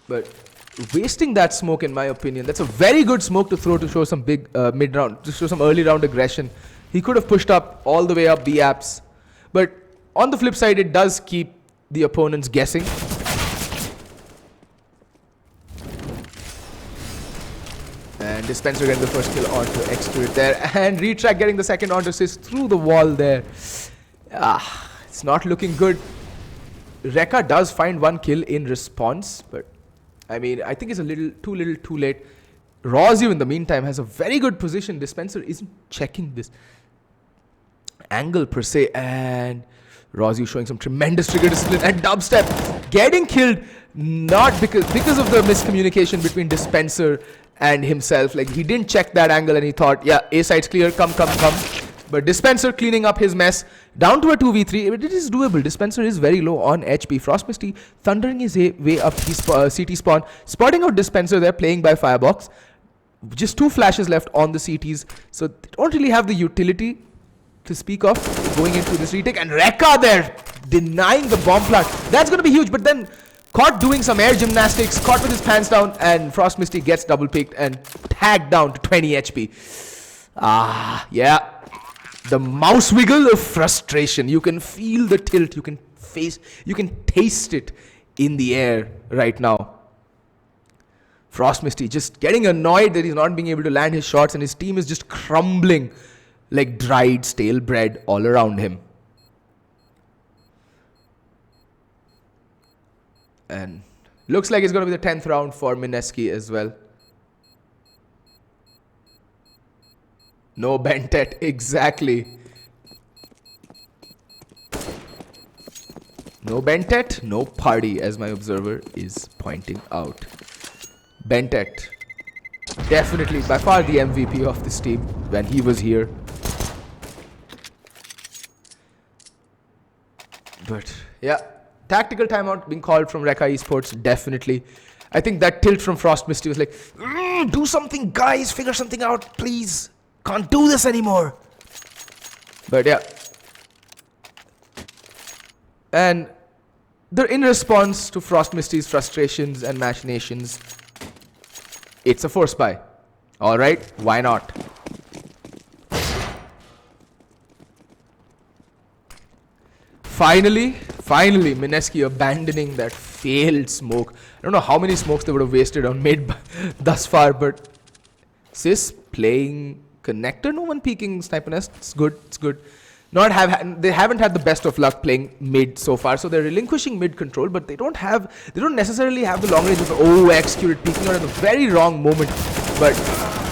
But wasting that smoke, in my opinion, that's a very good smoke to throw to show some big mid-round, to show some early round aggression. He could have pushed up all the way up B apps. But on the flip side, it does keep the opponents guessing. And Dispenser getting the first kill onto X-Turret there. And Retrack getting the second onto Sis through the wall there. It's not looking good. Recca does find one kill in response, but I mean, I think it's a little too late. Rozio, in the meantime, has a very good position. Dispenser isn't checking this angle per se. And Rozio showing some tremendous trigger discipline. And Dubstep getting killed, not because of the miscommunication between Dispenser and himself. Like, he didn't check that angle and he thought, yeah, A side's clear, come. But Dispenser cleaning up his mess. Down to a 2v3. It is doable. Dispenser is very low on HP. Frost Misty thundering his way up his CT spawn. Spotting out Dispenser there, playing by Firebox. Just 2 flashes left on the CTs. So they don't really have the utility to speak of going into this retake. And Recca there, denying the bomb plant. That's going to be huge. But then caught doing some air gymnastics. Caught with his pants down. And Frost Misty gets double picked and tagged down to 20 HP. Yeah. The mouse wiggle of frustration. You can feel the tilt. You can taste it in the air right now. Frost Misty just getting annoyed that he's not being able to land his shots and his team is just crumbling like dried stale bread all around him. And looks like it's going to be the 10th round for Mineski as well. No Bentet, exactly. No Bentet, no party, as my observer is pointing out. Bentet, definitely by far the MVP of this team when he was here. But yeah, tactical timeout being called from Recca Esports, definitely. I think that tilt from Frost Misty was like, do something, guys, figure something out, please. Can't do this anymore. But yeah. And in response to Frost Misty's frustrations and machinations, it's a force buy. Alright, why not? Finally, Mineski abandoning that failed smoke. I don't know how many smokes they would have wasted on mid thus far, but Sis playing connector, no one peeking Sniper Nest. It's good. They haven't had the best of luck playing mid so far, so they're relinquishing mid control, but they don't necessarily have the long range of executed peeking out at the very wrong moment. But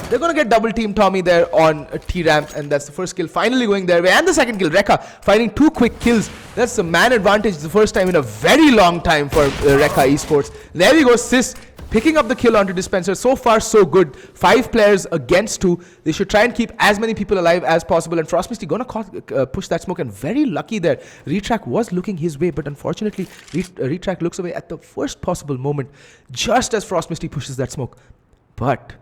they're gonna get double team Tommy there on a T ramp, and that's the first kill finally going their way, and the second kill. Recca finding 2 quick kills. That's the man advantage, the first time in a very long time for Recca Esports. There we go, Sis picking up the kill onto Dispenser. So far, so good. 5 players against 2. They should try and keep as many people alive as possible. And Frost Misty gonna push that smoke. And very lucky there. Retrack was looking his way, but unfortunately, Retrack looks away at the first possible moment, just as Frost Misty pushes that smoke. But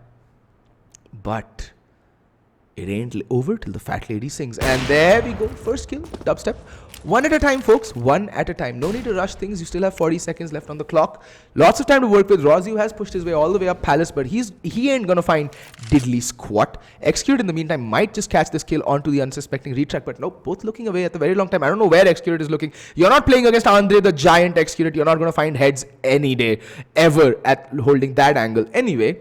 it ain't over till the fat lady sings. And there we go. First kill, dubstep. One at a time, folks. One at a time. No need to rush things. You still have 40 seconds left on the clock. Lots of time to work with. Rozyu has pushed his way all the way up Palace, but he ain't gonna find diddly squat. Execute in the meantime might just catch this kill onto the unsuspecting Retrack, but nope, both looking away at the very long time. I don't know where Execute is looking. You're not playing against Andre the Giant Execute. You're not gonna find heads any day, ever, at holding that angle. Anyway,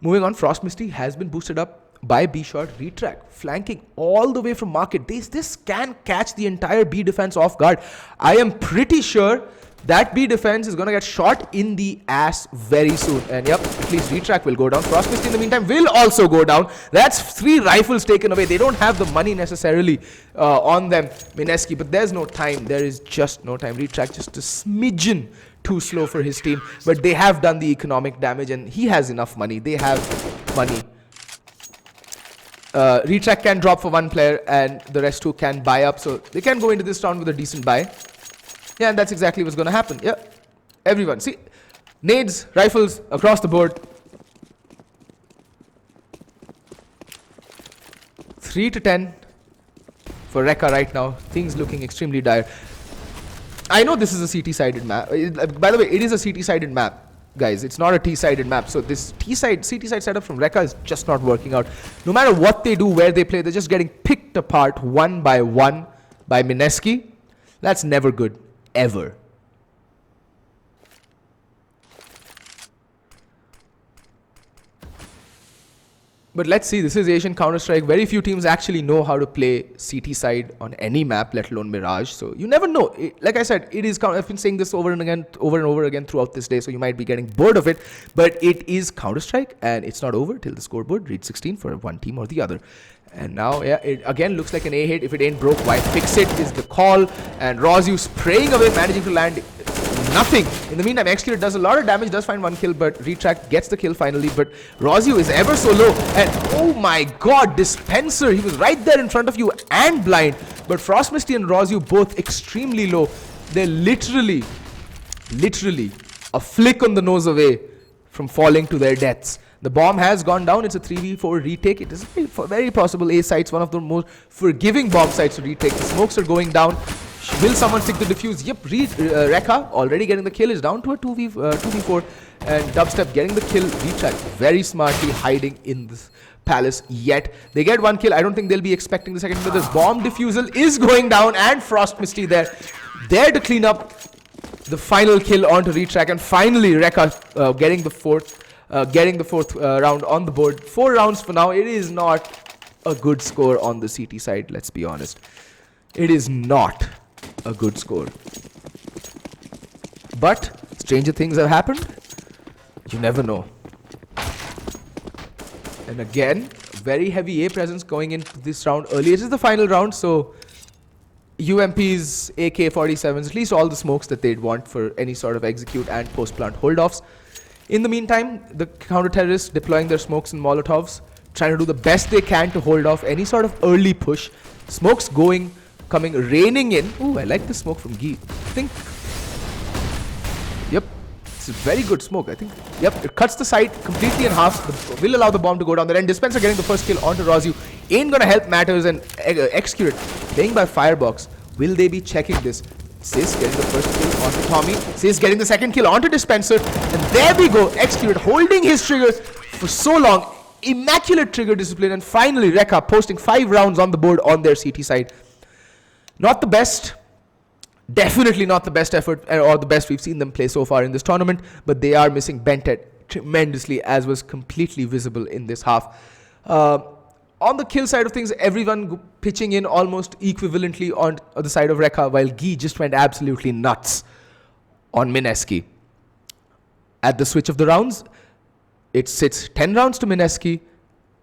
moving on, Frost Misty has been boosted up by B shot. Retrack flanking all the way from market. This can catch the entire B defense off guard. I am pretty sure that B defense is gonna get shot in the ass very soon. And yep, at least Retrack will go down. Frost Misty in the meantime will also go down. That's 3 rifles taken away. They don't have the money necessarily on them, Mineski, but there's no time. There is just no time. Retrack just a smidgen too slow for his team, but they have done the economic damage and he has enough money. They have money. Retrack can drop for 1 player and the rest 2 can buy up, so they can go into this round with a decent buy. Yeah, and that's exactly what's going to happen. Yeah, everyone, see, nades, rifles across the board. 3 to 10 for Recca right now. Things looking extremely dire. I know this is a CT-sided map. By the way, it is a CT-sided map. Guys, it's not a T-sided map, so this CT-side setup from Recca is just not working out. No matter what they do, where they play, they're just getting picked apart one by one by Mineski. That's never good, ever. But let's see, this is Asian Counter-Strike. Very few teams actually know how to play CT side on any map, let alone Mirage. So you never know. Like I said, it is. I've been saying this over and over again throughout this day. So you might be getting bored of it. But it is Counter-Strike, and it's not over till the scoreboard reads 16 for one team or the other. And now, yeah, it again looks like an A hit. If it ain't broke, why fix it is the call. And Rozyu spraying away, managing to land nothing. In the meantime, Execute does a lot of damage, does find 1 kill, but Retrack gets the kill finally. But Rozyu is ever so low. And oh my god, Dispenser, he was right there in front of you and blind. But Frost Misty and Rozyu both extremely low. They're literally a flick on the nose away from falling to their deaths. The bomb has gone down. It's a 3v4 retake. It is very possible A sites, one of the most forgiving bomb sites to retake. The smokes are going down. Will someone stick the defuse? Yep, Recca already getting the kill, is down to a 2v4. And Dubstep getting the kill. Retrack very smartly hiding in this Palace yet. They get 1 kill. I don't think they'll be expecting the second, but this bomb defusal is going down, and Frost Misty there to clean up the final kill onto Retrack. And finally Recca getting the fourth round on the board. 4 rounds for now. It is not a good score on the CT side, let's be honest. It is not a good score. But stranger things have happened. You never know. And again, very heavy A presence going into this round early. It is the final round, so UMPs, AK-47s, at least all the smokes that they'd want for any sort of execute and post-plant hold-offs. In the meantime, the counter-terrorists deploying their smokes and Molotovs, trying to do the best they can to hold off any sort of early push. Smokes coming, raining in. Ooh, I like the smoke from Gee. I think, yep, it's a very good smoke. I think, yep, it cuts the site completely in half. Will allow the bomb to go down there. And Dispenser getting the first kill onto Rozyu. Ain't gonna help matters, and Execute playing by Firebox. Will they be checking this? Sis getting the first kill onto Tommy. Sis getting the second kill onto Dispenser. And there we go. Execute holding his trigger for so long. Immaculate trigger discipline. And finally, Recca posting 5 rounds on the board on their CT side. Not the best. Definitely not the best effort or the best we've seen them play so far in this tournament. But they are missing Bentet tremendously, as was completely visible in this half. On the kill side of things, everyone pitching in almost equivalently on the side of Recca, while Gee just went absolutely nuts on Mineski. At the switch of the rounds, it sits 10 rounds to Mineski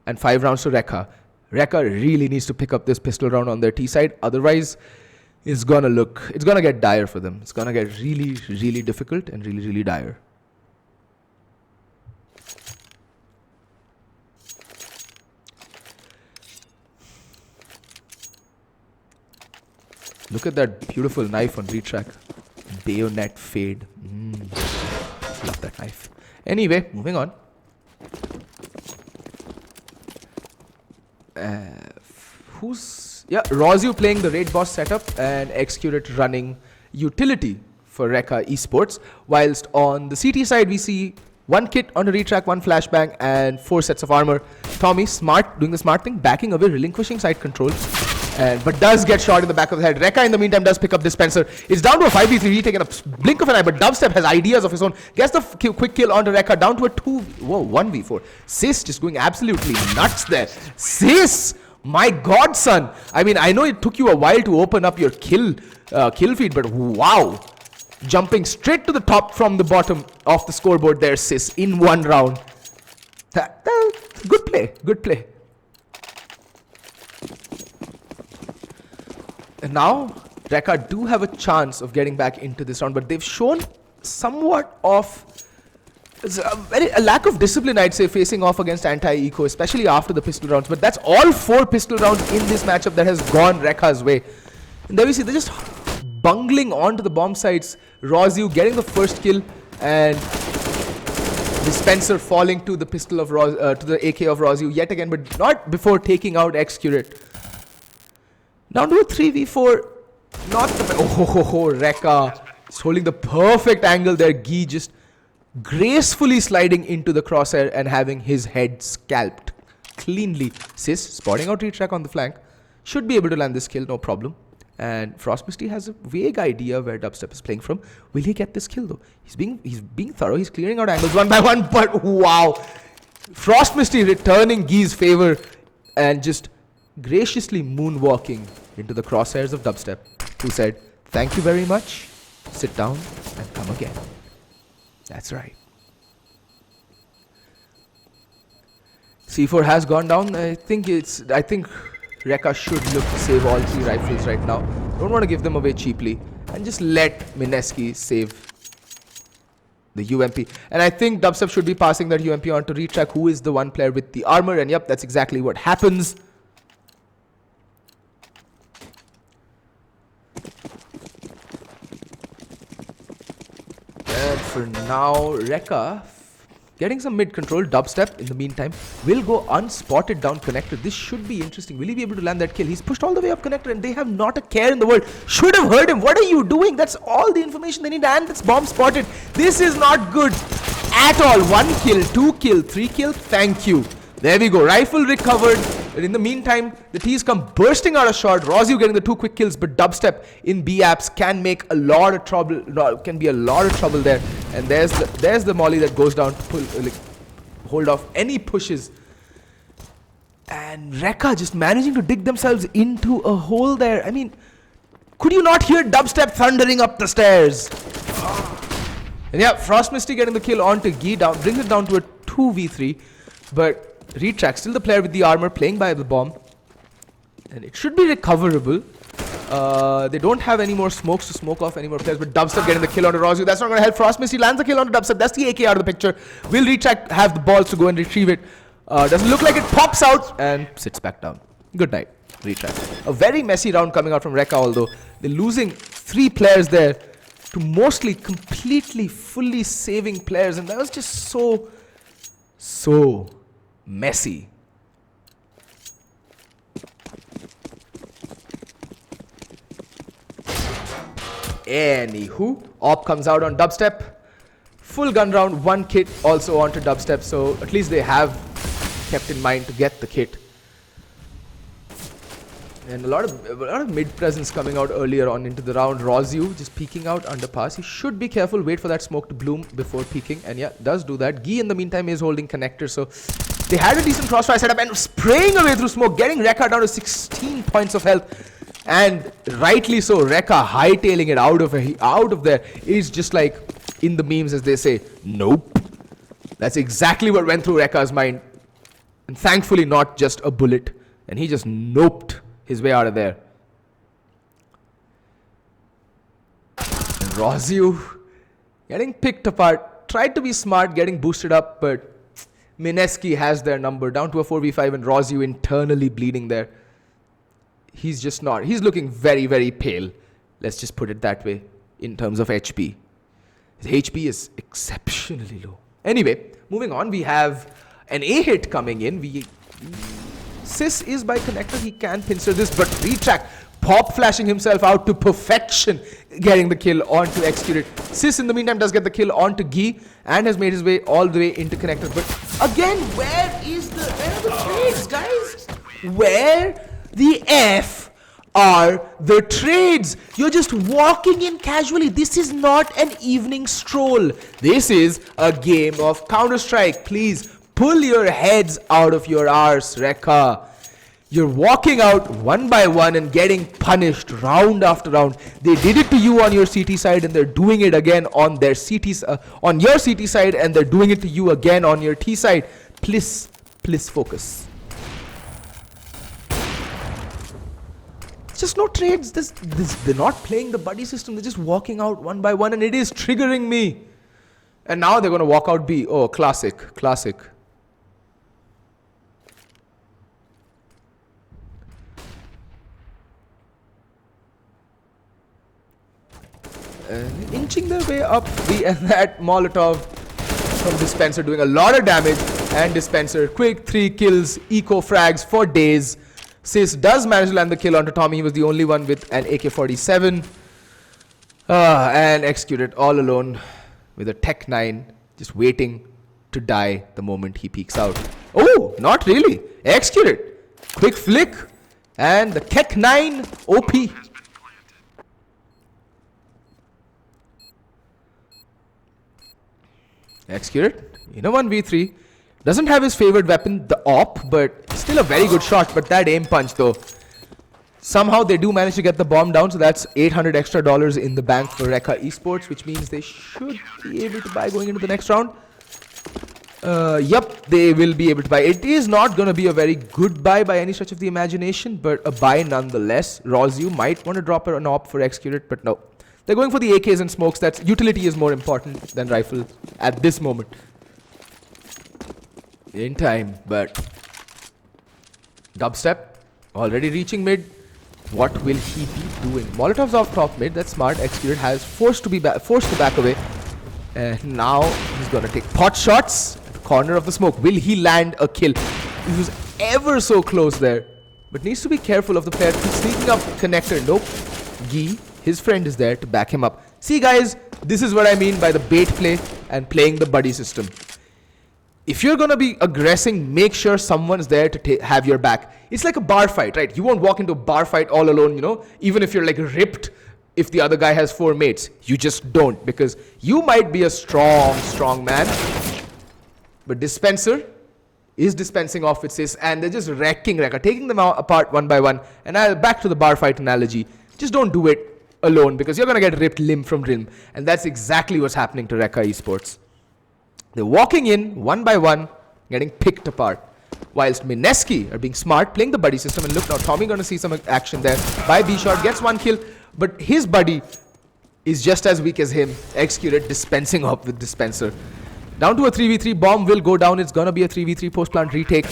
and 5 rounds to Recca. Recca really needs to pick up this pistol round on their T side. Otherwise, it's gonna get dire for them. It's gonna get really, really difficult and really, really dire. Look at that beautiful knife on Retrack. Bayonet fade. Love that knife. Anyway, moving on. Rozu playing the raid boss setup and Excurate running utility for Recca Esports. Whilst on the CT side, we see one kit on a retrack, one flashbang, and 4 sets of armor. Tommy, smart, doing the smart thing, backing away, relinquishing side control. But does get shot in the back of the head. Recca, in the meantime, does pick up Dispenser. It's down to a 5v3 retake in a blink of an eye, but Dubstep has ideas of his own. Gets the quick kill onto Recca, down to a 1v4. Sis just going absolutely nuts there. Sis! My God, son. I mean, I know it took you a while to open up your kill feed, but wow. Jumping straight to the top from the bottom of the scoreboard there, Sis, in one round. Good play. Good play. And now, Recca do have a chance of getting back into this round, but they've shown somewhat of a lack of discipline, I'd say, facing off against anti-eco, especially after the pistol rounds. But that's all 4 pistol rounds in this matchup that has gone Recca's way. And there we see they're just bungling onto the bomb sites. Rozu getting the first kill, and Dispenser falling to the pistol of to the AK of Rozu yet again, but not before taking out Excurate. Down to a 3v4. Not the... Recca is holding the perfect angle there. Gee just gracefully sliding into the crosshair and having his head scalped cleanly. Sis spotting out retrack on the flank. Should be able to land this kill, no problem. And Frost Misty has a vague idea where Dubstep is playing from. Will he get this kill though? He's being thorough. He's clearing out angles one by one. But wow, Frost Misty returning Gee's favor and just graciously moonwalking into the crosshairs of Dubstep, who said, "Thank you very much. Sit down and come again." That's right. C4 has gone down. I think Recca should look to save all 3 rifles right now. Don't want to give them away cheaply. And just let Mineski save the UMP. And I think Dubstep should be passing that UMP on to Retrack, who is the one player with the armor. And yep, that's exactly what happens. And for now, Recca getting some mid control. Dubstep, in the meantime, will go unspotted down connector. This should be interesting. Will he be able to land that kill? He's pushed all the way up connector and they have not a care in the world. Should have heard him. What are you doing? That's all the information they need, and that's bomb spotted. This is not good at all. 1 kill, 2 kill, 3 kill. Thank you. There we go. Rifle recovered. But in the meantime, the T's come bursting out of shot. Rozu getting the 2 quick kills, but Dubstep in B apps can make a lot of trouble. Can be a lot of trouble there. And there's the molly that goes down to pull, hold off any pushes. And Recca just managing to dig themselves into a hole there. I mean, could you not hear Dubstep thundering up the stairs? And yeah, Frost Misty getting the kill onto Gee down, brings it down to a 2v3. But Retrack, still the player with the armor, playing by the bomb. And it should be recoverable. They don't have any more smokes to smoke off any more players, but Dubstep getting the kill onto Rozu. That's not going to help. Frost Misty lands the kill onto Dubstep. That's the AK out of the picture. Will Retrack have the balls to go and retrieve it? Doesn't look like it. Pops out and sits back down. Good night, Retrack. A very messy round coming out from Recca, although they're losing 3 players there to mostly completely, fully saving players. And that was just so messy. Anywho, Op comes out on Dubstep. Full gun round, 1 kit also onto Dubstep, so at least they have kept in mind to get the kit. And a lot of mid presence coming out earlier on into the round. Rozu just peeking out underpass. He should be careful, wait for that smoke to bloom before peeking. And yeah, does do that. Gee in the meantime is holding connector, so they had a decent crossfire setup and spraying away through smoke, getting Recca down to 16 points of health. And rightly so, Recca hightailing it out of there is just like in the memes, as they say, nope. That's exactly what went through Recca's mind. And thankfully not just a bullet. And he just noped his way out of there. And Rozu getting picked apart. Tried to be smart, getting boosted up, but Mineski has their number. Down to a 4v5 and Rozu internally bleeding there. He's just not. He's looking very, very pale. Let's just put it that way in terms of HP. His HP is exceptionally low. Anyway, moving on. We have an A hit coming in. Sis is by connector. He can pincer this, but retrack. Pop flashing himself out to perfection, getting the kill onto Execute. Sis in the meantime does get the kill onto Gi and has made his way all the way into connector. But again, where are the trades, guys? Where the F are the trades? You're just walking in casually. This is not an evening stroll. This is a game of Counter-Strike. Please pull your heads out of your arse, Recca. You're walking out one by one and getting punished round after round. They did it to you on your CT side, and they're doing it again on their on your CT side, and they're doing it to you again on your T side. Please focus. It's just no trades. They're not playing the buddy system. They're just walking out one by one, and it is triggering me. And now they're gonna walk out B. Oh, classic. Inching their way up B, and that Molotov from Dispenser doing a lot of damage. And Dispenser, quick 3 kills, eco frags for days. Sis does manage to land the kill onto Tommy. He was the only one with an AK-47. And Executed all alone with a Tech 9, just waiting to die the moment he peeks out. Oh, not really. Executed. Quick flick. And the Tech 9 OP. Executed in a 1v3. Doesn't have his favorite weapon, the AWP, but still a very good shot. But that aim punch though, somehow they do manage to get the bomb down. So that's $800 extra in the bank for Recca Esports, which means they should be able to buy going into the next round. Yep, they will be able to buy. It is not going to be a very good buy by any stretch of the imagination, but a buy nonetheless. Rozu might want to drop an AWP for Executed, but no. They're going for the AKs and smokes. That's utility is more important than rifle at this moment in time. But Dubstep already reaching mid. What will he be doing? Molotov's off top mid. That's smart. Executed has forced to back away. And now he's gonna take pot shots at the corner of the smoke. Will he land a kill? He was ever so close there, but needs to be careful of the player sneaking up connector. Nope. Gi, his friend, is there to back him up. See guys, this is what I mean by the bait play and playing the buddy system. If you're gonna be aggressing, make sure someone's there to have your back. It's like a bar fight, right? You won't walk into a bar fight all alone, you know, even if you're like ripped. If the other guy has 4 mates, you just don't, because you might be a strong man, but Dispenser is dispensing off with Sis, and they're just wrecking Recca, taking them apart one by one. And back to the bar fight analogy, just don't do it alone, because you're gonna get ripped limb from limb, and that's exactly what's happening to Recca Esports. They're walking in one by one, getting picked apart, whilst Mineski are being smart, playing the buddy system. And look now, Tommy gonna see some action there. By B-shot, gets 1 kill, but his buddy is just as weak as him. Executed, dispensing up with Dispenser. Down to a 3v3, bomb will go down. It's gonna be a 3v3 post-plant retake.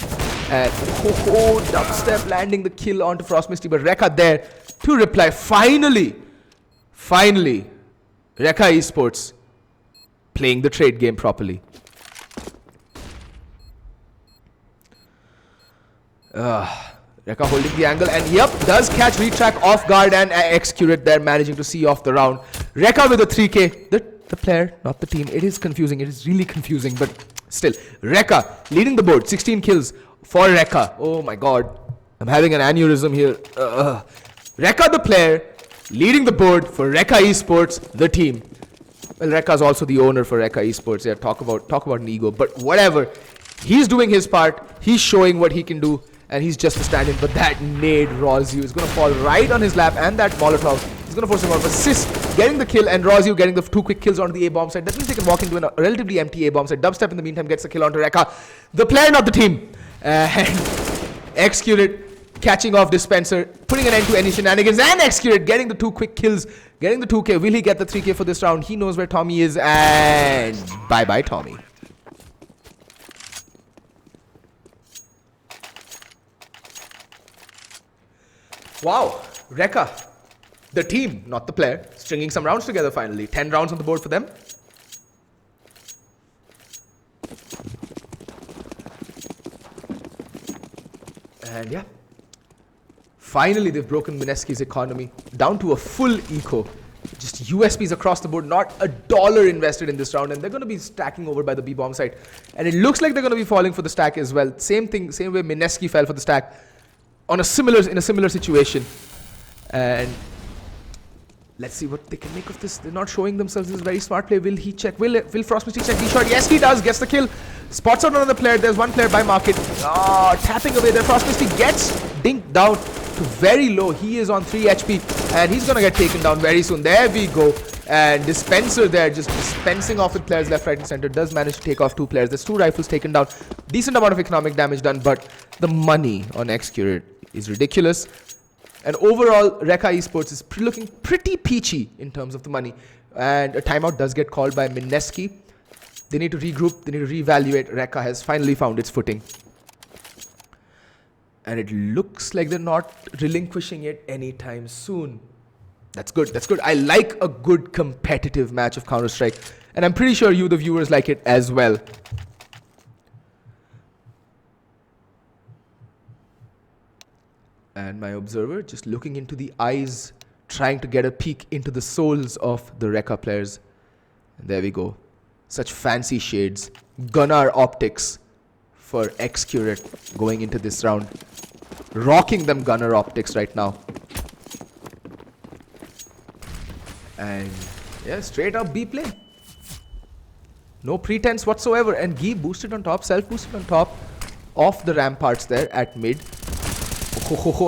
And Dubstep landing the kill onto Frost Misty, but Recca there to reply. Finally, Recca Esports playing the trade game properly. Recca holding the angle, and yep, does catch retrack off guard and Execute there, managing to see off the round. Recca with a 3k. The player, not the team. It is confusing. It is really confusing, but still. Recca leading the board. 16 kills for Recca. Oh my god. I'm having an aneurysm here. Recca the player leading the board for Recca Esports, the team. Well, Recca's also the owner for Recca Esports. Yeah, talk about an ego, but whatever. He's doing his part. He's showing what he can do. And he's just a stand-in, but that nade Rozu is going to fall right on his lap, and that Molotov is going to force him out. But Sis getting the kill, and Rozu getting the 2 quick kills onto the A-bomb side. That means they can walk into a relatively empty A-bomb side. Dubstep in the meantime gets a kill onto Recca. The player, not the team. And Executed, catching off Dispenser, putting an end to any shenanigans, and Executed getting the 2 quick kills, getting the 2k. Will he get the 3k for this round? He knows where Tommy is, and bye-bye Tommy. Wow, Recca, the team, not the player, stringing some rounds together finally. 10 rounds on the board for them. And yeah, finally they've broken Mineski's economy down to a full eco. Just USPs across the board, not a dollar invested in this round, and they're going to be stacking over by the B-bomb side. And it looks like they're going to be falling for the stack as well. Same thing, same way Mineski fell for the stack in a similar situation. And let's see what they can make of this. They're not showing themselves. This is a very smart play. Will he check? Will Frostmisty check D-shot? Yes, he does. Gets the kill. Spots out another player. There's one player by market. Tapping away there. Frostmisty gets dinked down to very low. He is on 3 HP and he's gonna get taken down very soon. There we go. And Dispenser there just dispensing off with players left, right and center. Does manage to take off 2 players. There's 2 rifles taken down. Decent amount of economic damage done, but the money on Excurate is ridiculous. And overall, Recca Esports is looking pretty peachy in terms of the money. And a timeout does get called by Mineski. They need to regroup. They need to reevaluate. Recca has finally found its footing. And it looks like they're not relinquishing it anytime soon. That's good. That's good. I like a good competitive match of Counter-Strike. And I'm pretty sure you, the viewers, like it as well. And my observer just looking into the eyes, trying to get a peek into the souls of the Recca players. And there we go. Such fancy shades. Gunnar optics for Excurate going into this round. Rocking them Gunnar optics right now. And yeah, straight up B play. No pretense whatsoever. And Gee boosted on top, self-boosted on top of the ramparts there at mid.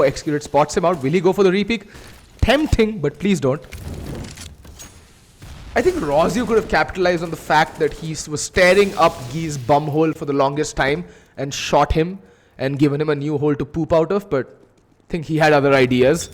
Excurate spots him out. Will he go for the repeak? Tempting, but please don't. I think Rozio could have capitalized on the fact that he was staring up Gee's bum hole for the longest time and shot him and given him a new hole to poop out of, but I think he had other ideas.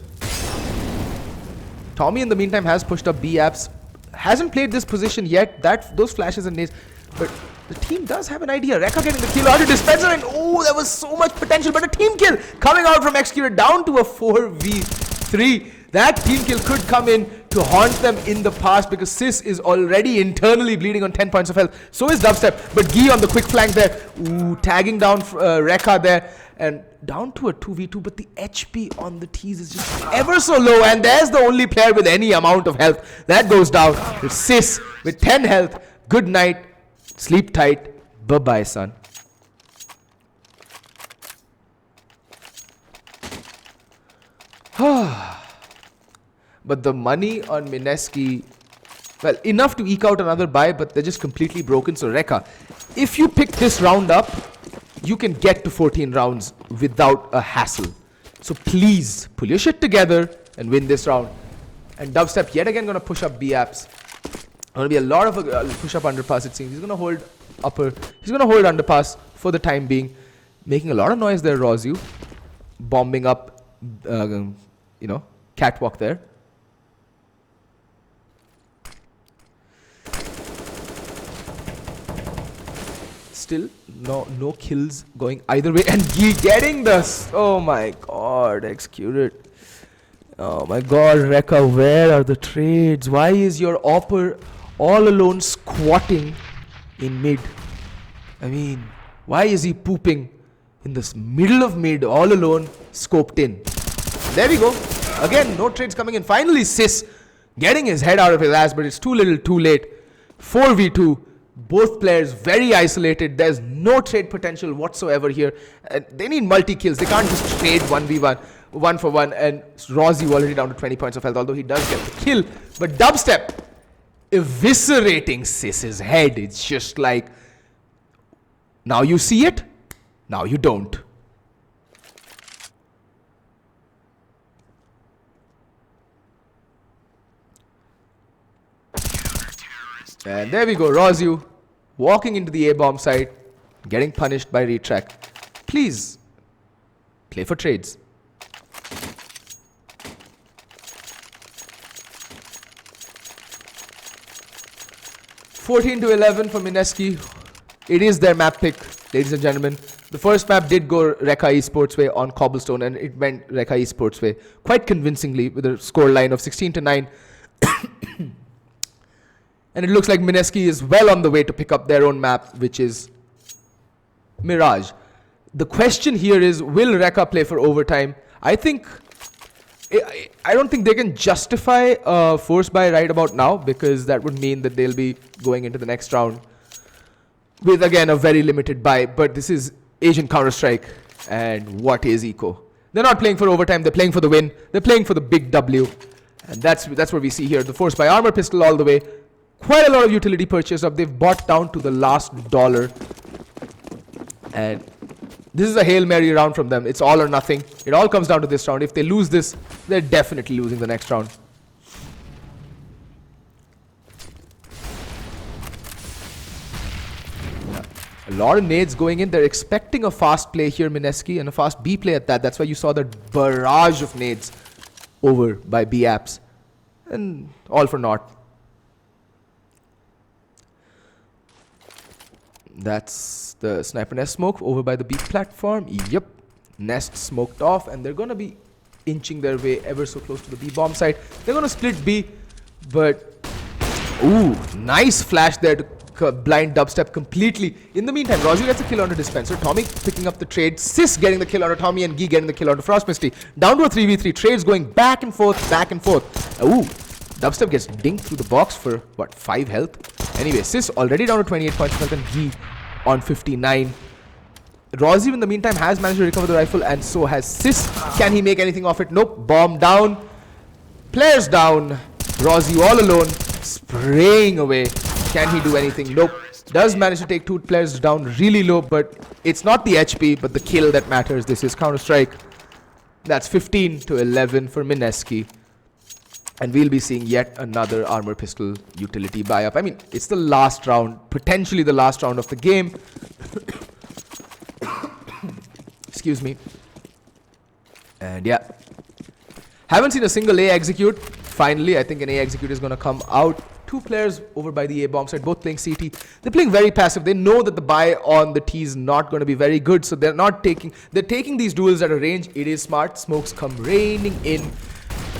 Tommy in the meantime has pushed up B apps. Hasn't played this position yet. Those flashes and nades, but the team does have an idea. Recca getting the kill out of Dispenser, and oh, there was so much potential, but a team kill coming out from Excurate down to a 4v3. That team kill could come in to haunt them in the past because Sis is already internally bleeding on 10 points of health. So is Dubstep, but Gee on the quick flank there. Ooh, tagging down Recca there and down to a 2v2, but the HP on the T's is just ever so low, and there's the only player with any amount of health. That goes down. It's Sis with 10 health. Good night. Sleep tight. Bye-bye, son. But the money on Mineski, well, enough to eke out another buy, but they're just completely broken. So Recca, if you pick this round up, you can get to 14 rounds without a hassle. So please pull your shit together and win this round. And Dubstep yet again going to push up B apps. Going to be a lot of push up underpass, it seems. He's going to hold upper. He's going to hold underpass for the time being. Making a lot of noise there, Rozio. Bombing up, catwalk there. Still no kills going either way, and Gee getting this. Oh my god, Excurate. Oh my god, Recca, where are the trades? Why is your Opper all alone squatting in mid? I mean, why is he pooping in this middle of mid all alone, scoped in? There we go. Again, no trades coming in. Finally, Sis getting his head out of his ass, but it's too little too late. 4v2. Both players very isolated. There's no trade potential whatsoever here. And they need multi-kills. They can't just trade 1v1, 1-for-1. And Rozio already down to 20 points of health, although he does get the kill. But Dubstep eviscerating Sis's head. It's just like, now you see it, now you don't. And there we go, Rozio walking into the A-bomb site, getting punished by Retrack. Please, play for trades. (14-11) for Mineski. It is their map pick, ladies and gentlemen. The first map did go Recca Esports way on Cobblestone, and it went Recca Esports way quite convincingly with a score line of 16-9. And it looks like Mineski is well on the way to pick up their own map, which is Mirage. The question here is, will Recca play for overtime? I don't think they can justify force buy right about now, because that would mean that they'll be going into the next round with, again, a very limited buy. But this is Asian Counter-Strike, and what is Eco? They're not playing for overtime, they're playing for the win, they're playing for the big W. And that's what we see here. The force buy armor pistol all the way. Quite a lot of utility purchase up. They've bought down to the last dollar. And this is a Hail Mary round from them. It's all or nothing. It all comes down to this round. If they lose this, they're definitely losing the next round. A lot of nades going in. They're expecting a fast play here, Mineski, and a fast B play at that. That's why you saw that barrage of nades over by B apps. And all for naught. That's the sniper nest smoke over by the B platform. Yep. Nest smoked off, and they're going to be inching their way ever so close to the B bomb site. They're going to split B, but... Ooh, nice flash there to blind dubstep completely. In the meantime, Rosie gets a kill on the dispenser. Tommy picking up the trade. Sis getting the kill on Tommy, and Gee getting the kill on Frost Misty. Down to a 3v3. Trades going back and forth, back and forth. Ooh, dubstep gets dinked through the box for, what, 5 health? Anyway, Sis already down to 28 points of health, and Gee on 59. Rosie, in the meantime, has managed to recover the rifle, and so has Sis. Can he make anything of it? Nope. Bomb down. Players down. Rosie all alone, spraying away. Can he do anything? Nope. Does manage to take 2 players down really low, but it's not the HP, but the kill that matters. This is Counter-Strike. That's 15 to 11 for Mineski. And we'll be seeing yet another armor pistol utility buy up. I mean, it's the last round, potentially the last round of the game. Excuse me. And yeah. Haven't seen a single A execute. Finally, I think an A execute is going to come out. 2 players over by the A bomb side, both playing CT. They're playing very passive. They know that the buy on the T is not going to be very good, so they're taking these duels at a range. It is smart. Smokes come raining in.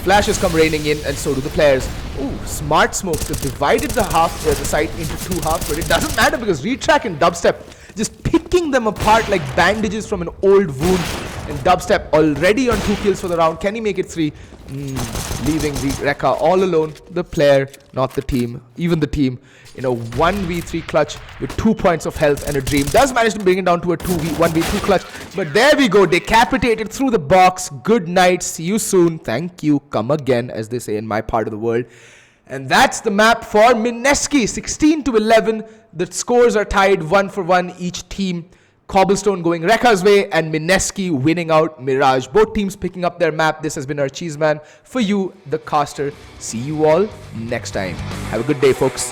Flashes come raining in, and so do the players. Ooh, smart smokes. They've divided the site into 2 halves, but it doesn't matter because Retrack and Dubstep just picking them apart like bandages from an old wound. And Dubstep already on 2 kills for the round. Can he make it 3? Leaving Recca all alone. The player, not the team. Even the team in a 1v3 clutch with 2 points of health and a dream. Does manage to bring it down to a 1v2 clutch. But there we go. Decapitated through the box. Good night. See you soon. Thank you. Come again, as they say in my part of the world. And that's the map for Mineski. 16 to 11. The scores are tied 1 for 1 each team. Cobblestone going Recca's way, and Mineski winning out Mirage. Both teams picking up their map. This has been our Cheeseman. For you, the caster. See you all next time. Have a good day, folks.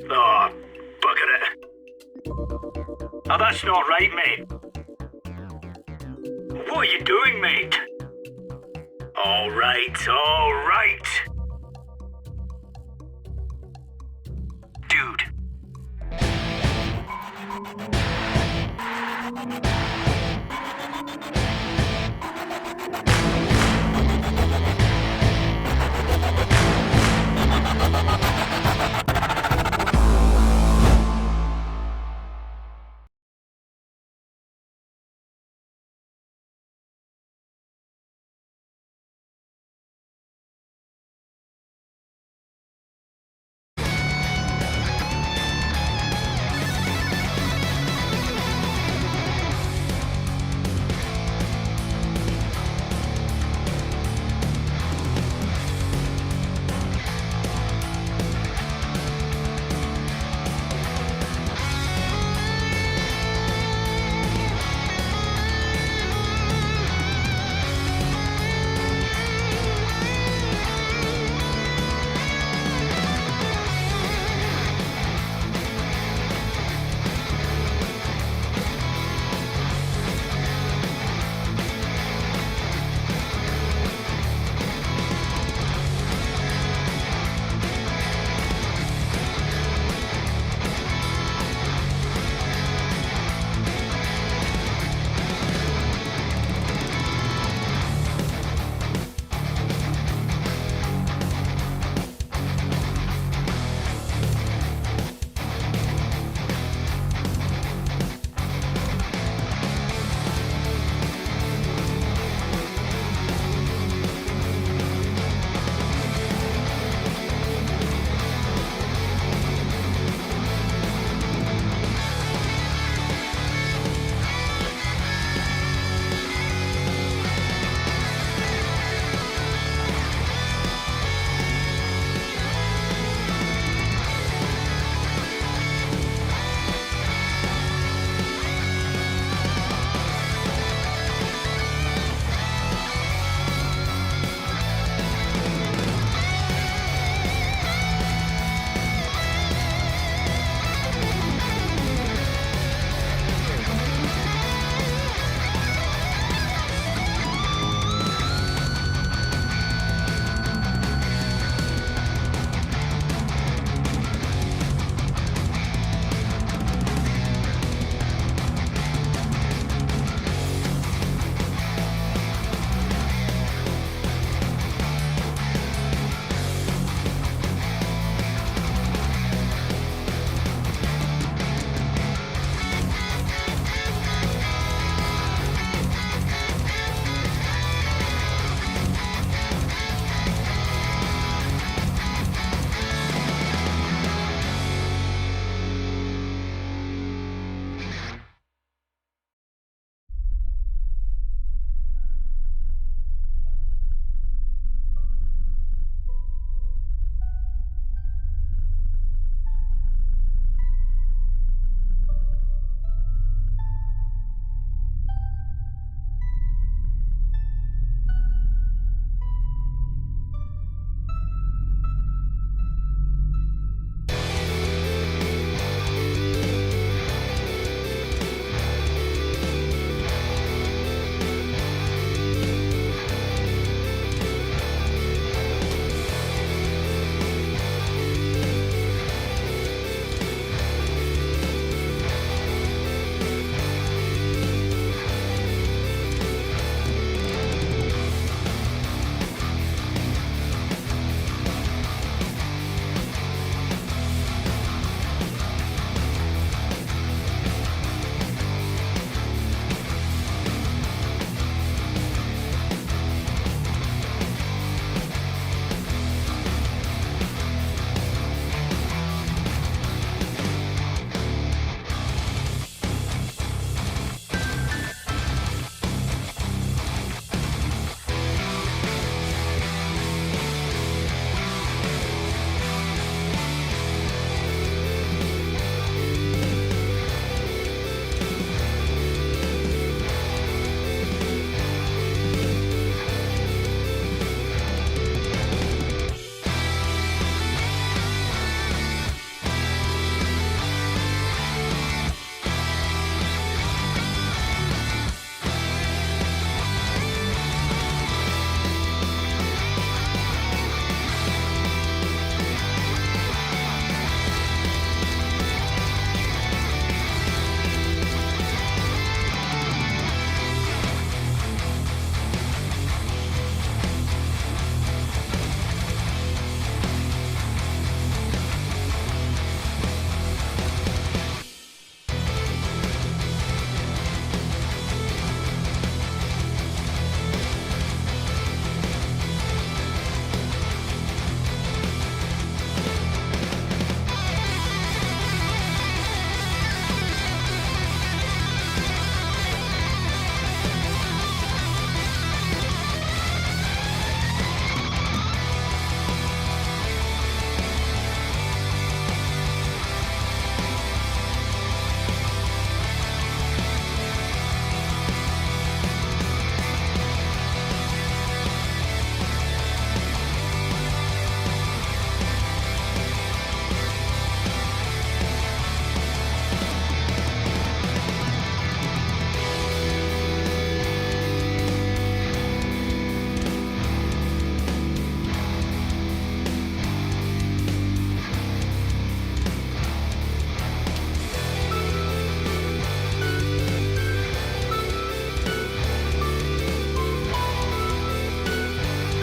Oh, bugger it. Oh, that's not right, mate. What are you doing, mate? All right, all right. Dude.